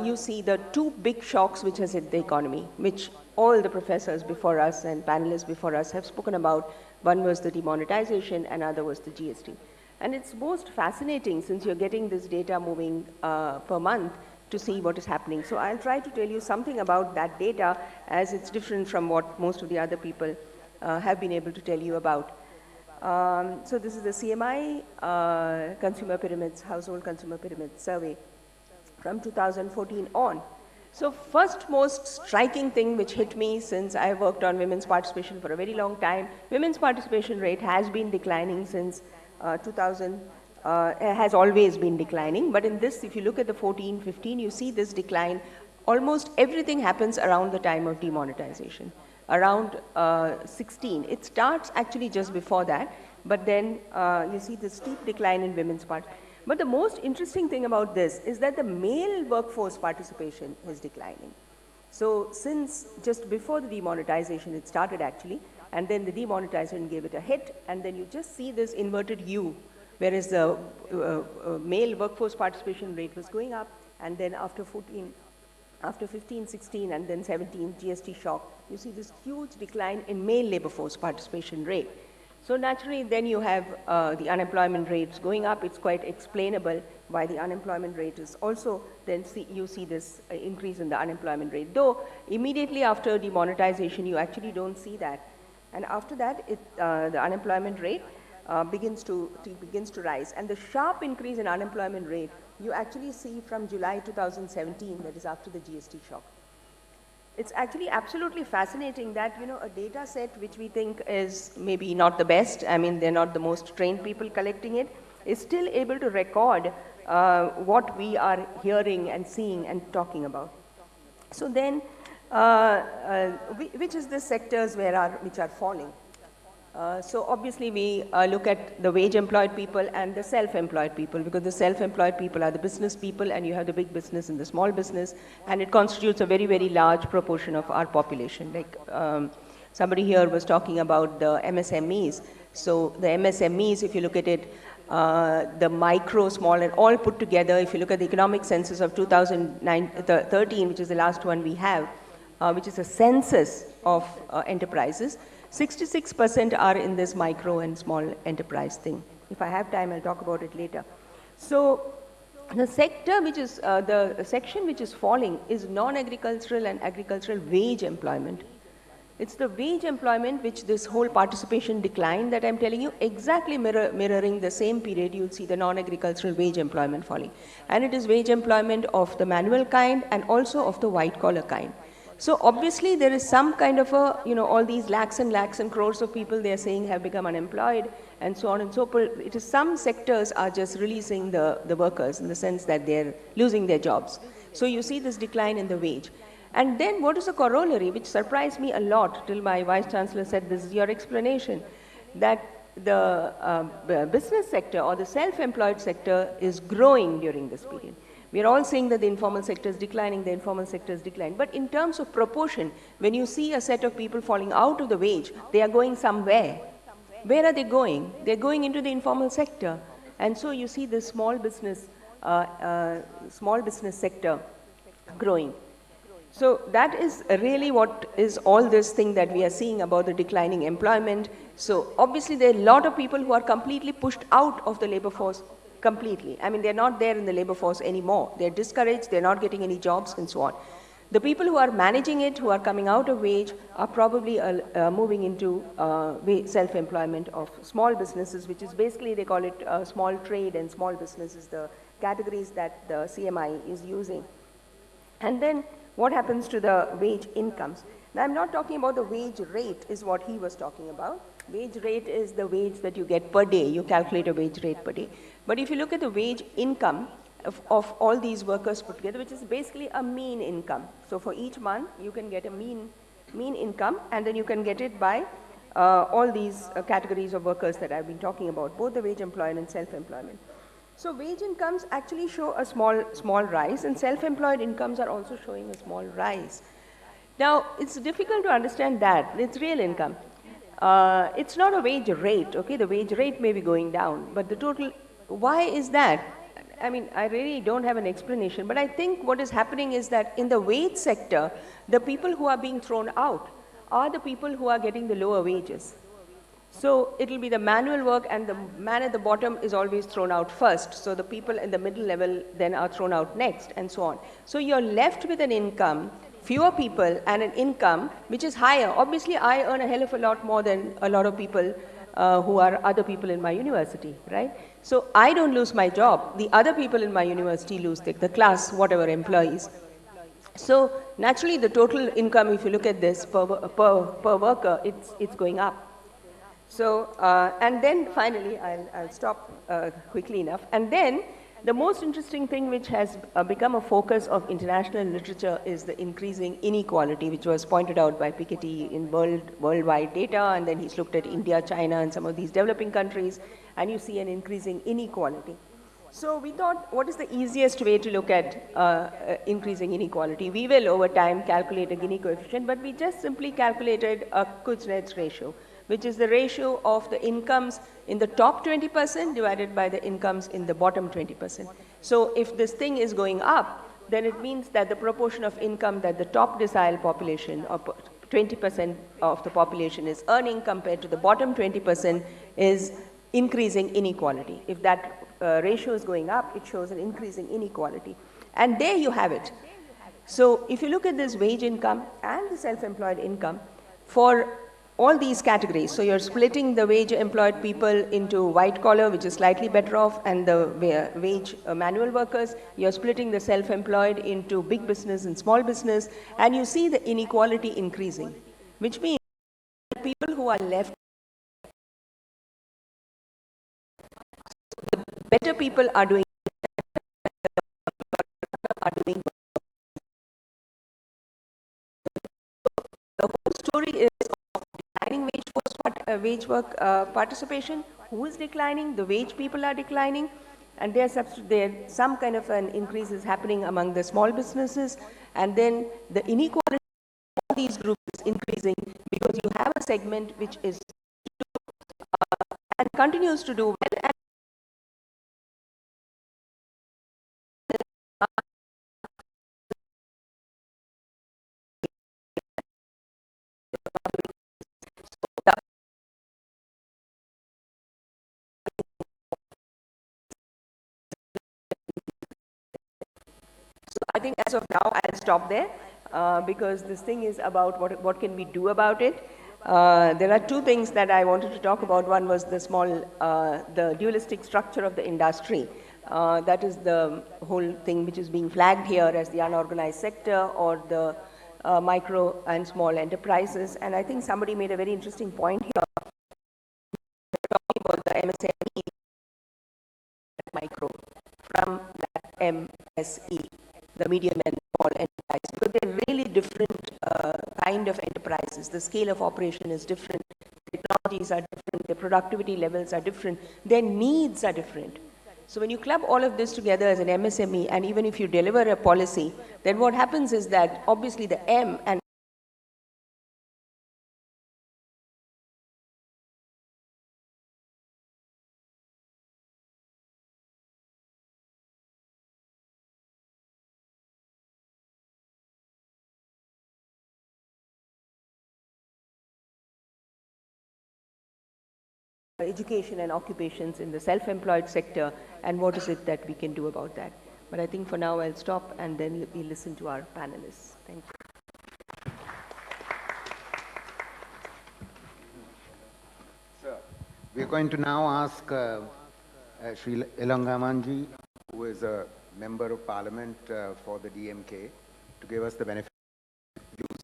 you see the two big shocks which has hit the economy, which all the professors before us and panelists before us have spoken about. One was the demonetization, another was the GST. And it's most fascinating, since you're getting this data moving per month, to see what is happening. So I'll try to tell you something about that data, as it's different from what most of the other people have been able to tell you about. So this is the CMI Consumer Pyramids, Household Consumer Pyramids Survey from 2014 on. So first most striking thing which hit me, since I worked on women's participation for a very long time, women's participation rate has been declining since 2000, has always been declining. But in this, if you look at the 14-15, you see this decline. Almost everything happens around the time of demonetization, around 16. It starts actually just before that, but then you see the steep decline in women's participation. But the most interesting thing about this is that the male workforce participation is declining. So since just before the demonetization, it started actually, and then the demonetization gave it a hit, and then you just see this inverted U, whereas the male workforce participation rate was going up, and then after 15, 16, and then 17, GST shock, you see this huge decline in male labor force participation rate. So naturally, then you have the unemployment rates going up. It's quite explainable why the unemployment rate is also, then you see this increase in the unemployment rate. Though immediately after demonetization, you actually don't see that. And after that, the unemployment rate begins to rise. And the sharp increase in unemployment rate, you actually see from July 2017, that is after the GST shock. It's actually absolutely fascinating that, a data set which we think is maybe not the best, I mean, they're not the most trained people collecting it, is still able to record what we are hearing and seeing and talking about. So then, which is the sectors which are falling? So obviously we look at the wage-employed people and the self-employed people, because the self-employed people are the business people, and you have the big business and the small business, and it constitutes a very, very large proportion of our population. Like somebody here was talking about the MSMEs. So the MSMEs, if you look at it, the micro, small, and all put together, if you look at the economic census of 2013, which is the last one we have, which is a census of enterprises, 66% are in this micro and small enterprise thing. If I have time, I'll talk about it later. So the sector which is, the section which is falling is non-agricultural and agricultural wage employment. It's the wage employment which this whole participation decline that I'm telling you, exactly mirroring the same period, you'll see the non-agricultural wage employment falling. And it is wage employment of the manual kind and also of the white collar kind. So obviously there is some kind of a, all these lakhs and crores of people they're saying have become unemployed and so on and so forth. It is some sectors are just releasing the workers in the sense that they're losing their jobs. So you see this decline in the wage. And then what is the corollary, which surprised me a lot till my Vice Chancellor said, this is your explanation, that the business sector or the self-employed sector is growing during this period. We are all saying that the informal sector is declining, the informal sector is declining. But in terms of proportion, when you see a set of people falling out of the wage, they are going somewhere. Where are they going? They're going into the informal sector. And so you see the small business sector growing. So that is really what is all this thing that we are seeing about the declining employment. So obviously there are a lot of people who are completely pushed out of the labor force completely. I mean, they're not there in the labor force anymore. They're discouraged, they're not getting any jobs and so on. The people who are managing it, who are coming out of wage, are probably moving into self-employment of small businesses, which is basically, they call it small trade and small businesses, the categories that the CMI is using. And then what happens to the wage incomes? Now, I'm not talking about the wage rate, is what he was talking about. Wage rate is the wage that you get per day. You calculate a wage rate per day. But if you look at the wage income of all these workers put together, which is basically a mean income. So for each month, you can get a mean income, and then you can get it by all these categories of workers that I've been talking about, both the wage employed and self-employment. So wage incomes actually show a small rise, and self-employed incomes are also showing a small rise. Now, it's difficult to understand that. It's real income. It's not a wage rate, okay? The wage rate may be going down, but the total, why is that? I mean, I really don't have an explanation, but I think what is happening is that in the wage sector, the people who are being thrown out are the people who are getting the lower wages. So it will be the manual work, and the man at the bottom is always thrown out first. So the people in the middle level then are thrown out next, and so on. So you're left with an income, fewer people, and an income which is higher. Obviously, I earn a hell of a lot more than a lot of people who are other people in my university, right? So I don't lose my job. The other people in my university lose the class, whatever employees. So naturally, the total income, if you look at this per worker, it's going up. So, and then finally, I'll stop quickly enough. And then the most interesting thing which has become a focus of international literature is the increasing inequality, which was pointed out by Piketty in worldwide data, and then he's looked at India, China, and some of these developing countries, and you see an increasing inequality. So we thought, what is the easiest way to look at increasing inequality? We will, over time, calculate a Gini coefficient, but we just simply calculated a Kuznets ratio, which is the ratio of the incomes in the top 20% divided by the incomes in the bottom 20%. So if this thing is going up, then it means that the proportion of income that the top decile population, or 20% of the population, is earning compared to the bottom 20% is increasing inequality. If that ratio is going up, it shows an increasing inequality. And there you have it. So if you look at this wage income and the self-employed income for all these categories, so you're splitting the wage employed people into white collar, which is slightly better off, and the wage manual workers, you're splitting the self-employed into big business and small business, and you see the inequality increasing, which means people who are left, the better people are doing the whole story is of declining wage work participation. Who is declining? The wage people are declining, and there's some kind of an increase is happening among the small businesses, and then the inequality of all these groups is increasing because you have a segment which is and continues to do well. And I think as of now, I'll stop there because this thing is about what can we do about it. There are two things that I wanted to talk about. One was the dualistic structure of the industry. That is the whole thing which is being flagged here as the unorganized sector or the micro and small enterprises. And I think somebody made a very interesting point here, talking about the MSME micro from that MSE, the medium and small enterprise, because they're really different kind of enterprises. The scale of operation is different, technologies are different, their productivity levels are different, their needs are different. So when you club all of this together as an MSME, and even if you deliver a policy, then what happens is that obviously the M and education and occupations in the self-employed sector, and what is it that we can do about that. But I think for now I'll stop and then we listen to our panelists. Thank you. We're going to now ask Sri Elangamanji, who is a member of parliament for the DMK, to give us the benefit views.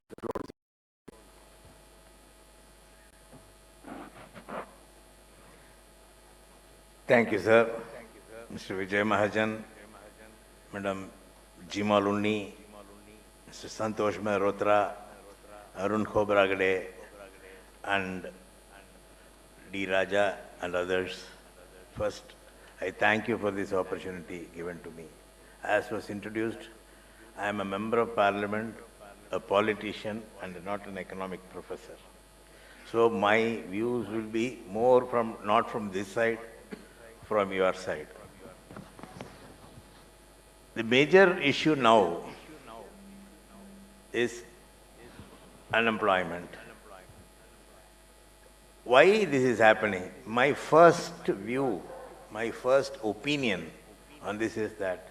The floor is Thank you, sir. Mr. Vijay Mahajan, Madam Jima Lunni, Mr. Santosh Mehrotra, Arun Khobragade, and D. Raja and others. First, I thank you for this opportunity given to me. As was introduced, I am a member of parliament, a politician, and not an economic professor. So my views will be more from, not from this side, from your side. The major issue now is unemployment. Why this is happening? My first view, my first opinion on this is that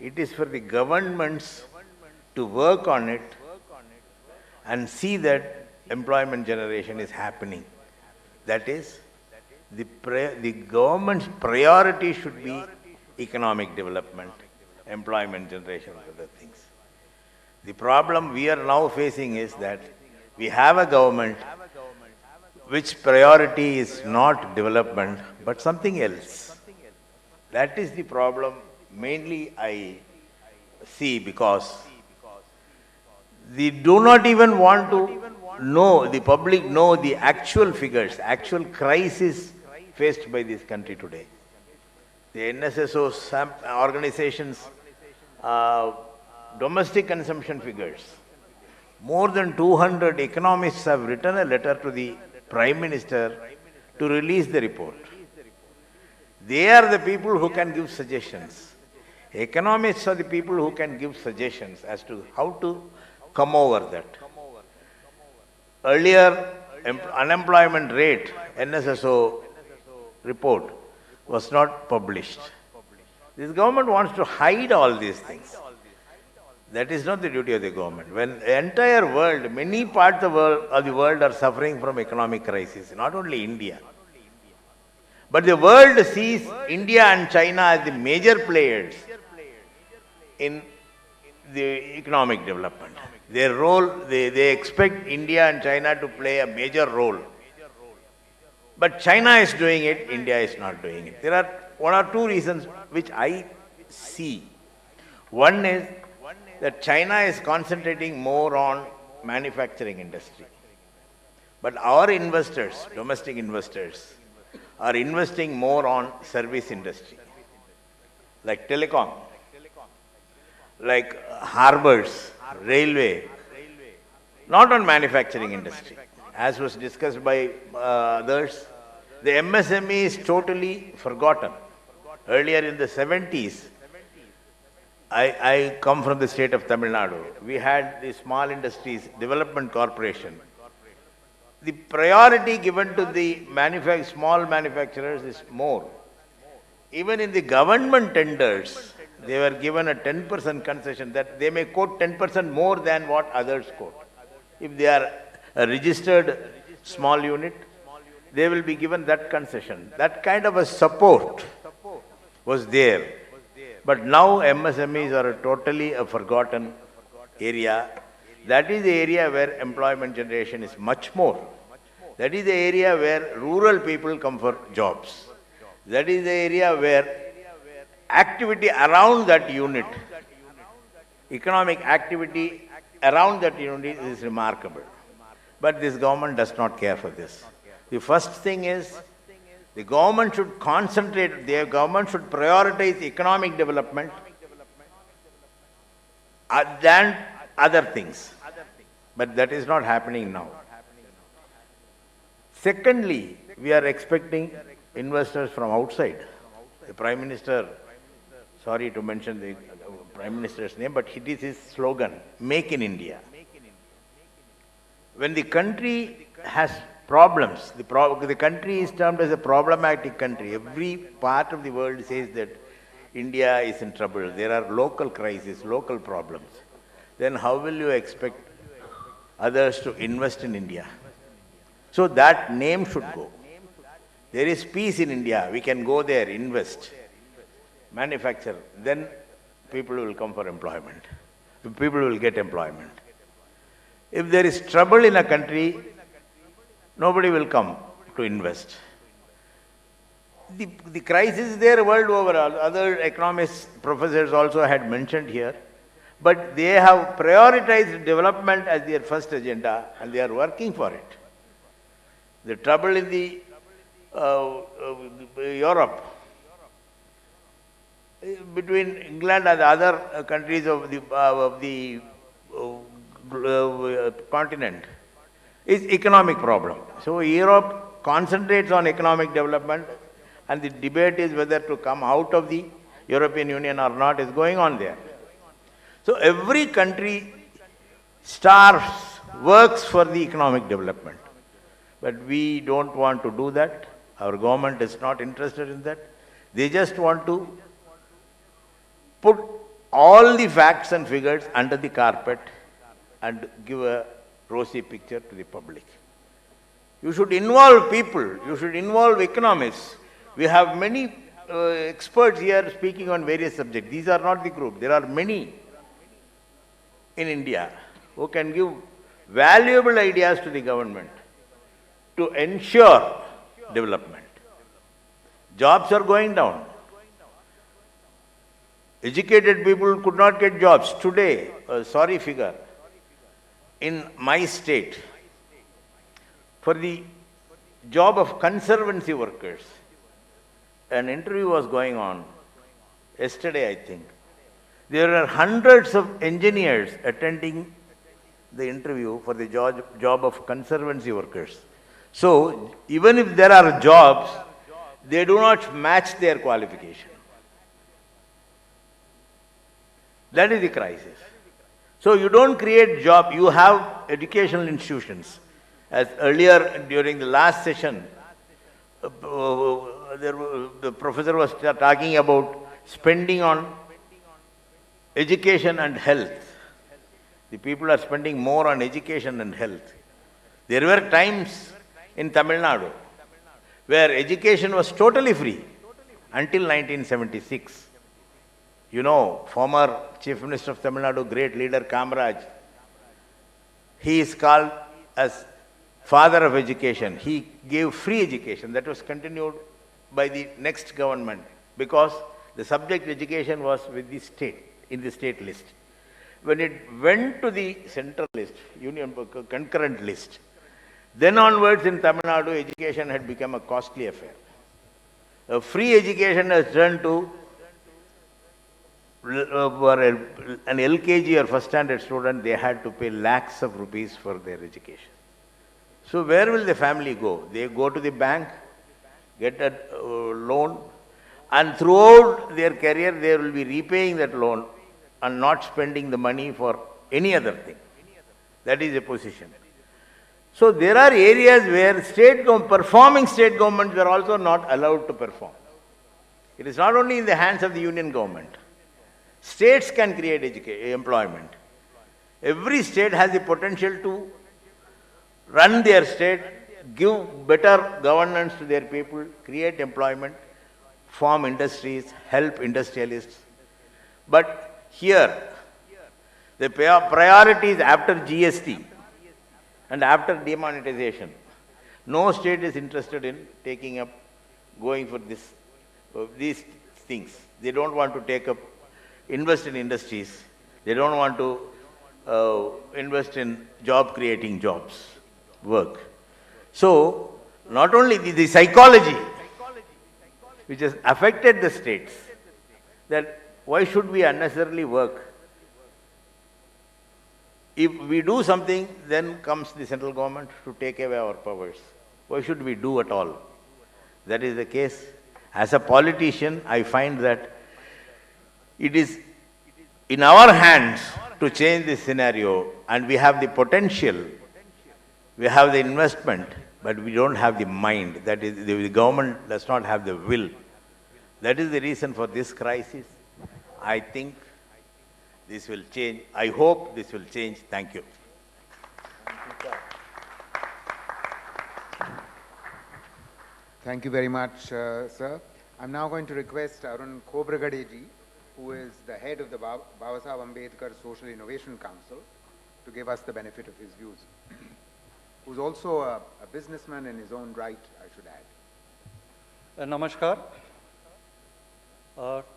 it is for the governments to work on it and see that employment generation is happening. That is, the government's priority should be economic development, employment generation, and other things. The problem we are now facing is that we have a government which priority is not development, but something else. That is the problem mainly I see, because they do not even want to know, the public know the actual figures, actual crisis faced by this country today. The NSSO organizations, domestic consumption figures, more than 200 economists have written a letter to the Prime Minister to release the report. They are the people who can give suggestions. Economists are the people who can give suggestions as to how to come over that. Earlier, unemployment rate, NSSO report, was not published. This government wants to hide all these things. That is not the duty of the government. When the entire world, many parts of the world are suffering from economic crisis, not only India. But the world sees India and China as the major players in the economic development. Their role, they expect India and China to play a major role. But China is doing it, India is not doing it. There are one or two reasons which I see. One is that China is concentrating more on manufacturing industry. But our investors, domestic investors, are investing more on service industry, like telecom, like harbors, railway, not on manufacturing industry. As was discussed by others, the MSME is totally forgotten. Earlier in the 70s, I come from the state of Tamil Nadu. We had the Small Industries Development Corporation. The priority given to the small manufacturers is more. Even in the government tenders, they were given a 10% concession, that they may quote 10% more than what others quote. If they are a registered small unit, they will be given that concession. That kind of a support was there. But now MSMEs are totally a forgotten area. That is the area where employment generation is much more. That is the area where rural people come for jobs. That is the area where activity around that unit, economic activity around that unit is remarkable. But this government does not care for this. The first thing is, the government should concentrate, the government should prioritize economic development than other things. But that is not happening now. Secondly, we are expecting investors from outside. The Prime Minister, sorry to mention the Prime Minister's name, but it is his slogan, Make in India. When the country has problems. The country is termed as a problematic country. Every part of the world says that India is in trouble. There are local crises, local problems. Then how will you expect others to invest in India? So that name should go. There is peace in India. We can go there, invest, manufacture. Then people will come for employment. People will get employment. If there is trouble in a country, nobody will come to invest. The crisis is there world over. Other economists, professors also had mentioned here. But they have prioritized development as their first agenda and they are working for it. The trouble in the Europe, between England and the other countries of the continent, is economic problem. So Europe concentrates on economic development and the debate is whether to come out of the European Union or not is going on there. So every country starves, works for the economic development. But we don't want to do that. Our government is not interested in that. They just want to put all the facts and figures under the carpet and give a rosy picture to the public. You should involve people. You should involve economists. We have many experts here speaking on various subjects. These are not the group. There are many in India who can give valuable ideas to the government to ensure development. Jobs are going down. Educated people could not get jobs. Today, a sorry figure, in my state, for the job of conservancy workers, an interview was going on yesterday, I think. There are hundreds of engineers attending the interview for the job of conservancy workers. So, even if there are jobs, they do not match their qualification. That is the crisis. So, you don't create job, you have educational institutions. As earlier during the last session, the professor was talking about spending on education and health. The people are spending more on education and health. There were times in Tamil Nadu where education was totally free until 1976. You know, former Chief Minister of Tamil Nadu, great leader Kamaraj, he is called as father of education. He gave free education. That was continued by the next government because the subject education was with the state, in the state list. When it went to the central list, union concurrent list, then onwards in Tamil Nadu, education had become a costly affair. A free education has turned to, for an LKG or first standard student, they had to pay lakhs of rupees for their education. So where will the family go? They go to the bank, get a loan, and throughout their career, they will be repaying that loan and not spending the money for any other thing. That is a position. So there are areas where performing state governments are also not allowed to perform. It is not only in the hands of the union government. States can create employment. Every state has the potential to run their state, give better governance to their people, create employment, form industries, help industrialists. But here, the priority is after GST and after demonetization. No state is interested in taking up, going for these things. They don't want to invest in industries. They don't want to invest in job-creating jobs, work. So, not only the psychology, which has affected the states, that why should we unnecessarily work? If we do something, then comes the central government to take away our powers. Why should we do at all? That is the case. As a politician, I find that it is in our hands to change this scenario, and we have the potential, we have the investment, but we don't have the mind. That is, the government does not have the will. That is the reason for this crisis. I think this will change. I hope this will change. Thank you. Thank you very much, sir. I'm now going to request Arun Khobragadeji, who is the head of the Babasaheb Ambedkar Social Innovation Council, to give us the benefit of his views. Who's also a businessman in his own right, I should add. Namaskar.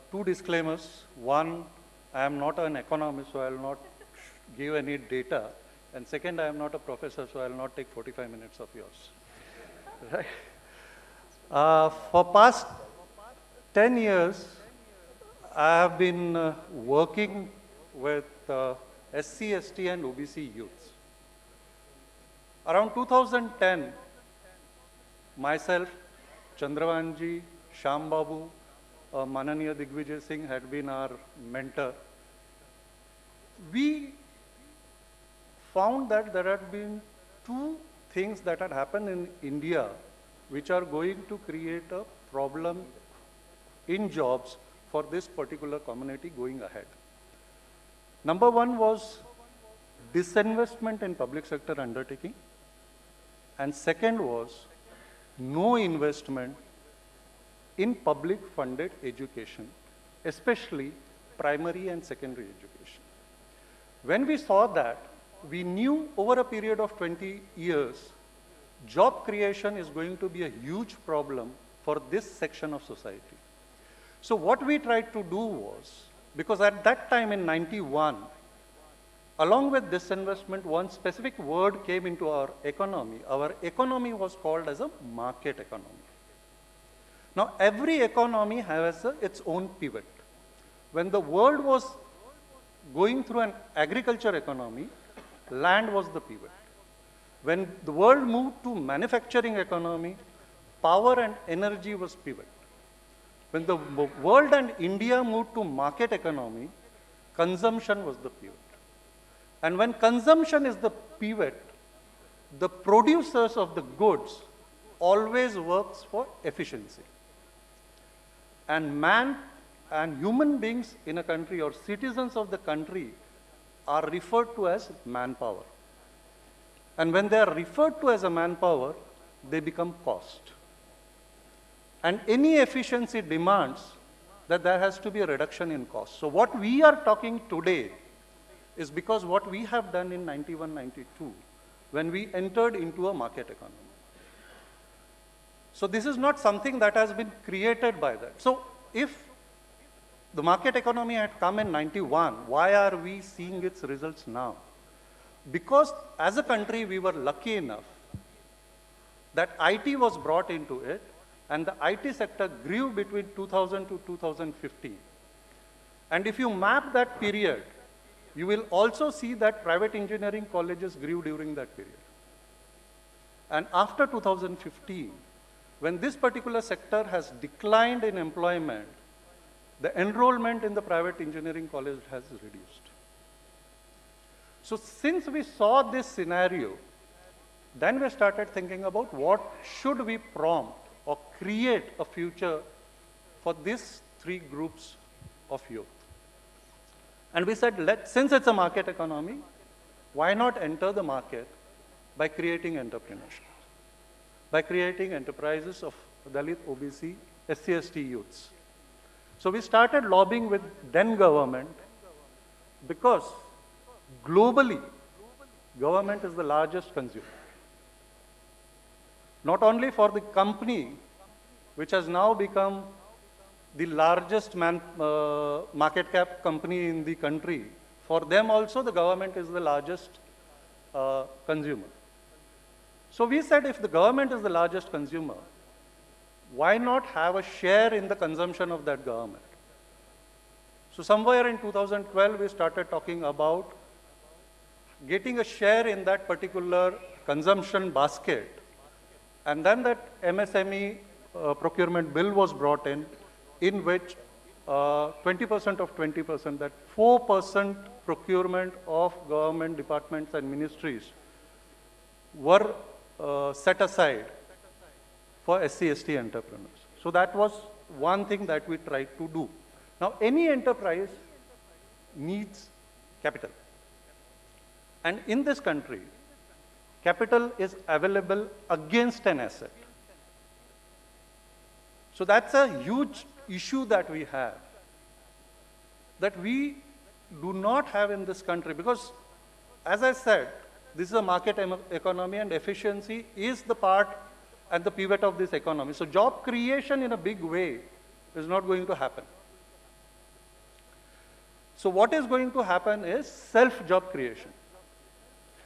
Two disclaimers. One, I am not an economist, so I will not give any data. And second, I am not a professor, so I will not take 45 minutes of yours. Right? For past 10 years, I have been working with SC, ST and OBC youths. Around 2010, myself, Chandravanji, Shyam Babu, Mananiya Digvijay Singh had been our mentor. We found that there had been two things that had happened in India which are going to create a problem in jobs for this particular community going ahead. Number one was disinvestment in public sector undertaking, and second was no investment in public funded education, especially primary and secondary education. When we saw that, we knew over a period of 20 years, job creation is going to be a huge problem for this section of society. So what we tried to do was, because at that time in 91, along with disinvestment, one specific word came into our economy. Our economy was called as a market economy. Now, every economy has its own pivot. When the world was going through an agriculture economy, land was the pivot. When the world moved to manufacturing economy, power and energy was pivot. When the world and India moved to market economy, consumption was the pivot. And when consumption is the pivot, the producers of the goods always works for efficiency. And man and human beings in a country or citizens of the country are referred to as manpower. And when they are referred to as a manpower, they become cost. And any efficiency demands that there has to be a reduction in cost. So what we are talking today is because what we have done in 91, 92, when we entered into a market economy. So this is not something that has been created by that. So if the market economy had come in 91, why are we seeing its results now? Because as a country, we were lucky enough that IT was brought into it, and the IT sector grew between 2000 to 2015. And if you map that period, you will also see that private engineering colleges grew during that period. And after 2015, when this particular sector has declined in employment, the enrollment in the private engineering college has reduced. So since we saw this scenario, then we started thinking about what should we prompt or create a future for these three groups of youth. And we said, since it's a market economy, why not enter the market by creating entrepreneurship, by creating enterprises of Dalit, OBC, SC, ST youths. So we started lobbying with then government because globally, government is the largest consumer. Not only for the company, which has now become the largest market cap company in the country, for them also the government is the largest consumer. So we said if the government is the largest consumer, why not have a share in the consumption of that government? So somewhere in 2012, we started talking about getting a share in that particular consumption basket. And then that MSME procurement bill was brought in which 20% of 20%, that 4% procurement of government departments and ministries were set aside for SC/ST entrepreneurs. So that was one thing that we tried to do. Now, any enterprise needs capital. And in this country, capital is available against an asset. So that's a huge issue that we have, that we do not have in this country, because as I said, this is a market economy and efficiency is the part and the pivot of this economy. So job creation in a big way is not going to happen. So what is going to happen is self-job creation.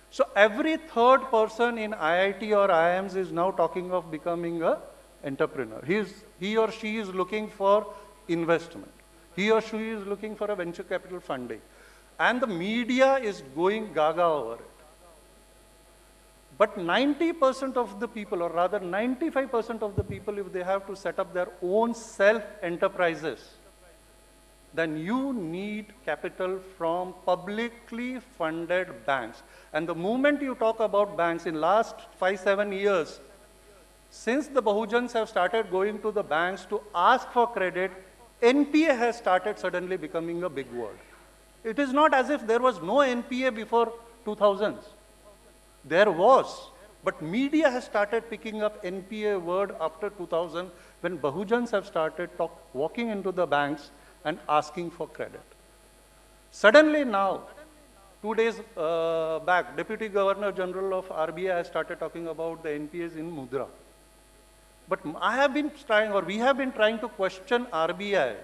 So every third person in IIT or IIMs is now talking of becoming an entrepreneur. He or she is looking for investment. He or she is looking for a venture capital funding. And the media is going gaga over it. But 90% of the people, or rather 95% of the people, if they have to set up their own self-enterprises, then you need capital from publicly funded banks. And the moment you talk about banks, in last 5-7 years, since the Bahujans have started going to the banks to ask for credit, NPA has started suddenly becoming a big word. It is not as if there was no NPA before 2000s. There was, but media has started picking up NPA word after 2000 when Bahujans have started walking into the banks and asking for credit. Suddenly now, 2 days back, Deputy Governor General of RBI has started talking about the NPAs in Mudra. But I have been trying, or we have been trying to question RBI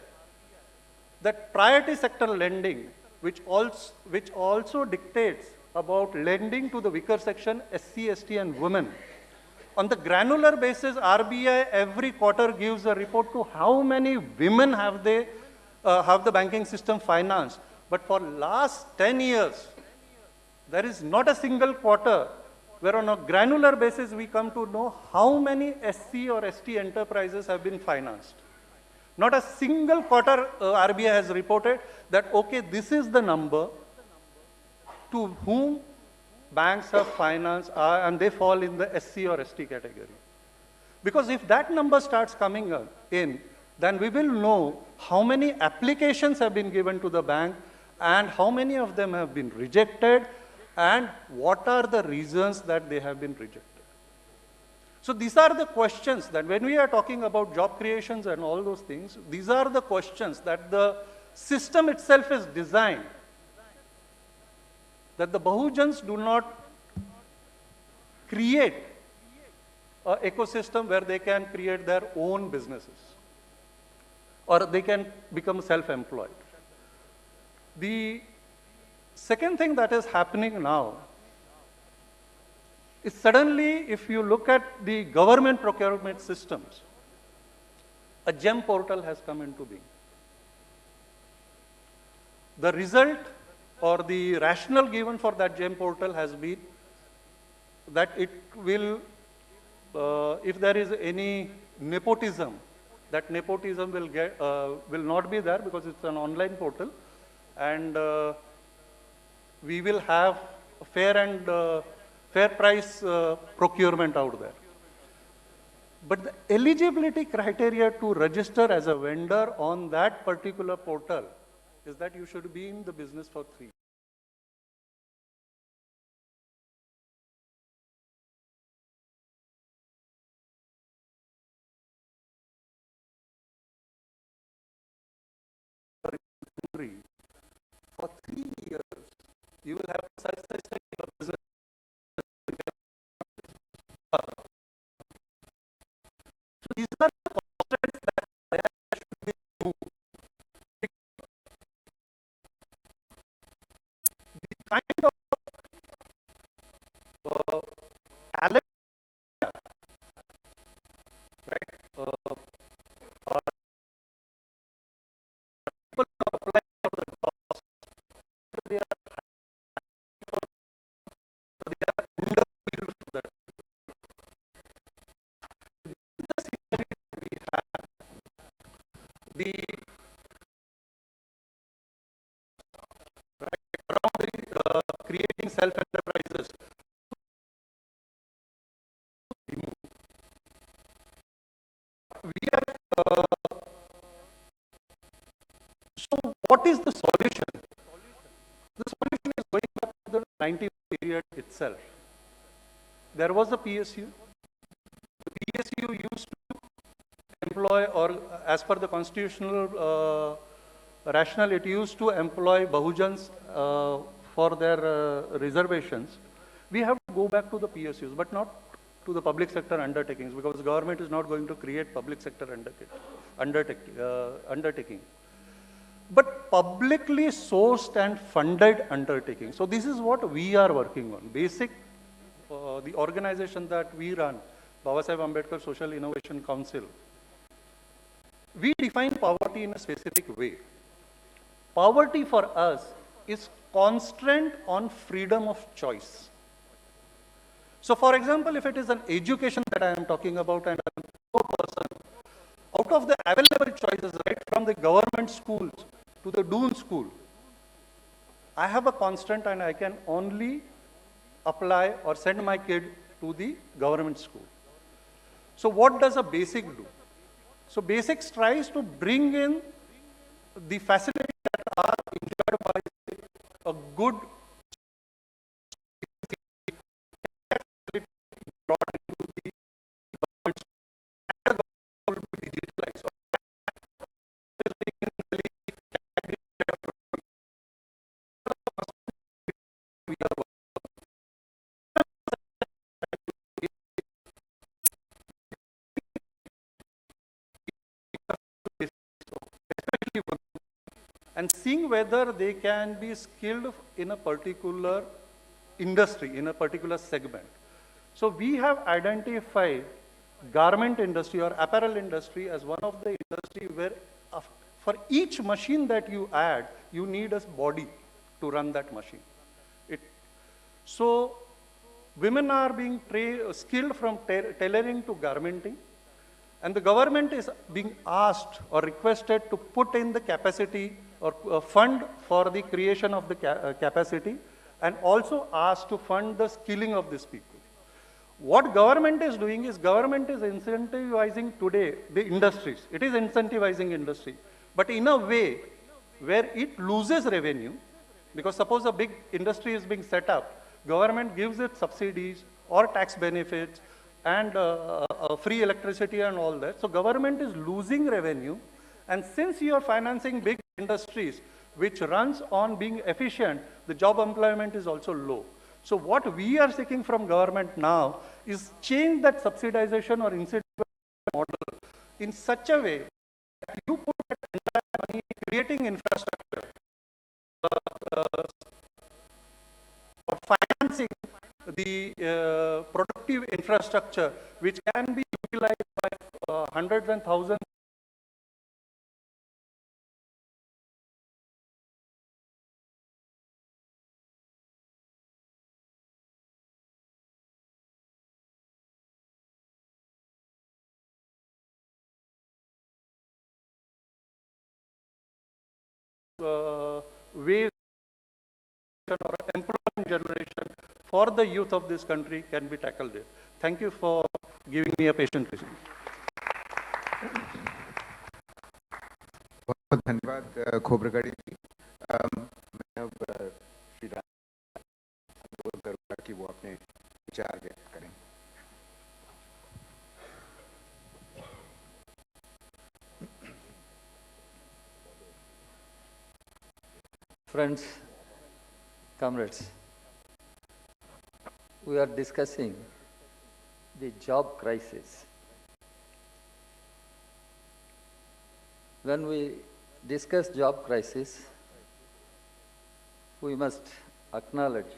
that priority sector lending, which also dictates about lending to the weaker section, SC, ST and women. On the granular basis, RBI every quarter gives a report to how many women have the banking system financed. But for last 10 years, there is not a single quarter where on a granular basis we come to know how many SC or ST enterprises have been financed. Not a single quarter RBI has reported that, okay, this is the number to whom banks have financed and they fall in the SC or ST category. Because if that number starts coming in, then we will know how many applications have been given to the bank and how many of them have been rejected and what are the reasons that they have been rejected. So these are the questions that when we are talking about job creations and all those things, these are the questions that the system itself is designed, that the Bahujans do not create an ecosystem where they can create their own businesses or they can become self-employed. The second thing that is happening now is suddenly, if you look at the government procurement systems, a GEM portal has come into being. The result or the rationale given for that GEM portal has been that it will, if there is any nepotism, that nepotism will not be there because it's an online portal, and we will have a fair price procurement out there. But the eligibility criteria to register as a vendor on that particular portal is that you should be in the business for 3 years. For 3 years, you will have to sustain your business. So these are the constraints that should be removed. The kind of talent, right? People apply for the jobs. They are underfilled for that. The around creating self-enterprises. we have, so what is the solution? The solution is going back to the 90s period itself. There was a PSU. The PSU used to employ, or as per the constitutional rationale, it used to employ Bahujans for their reservations. We have to go back to the PSUs, but not to the public sector undertakings, because the government is not going to create public sector undertaking. But publicly sourced and funded undertaking. So this is what we are working on. Basic, the organization that we run, Babasaheb Ambedkar Social Innovation Council, we define poverty in a specific way. Poverty for us is constraint on freedom of choice. So for example, if it is an education that I am talking about and I am a poor person, out of the available choices, right from the government schools to the Doon school, I have a constraint and I can only apply or send my kid to the government school. So what does a basic do? So basic tries to bring in the facilities that are enjoyed by a good brought into the government and the government will be digitalized. So we are and seeing whether they can be skilled in a particular industry, in a particular segment. So we have identified garment industry or apparel industry as one of the industry where for each machine that you add, you need a body to run that machine. So women are being skilled from tailoring to garmenting, and the government is being asked or requested to put in the capacity or fund for the creation of the capacity, and also asked to fund the skilling of these people. What government is doing is government is incentivizing today the industries. It is incentivizing industry, but in a way where it loses revenue, because suppose a big industry is being set up, government gives it subsidies or tax benefits and free electricity and all that. So government is losing revenue, and since you are financing big industries which runs on being efficient, the job employment is also low. So what we are seeking from government now is change that subsidization or incentive model in such a way that you put that entire money creating infrastructure or financing the productive infrastructure which can be utilized by hundreds and thousands ways or employment generation for the youth of this country can be tackled there. Thank you for giving me a patient listen. बहुत धन्यवाद खोबरगाड़ी जी। मैं अब श्री राम करूँगा कि वो अपने विचार व्यक्त करें। Friends, comrades, we are discussing the job crisis. When we discuss job crisis, we must acknowledge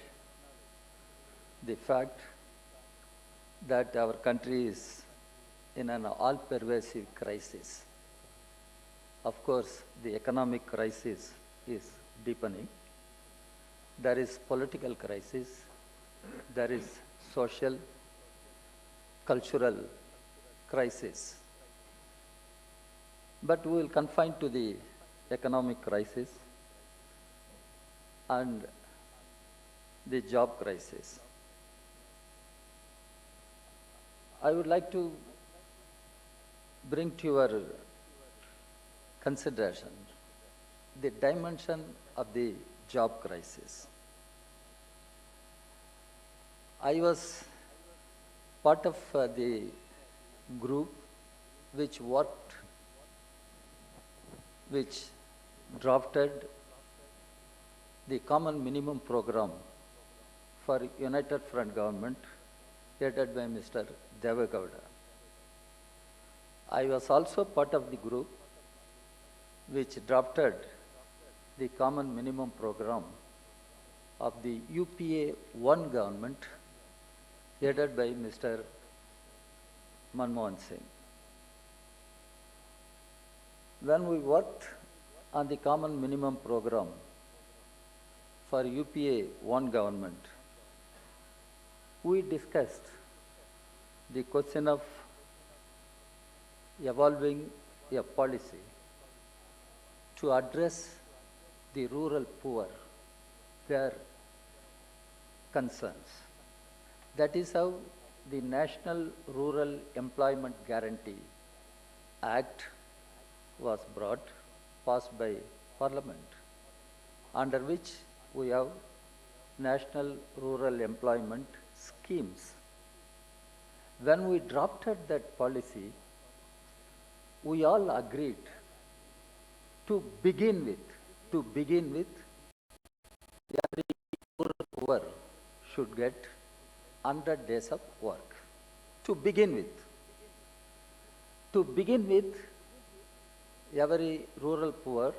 the fact that our country is in an all-pervasive crisis. Of course, the economic crisis is deepening. There is political crisis, there is social, cultural crisis. But we will confine to the economic crisis and the job crisis. I would like to bring to your consideration the dimension of the job crisis. I was part of the group which worked, which drafted the common minimum program for United Front government headed by Mr. Devagowda. I was also part of the group which drafted the common minimum program of the UPA 1 government headed by Mr. Manmohan Singh. When we worked on the common minimum program for UPA 1 government, we discussed the question of evolving a policy to address the rural poor, their concerns. That is how the National Rural Employment Guarantee Act was brought, passed by Parliament, under which we have National Rural Employment Schemes. When we drafted that policy, we all agreed to begin with, every rural poor should get 100 days of work. To begin with, every rural poor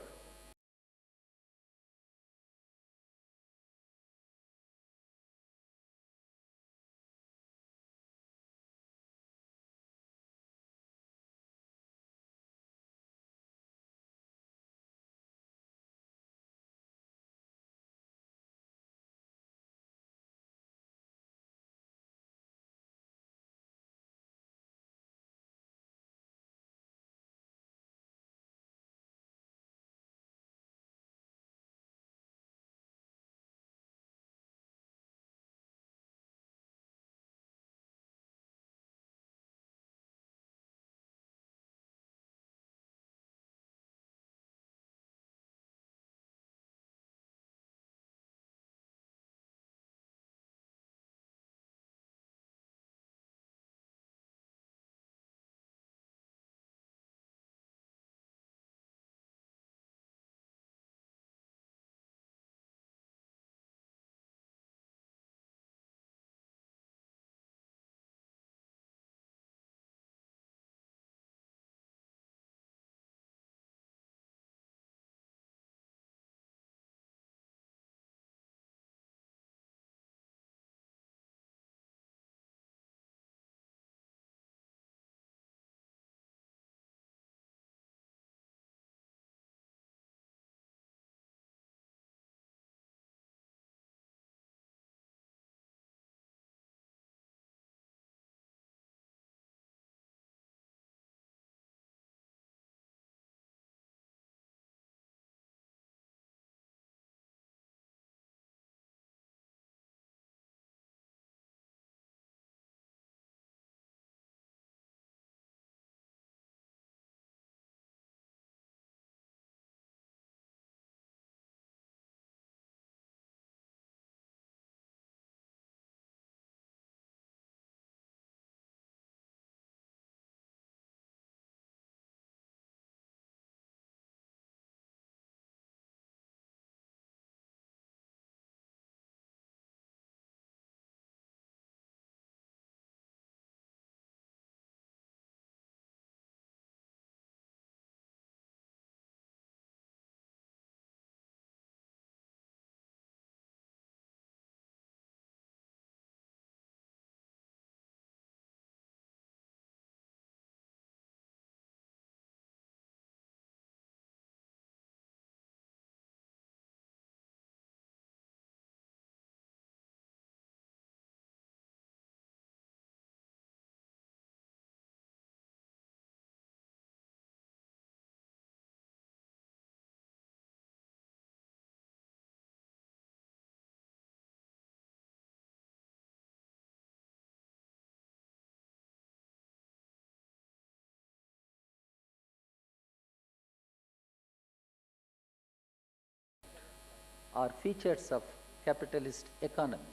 are features of capitalist economy.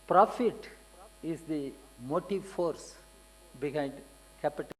Profit is the motive force behind capital.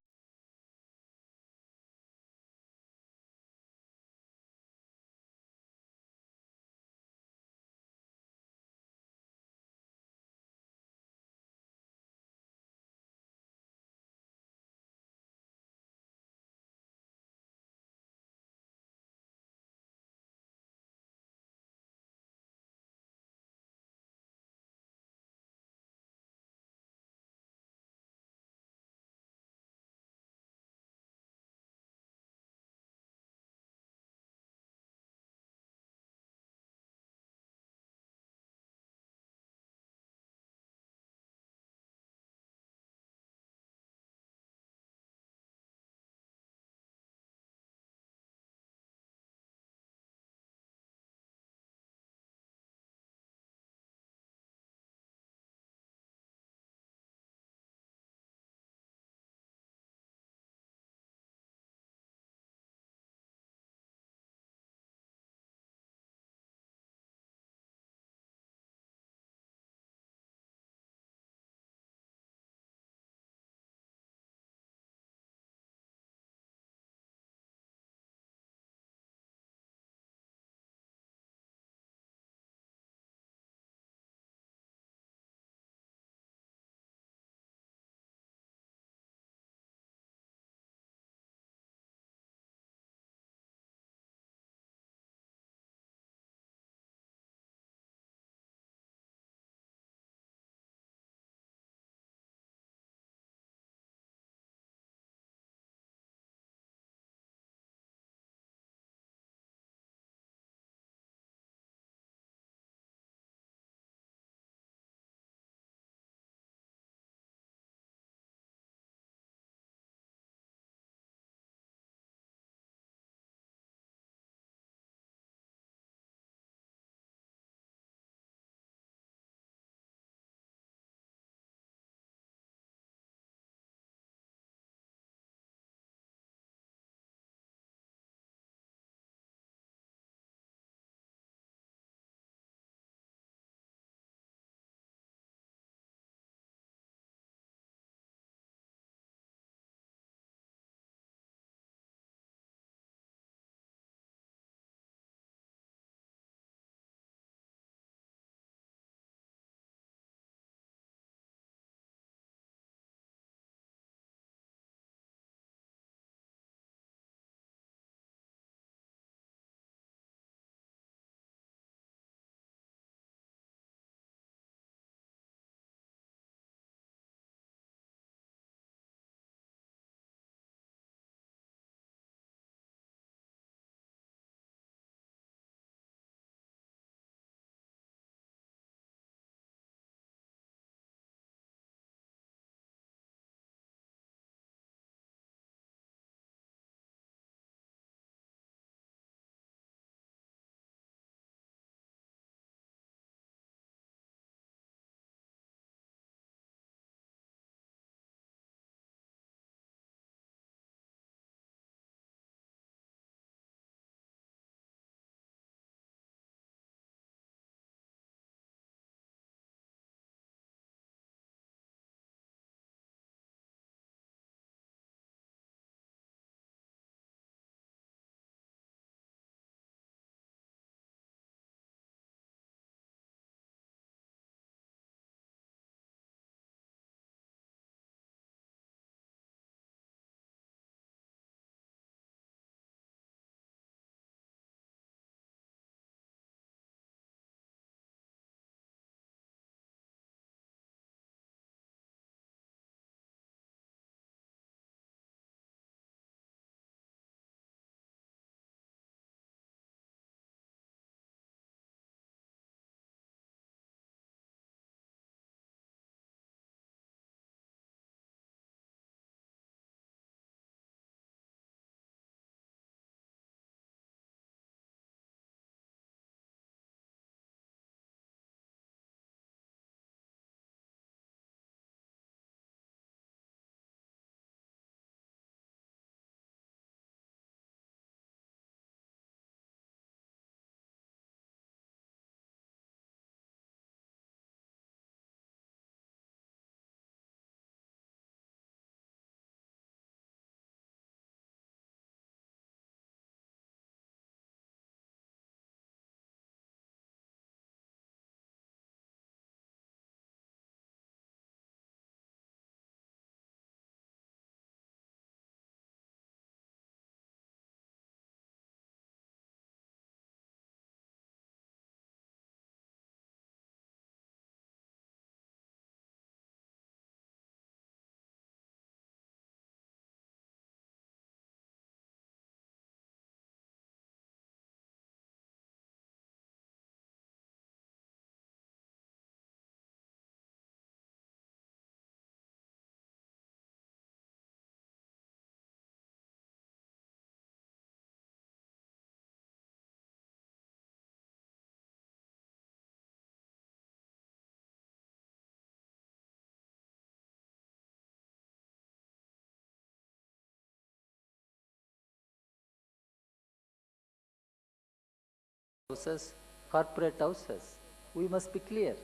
houses, corporate houses. We must be clear.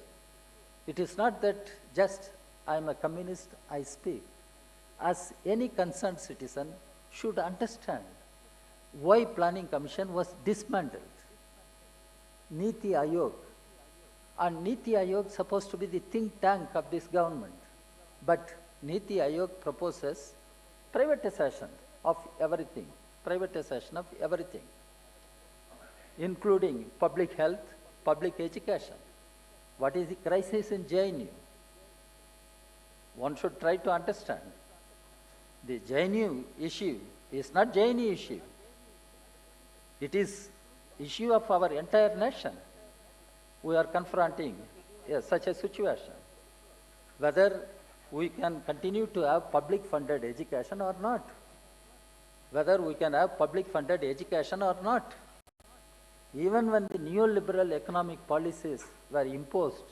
It is not that just I am a communist, I speak. As any concerned citizen should understand why Planning Commission was dismantled. Niti Ayog. And Niti Ayog is supposed to be the think tank of this government. But Niti Ayog proposes privatization of everything, including public health, public education. What is the crisis in JNU? One should try to understand. The JNU issue is not JNU issue. It is issue of our entire nation. We are confronting such a situation. Whether we can continue to have public funded education or not. Whether we can have public funded education or not. Even when the neoliberal economic policies were imposed,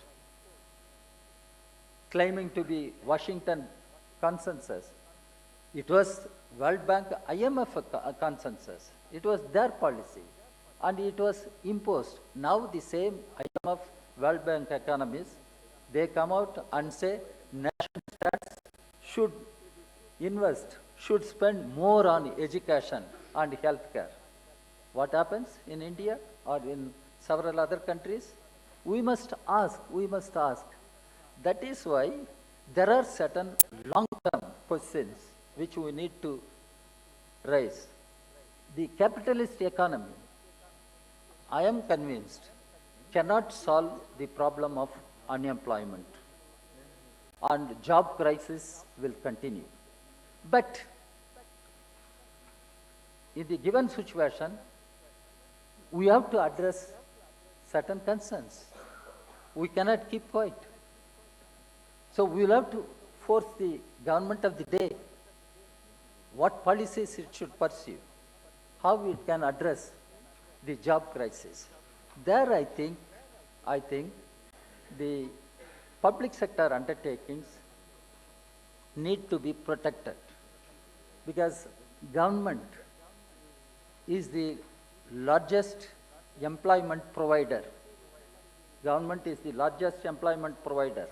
claiming to be Washington consensus, it was World Bank, IMF consensus. It was their policy and it was imposed. Now the same IMF, World Bank economists, they come out and say national states should invest, should spend more on education and healthcare. What happens in India or in several other countries? We must ask. That is why there are certain long-term questions which we need to raise. The capitalist economy, I am convinced, cannot solve the problem of unemployment, and job crisis will continue. But in the given situation, we have to address certain concerns. We cannot keep quiet. So we will have to force the government of the day what policies it should pursue, how it can address the job crisis. There I think the public sector undertakings need to be protected, because government is the largest employment provider. Government is the largest employment provider.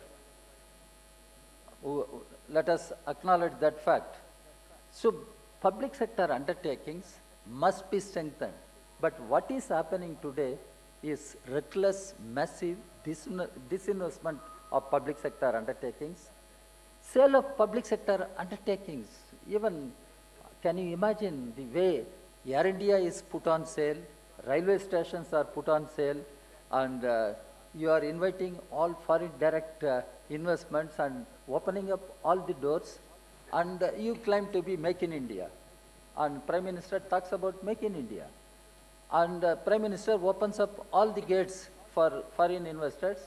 Let us acknowledge that fact. So public sector undertakings must be strengthened. But what is happening today is reckless, massive disinvestment of public sector undertakings. Sale of public sector undertakings. Even, can you imagine the way Air India is put on sale, railway stations are put on sale, and you are inviting all foreign direct investments and opening up all the doors, and you claim to be Make in India. And Prime Minister talks about Make in India. And Prime Minister opens up all the gates for foreign investors.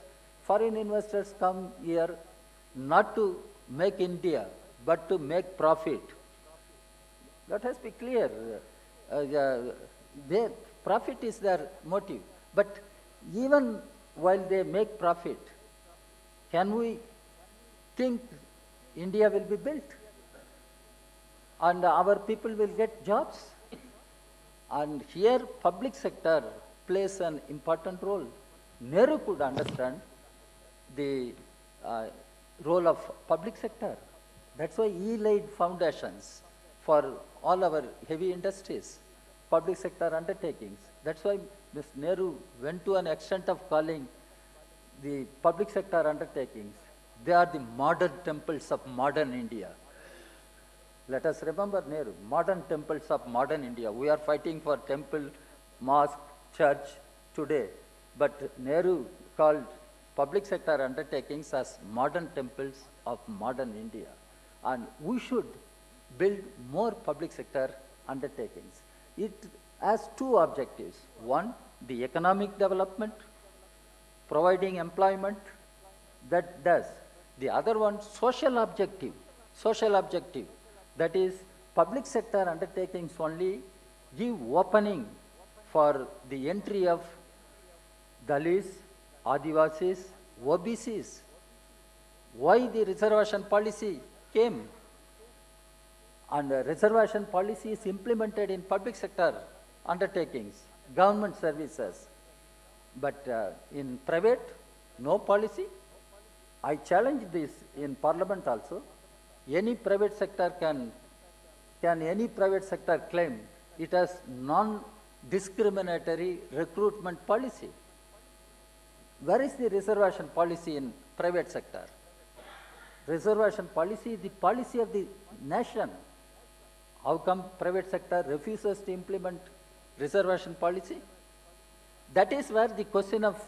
Foreign investors come here not to make India, but to make profit. Let us be clear. Profit is their motive. But even while they make profit, can we think India will be built? And our people will get jobs? And here public sector plays an important role. Nehru could understand the role of public sector. That's why he laid foundations for all our heavy industries, public sector undertakings. That's why Ms. Nehru went to an extent of calling the public sector undertakings, they are the modern temples of modern India. Let us remember Nehru, modern temples of modern India. We are fighting for temple, mosque, church today. But Nehru called public sector undertakings as modern temples of modern India. And we should build more public sector undertakings. It has two objectives. One, the economic development, providing employment, that does. The other one, social objective. That is, public sector undertakings only give opening for the entry of Dalits, Adivasis, OBCs. Why the reservation policy came? And reservation policy is implemented in public sector undertakings, government services. But in private, no policy. I challenge this in Parliament also. Any private sector can any private sector claim it has non-discriminatory recruitment policy? Where is the reservation policy in private sector? Reservation policy is the policy of the nation. How come private sector refuses to implement reservation policy? That is where the question of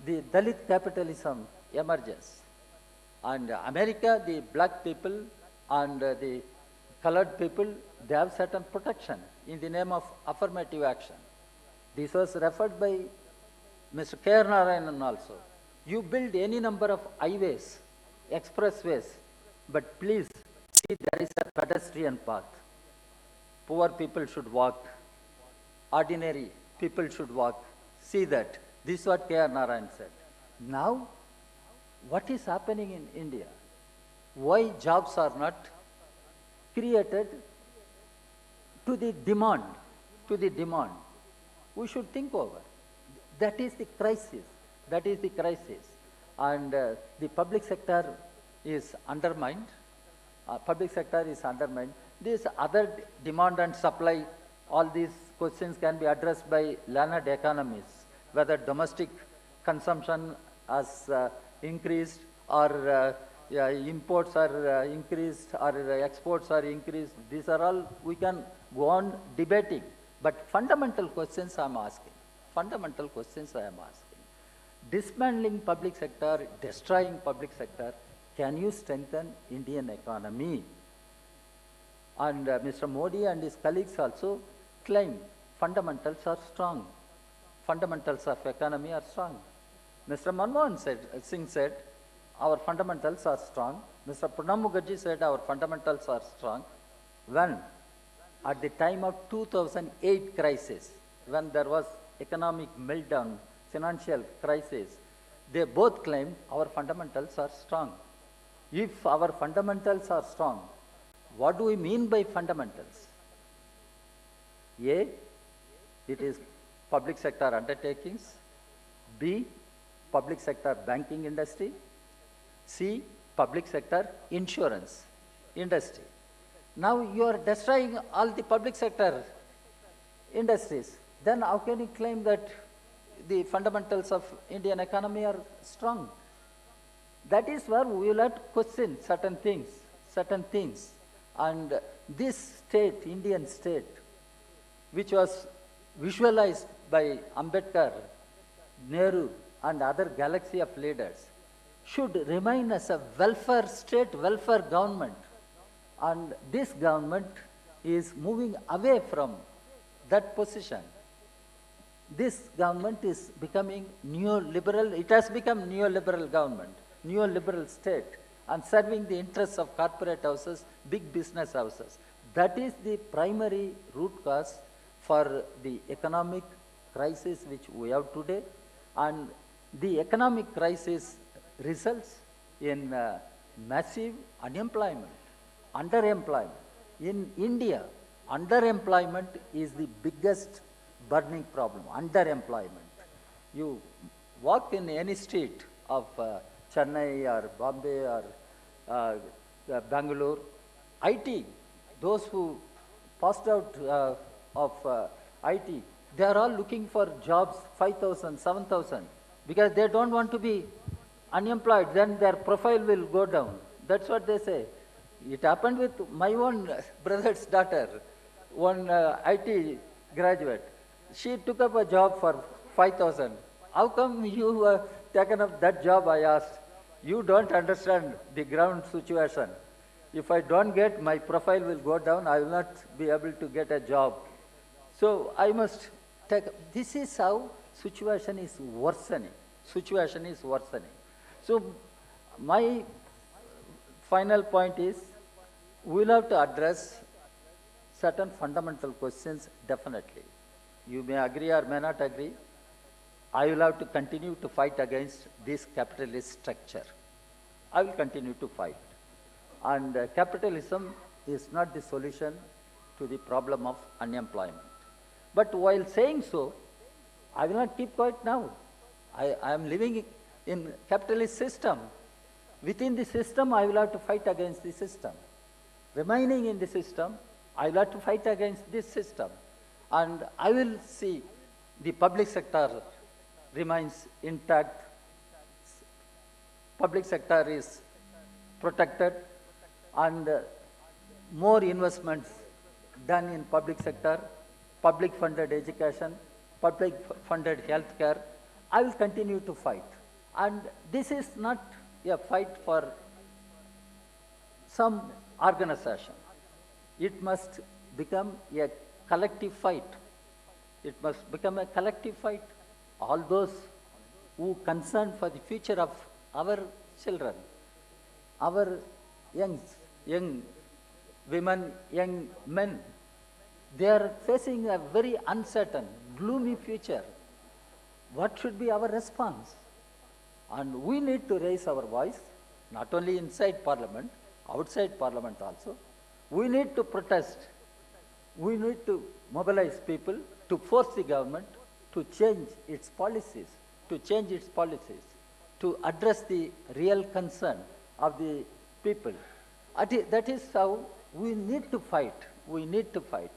the Dalit capitalism emerges. And America, the black people and the colored people, they have certain protection in the name of affirmative action. This was referred by Mr. K. R. Narayanan also. You build any number of highways, expressways, but please see there is a pedestrian path. Poor people should walk. Ordinary people should walk. See that. This is what K. R. Narayan said. Now, what is happening in India? Why jobs are not created to the demand? To the demand. We should think over. That is the crisis. That is the crisis. And the public sector is undermined. Public sector is undermined. This other demand and supply, all these questions can be addressed by learned economists, whether domestic consumption has increased or imports are increased or exports are increased. These are all, we can go on debating. But fundamental questions I am asking. Fundamental questions I am asking. Dismantling public sector, destroying public sector, can you strengthen Indian economy? And Mr. Modi and his colleagues also claim fundamentals are strong. Fundamentals of economy are strong. Mr. Manmohan Singh said, our fundamentals are strong. Mr. Pranab Mukherjee said, our fundamentals are strong. When? At the time of 2008 crisis, when there was economic meltdown, financial crisis, they both claimed our fundamentals are strong. If our fundamentals are strong, what do we mean by fundamentals? A, it is public sector undertakings. B, public sector banking industry. C, public sector insurance industry. Now you are destroying all the public sector industries. Then how can you claim that the fundamentals of Indian economy are strong? That is where we will have to question certain things. And this state, Indian state, which was visualized by Ambedkar, Nehru, and other galaxy of leaders, should remain as a welfare state, welfare government. And this government is moving away from that position. This government is becoming neoliberal. It has become neoliberal government, neoliberal state, and serving the interests of corporate houses, big business houses. That is the primary root cause for the economic crisis which we have today. And the economic crisis results in massive unemployment, underemployment. In India, underemployment is the biggest burning problem, underemployment. You walk in any street of Chennai or Bombay or Bangalore, IT, those who passed out of IT, they are all looking for jobs, 5,000, 7,000, because they don't want to be unemployed, then their profile will go down. That's what they say. It happened with my own brother's daughter, one IT graduate. She took up a job for 5,000. How come you taken up that job, I asked. You don't understand the ground situation. If I don't get, my profile will go down. I will not be able to get a job. So I must take, this is how situation is worsening. Situation is worsening. So my final point is, we will have to address certain fundamental questions definitely. You may agree or may not agree. I will have to continue to fight against this capitalist structure. I will continue to fight. And capitalism is not the solution to the problem of unemployment. But while saying so, I will not keep quiet now. I am living in capitalist system. Within the system, I will have to fight against the system. Remaining in the system, I will have to fight against this system. And I will see the public sector remains intact. Public sector is protected and more investments done in public sector, public funded education, public funded healthcare. I will continue to fight. And this is not a fight for some organization. It must become a collective fight. It must become a collective fight. All those who concerned for the future of our children, our young women, young men, they are facing a very uncertain, gloomy future. What should be our response? And we need to raise our voice, not only inside Parliament, outside Parliament also. We need to protest. We need to mobilize people to force the government to change its policies, to address the real concern of the people. That is how we need to fight. We need to fight.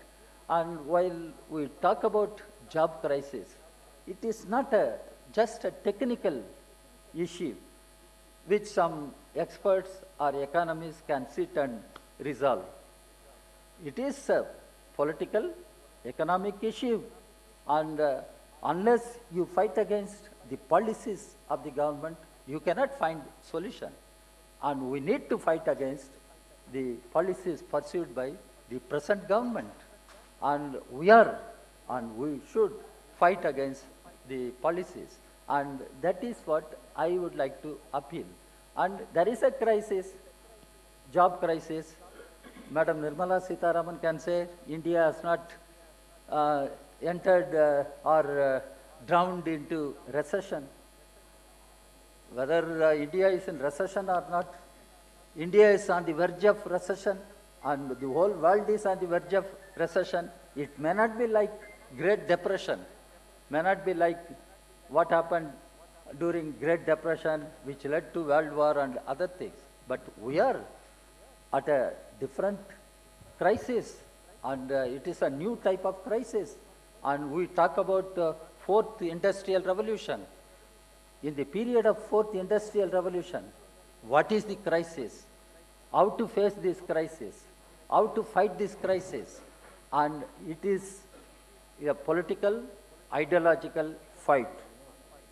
And while we talk about job crisis, it is not just a technical issue which some experts or economists can sit and resolve. It is a political, economic issue, and unless you fight against the policies of the government, you cannot find solution. And we need to fight against the policies pursued by the present government. And we should fight against the policies. And that is what I would like to appeal. And there is a crisis, job crisis. Madam Nirmala Sitharaman can say India has not entered or drowned into recession. Whether India is in recession or not, India is on the verge of recession and the whole world is on the verge of recession. It may not be like Great Depression, may not be like what happened during Great Depression, which led to World War and other things. But we are at a different crisis, and it is a new type of crisis. And we talk about fourth industrial revolution. In the period of fourth industrial revolution, what is the crisis? How to face this crisis? How to fight this crisis? And it is a political, ideological fight.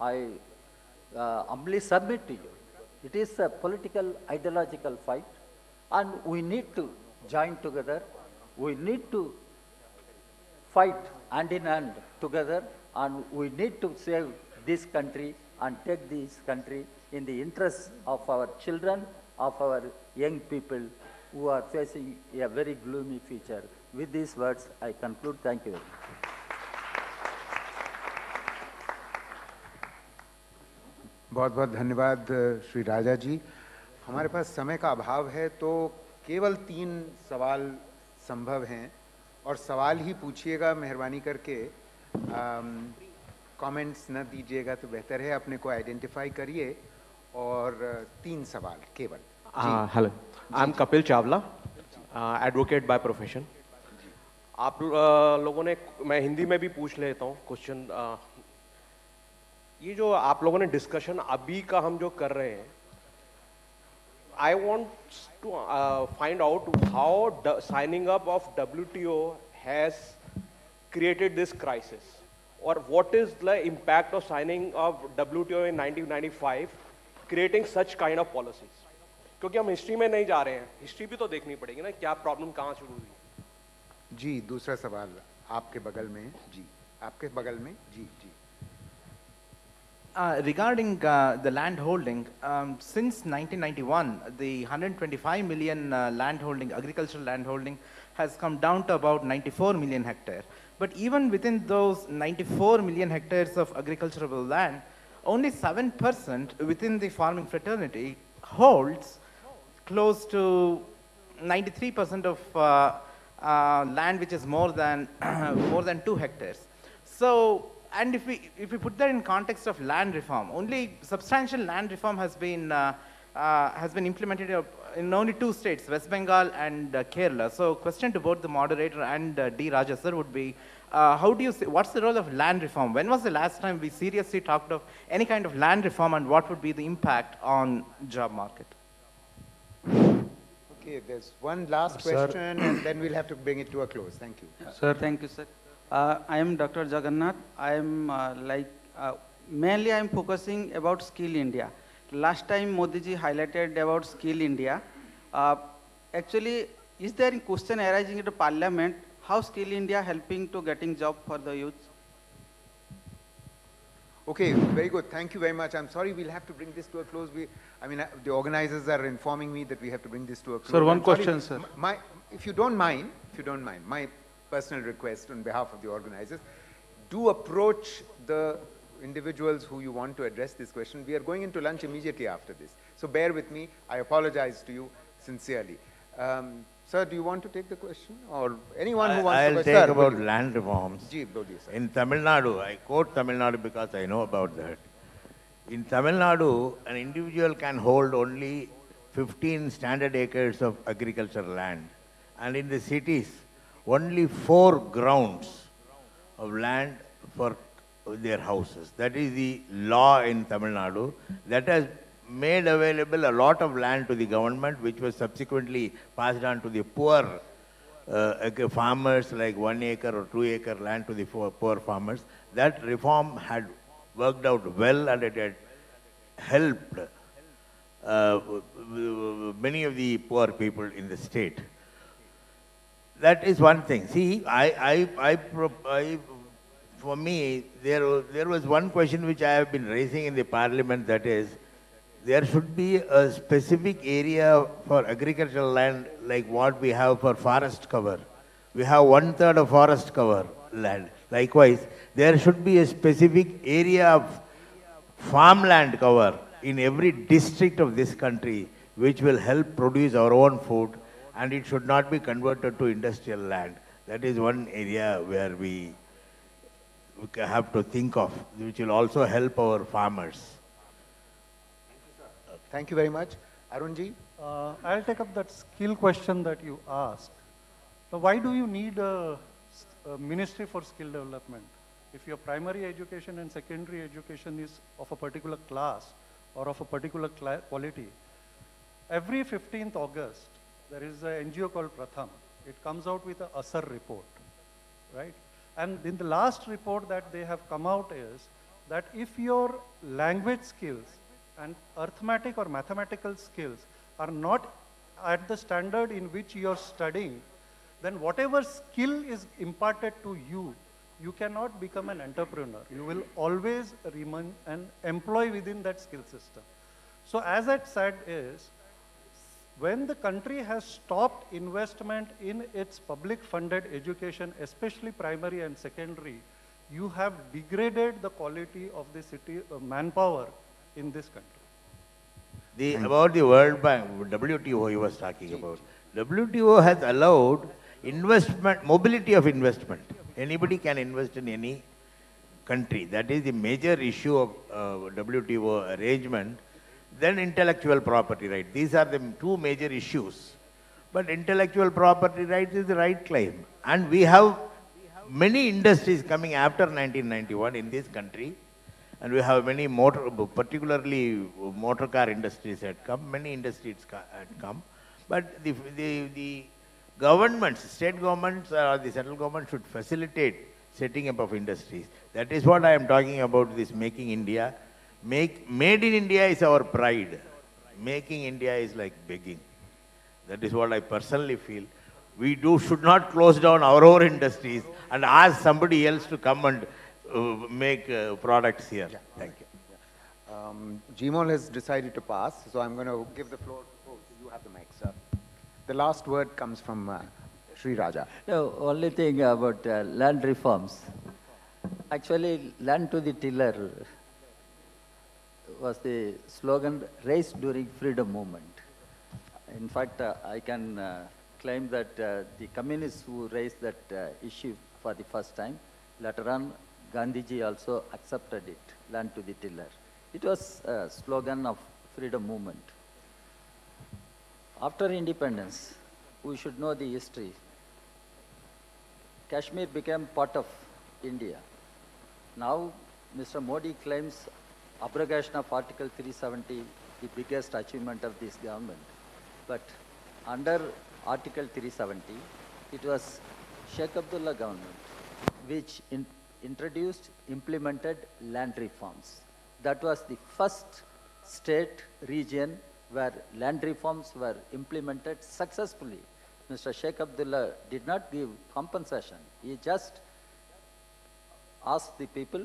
I humbly submit to you. It is a political, ideological fight, and we need to join together. We need to fight hand in hand together, and we need to save this country and take this country in the interest of our children, of our young people who are facing a very gloomy future. With these words, I conclude. Thank you very much. बहुत बहुत धन्यवाद श्री राजा जी। हमारे पास समय का अभाव है, तो केवल 3 सवाल संभव हैं और सवाल ही पूछिएगा, मेहरबानी करके कमेंट्स न दीजिएगा तो बेहतर है। अपने को आइडेंटिफाई करिए और 3 सवाल केवल। Hello, I am Kapil Chawla, advocate by profession. आप लोगों ने, मैं हिंदी में भी पूछ लेता हूँ क्वेश्चन। ये जो आप लोगों ने डिस्कशन अभी का हम जो कर रहे हैं, I want to find out how signing up of WTO has created this crisis, और what is the impact of signing of WTO in 1995 creating such kind of policies. क्योंकि हम हिस्ट्री में नहीं जा रहे हैं, हिस्ट्री भी तो देखनी पड़ेगी ना, क्या प्रॉब्लम कहाँ शुरू हुई। जी, दूसरा सवाल आपके बगल में। जी, आपके बगल में। जी जी। Regarding the land holding, since 1991, the 125 million land holding, agricultural land holding, has come down to about 94 million hectares. But even within those 94 million hectares of agricultural land, only 7% within the farming fraternity holds close to 93% of land which is more than 2 hectares. So and if we put that in context of land reform, only substantial land reform has been implemented in only 2 states, West Bengal and Kerala. So question to both the moderator and D. Raja sir would be, how do you see, what's the role of land reform? When was the last time we seriously talked of any kind of land reform, and what would be the impact on job market? Okay, there's one last question and then we'll have to bring it to a close. Thank you. Sir. Thank you, sir. I am Dr. Jagannath. I am mainly I am focusing about Skill India. Last time Modi ji highlighted about Skill India. Actually, is there any question arising in the parliament, how Skill India helping to getting job for the youth? Okay, very good. Thank you very much. I'm sorry, we'll have to bring this to a close. The organizers are informing me that we have to bring this to a close. Sir, one question, sir. If you don't mind, my personal request on behalf of the organizers, do approach the individuals who you want to address this question. We are going into lunch immediately after this. So bear with me. I apologize to you sincerely. Sir, do you want to take the question? Or anyone who wants to? I'll take about land reforms. In Tamil Nadu, I quote Tamil Nadu because I know about that. In Tamil Nadu, an individual can hold only 15 standard acres of agricultural land. And in the cities, only 4 grounds of land for their houses. That is the law in Tamil Nadu. That has made available a lot of land to the government, which was subsequently passed on to the poor farmers, like 1 acre or 2 acre land to the poor farmers. That reform had worked out well, and it had helped many of the poor people in the state. That is one thing. See, for me, there was one question which I have been raising in the parliament, that is, there should be a specific area for agricultural land like what we have for forest cover. We have 1/3 of forest cover land. Likewise, there should be a specific area of farmland cover in every district of this country, which will help produce our own food, and it should not be converted to industrial land. That is one area where we have to think of, which will also help our farmers. Thank you very much. Arunji? I'll take up that skill question that you asked. Now, why do you need a ministry for skill development? If your primary education and secondary education is of a particular class or of a particular quality, every 15th August, there is an NGO called Pratham. It comes out with an ASAR report, right? And in the last report that they have come out is that if your language skills and arithmetic or mathematical skills are not at the standard in which you are studying, then whatever skill is imparted to you, you cannot become an entrepreneur. You will always remain an employee within that skill system. So as I said is, when the country has stopped investment in its public funded education, especially primary and secondary, you have degraded the quality of the city manpower in this country. About the World Bank, WTO he was talking about. WTO has allowed investment, mobility of investment. Anybody can invest in any country. That is the major issue of WTO arrangement. Then intellectual property right. These are the 2 major issues. But intellectual property rights is the right claim. And we have many industries coming after 1991 in this country. And we have many particularly motor car industries had come, many industries had come. But the governments, state governments or the central government should facilitate setting up of industries. That is what I am talking about, this Making India. Made in India is our pride. Making India is like begging. That is what I personally feel. We should not close down our own industries and ask somebody else to come and make products here. Yeah. Thank you. GMOL has decided to pass, so I'm going to give the floor. Oh, you have the mic, sir. The last word comes from Sri Raja. No, only thing about land reforms. Actually, land to the tiller was the slogan raised during freedom movement. In fact, I can claim that the communists who raised that issue for the first time, later on Gandhiji also accepted it, land to the tiller. It was a slogan of freedom movement. After independence, we should know the history. Kashmir became part of India. Now, Mr. Modi claims abrogation of Article 370, the biggest achievement of this government. But under Article 370, it was Sheikh Abdullah government which introduced, implemented land reforms. That was the first state, region where land reforms were implemented successfully. Mr. Sheikh Abdullah did not give compensation. He just asked the people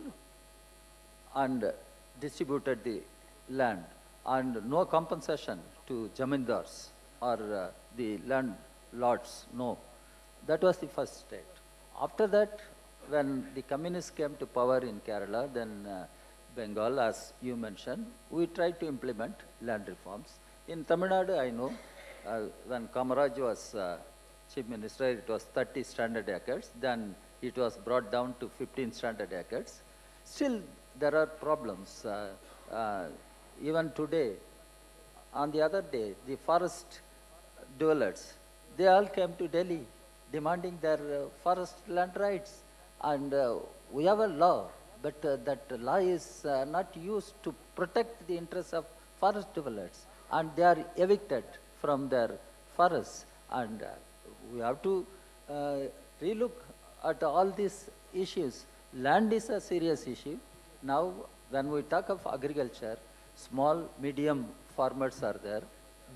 and distributed the land, and no compensation to jamindars or the landlords, no. That was the first state. After that, when the communists came to power in Kerala, then Bengal, as you mentioned, we tried to implement land reforms. In Tamil Nadu, I know, when Kamaraj was chief minister, it was 30 standard acres. Then it was brought down to 15 standard acres. Still, there are problems. Even today, on the other day, the forest dwellers, they all came to Delhi demanding their forest land rights. And we have a law, but that law is not used to protect the interests of forest dwellers. And they are evicted from their forests. And we have to relook at all these issues. Land is a serious issue. Now, when we talk of agriculture, small, medium farmers are there,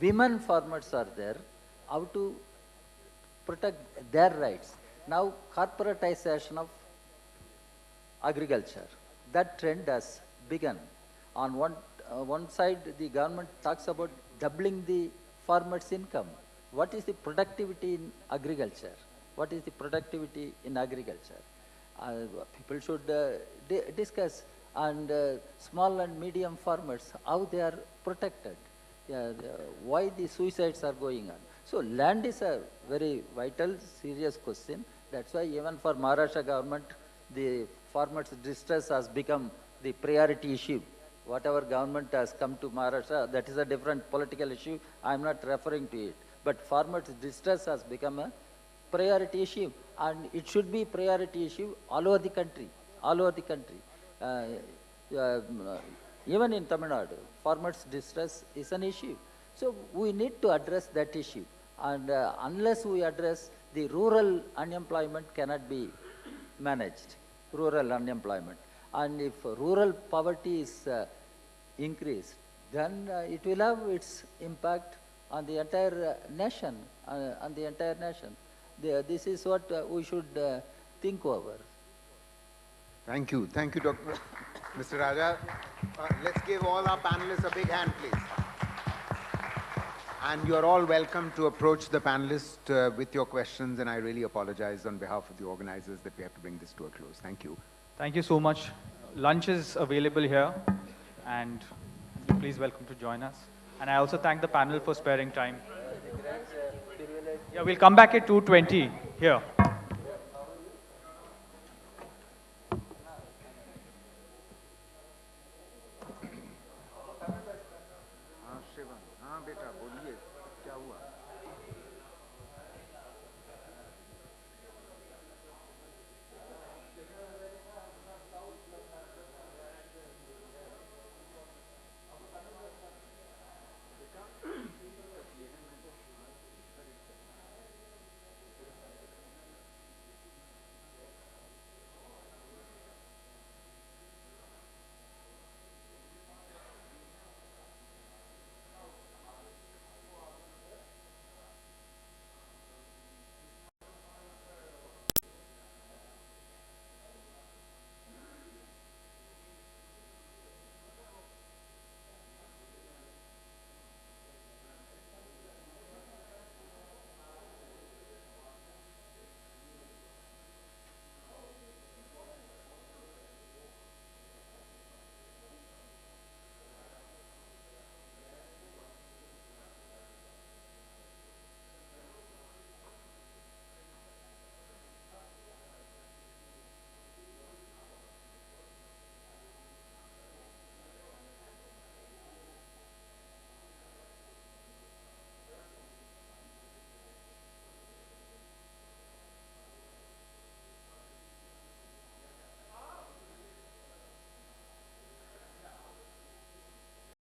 women farmers are there, how to protect their rights. Now, corporatization of agriculture, that trend has begun. On one side, the government talks about doubling the farmer's income. What is the productivity in agriculture? What is the productivity in agriculture? People should discuss. And small and medium farmers, how they are protected, why the suicides are going on. So land is a very vital, serious question. That's why even for Maharashtra government, the farmers' distress has become the priority issue. Whatever government has come to Maharashtra, that is a different political issue. I'm not referring to it. But farmers' distress has become a priority issue. And it should be priority issue all over the country, all over the country. Even in Tamil Nadu, farmers' distress is an issue. So we need to address that issue. And unless we address, the rural unemployment cannot be managed, rural unemployment. And if rural poverty is increased, then it will have its impact on the entire nation, This is what we should think over. Thank you, Dr. Mr. Raja. Let's give all our panelists a big hand, please. And you're all welcome to approach the panelists with your questions, and I really apologize on behalf of the organizers that we have to bring this to a close. Thank you. Thank you so much. Lunch is available here, and you're please welcome to join us. And I also thank the panel for sparing time. Yeah, we'll come back at 2:20 here.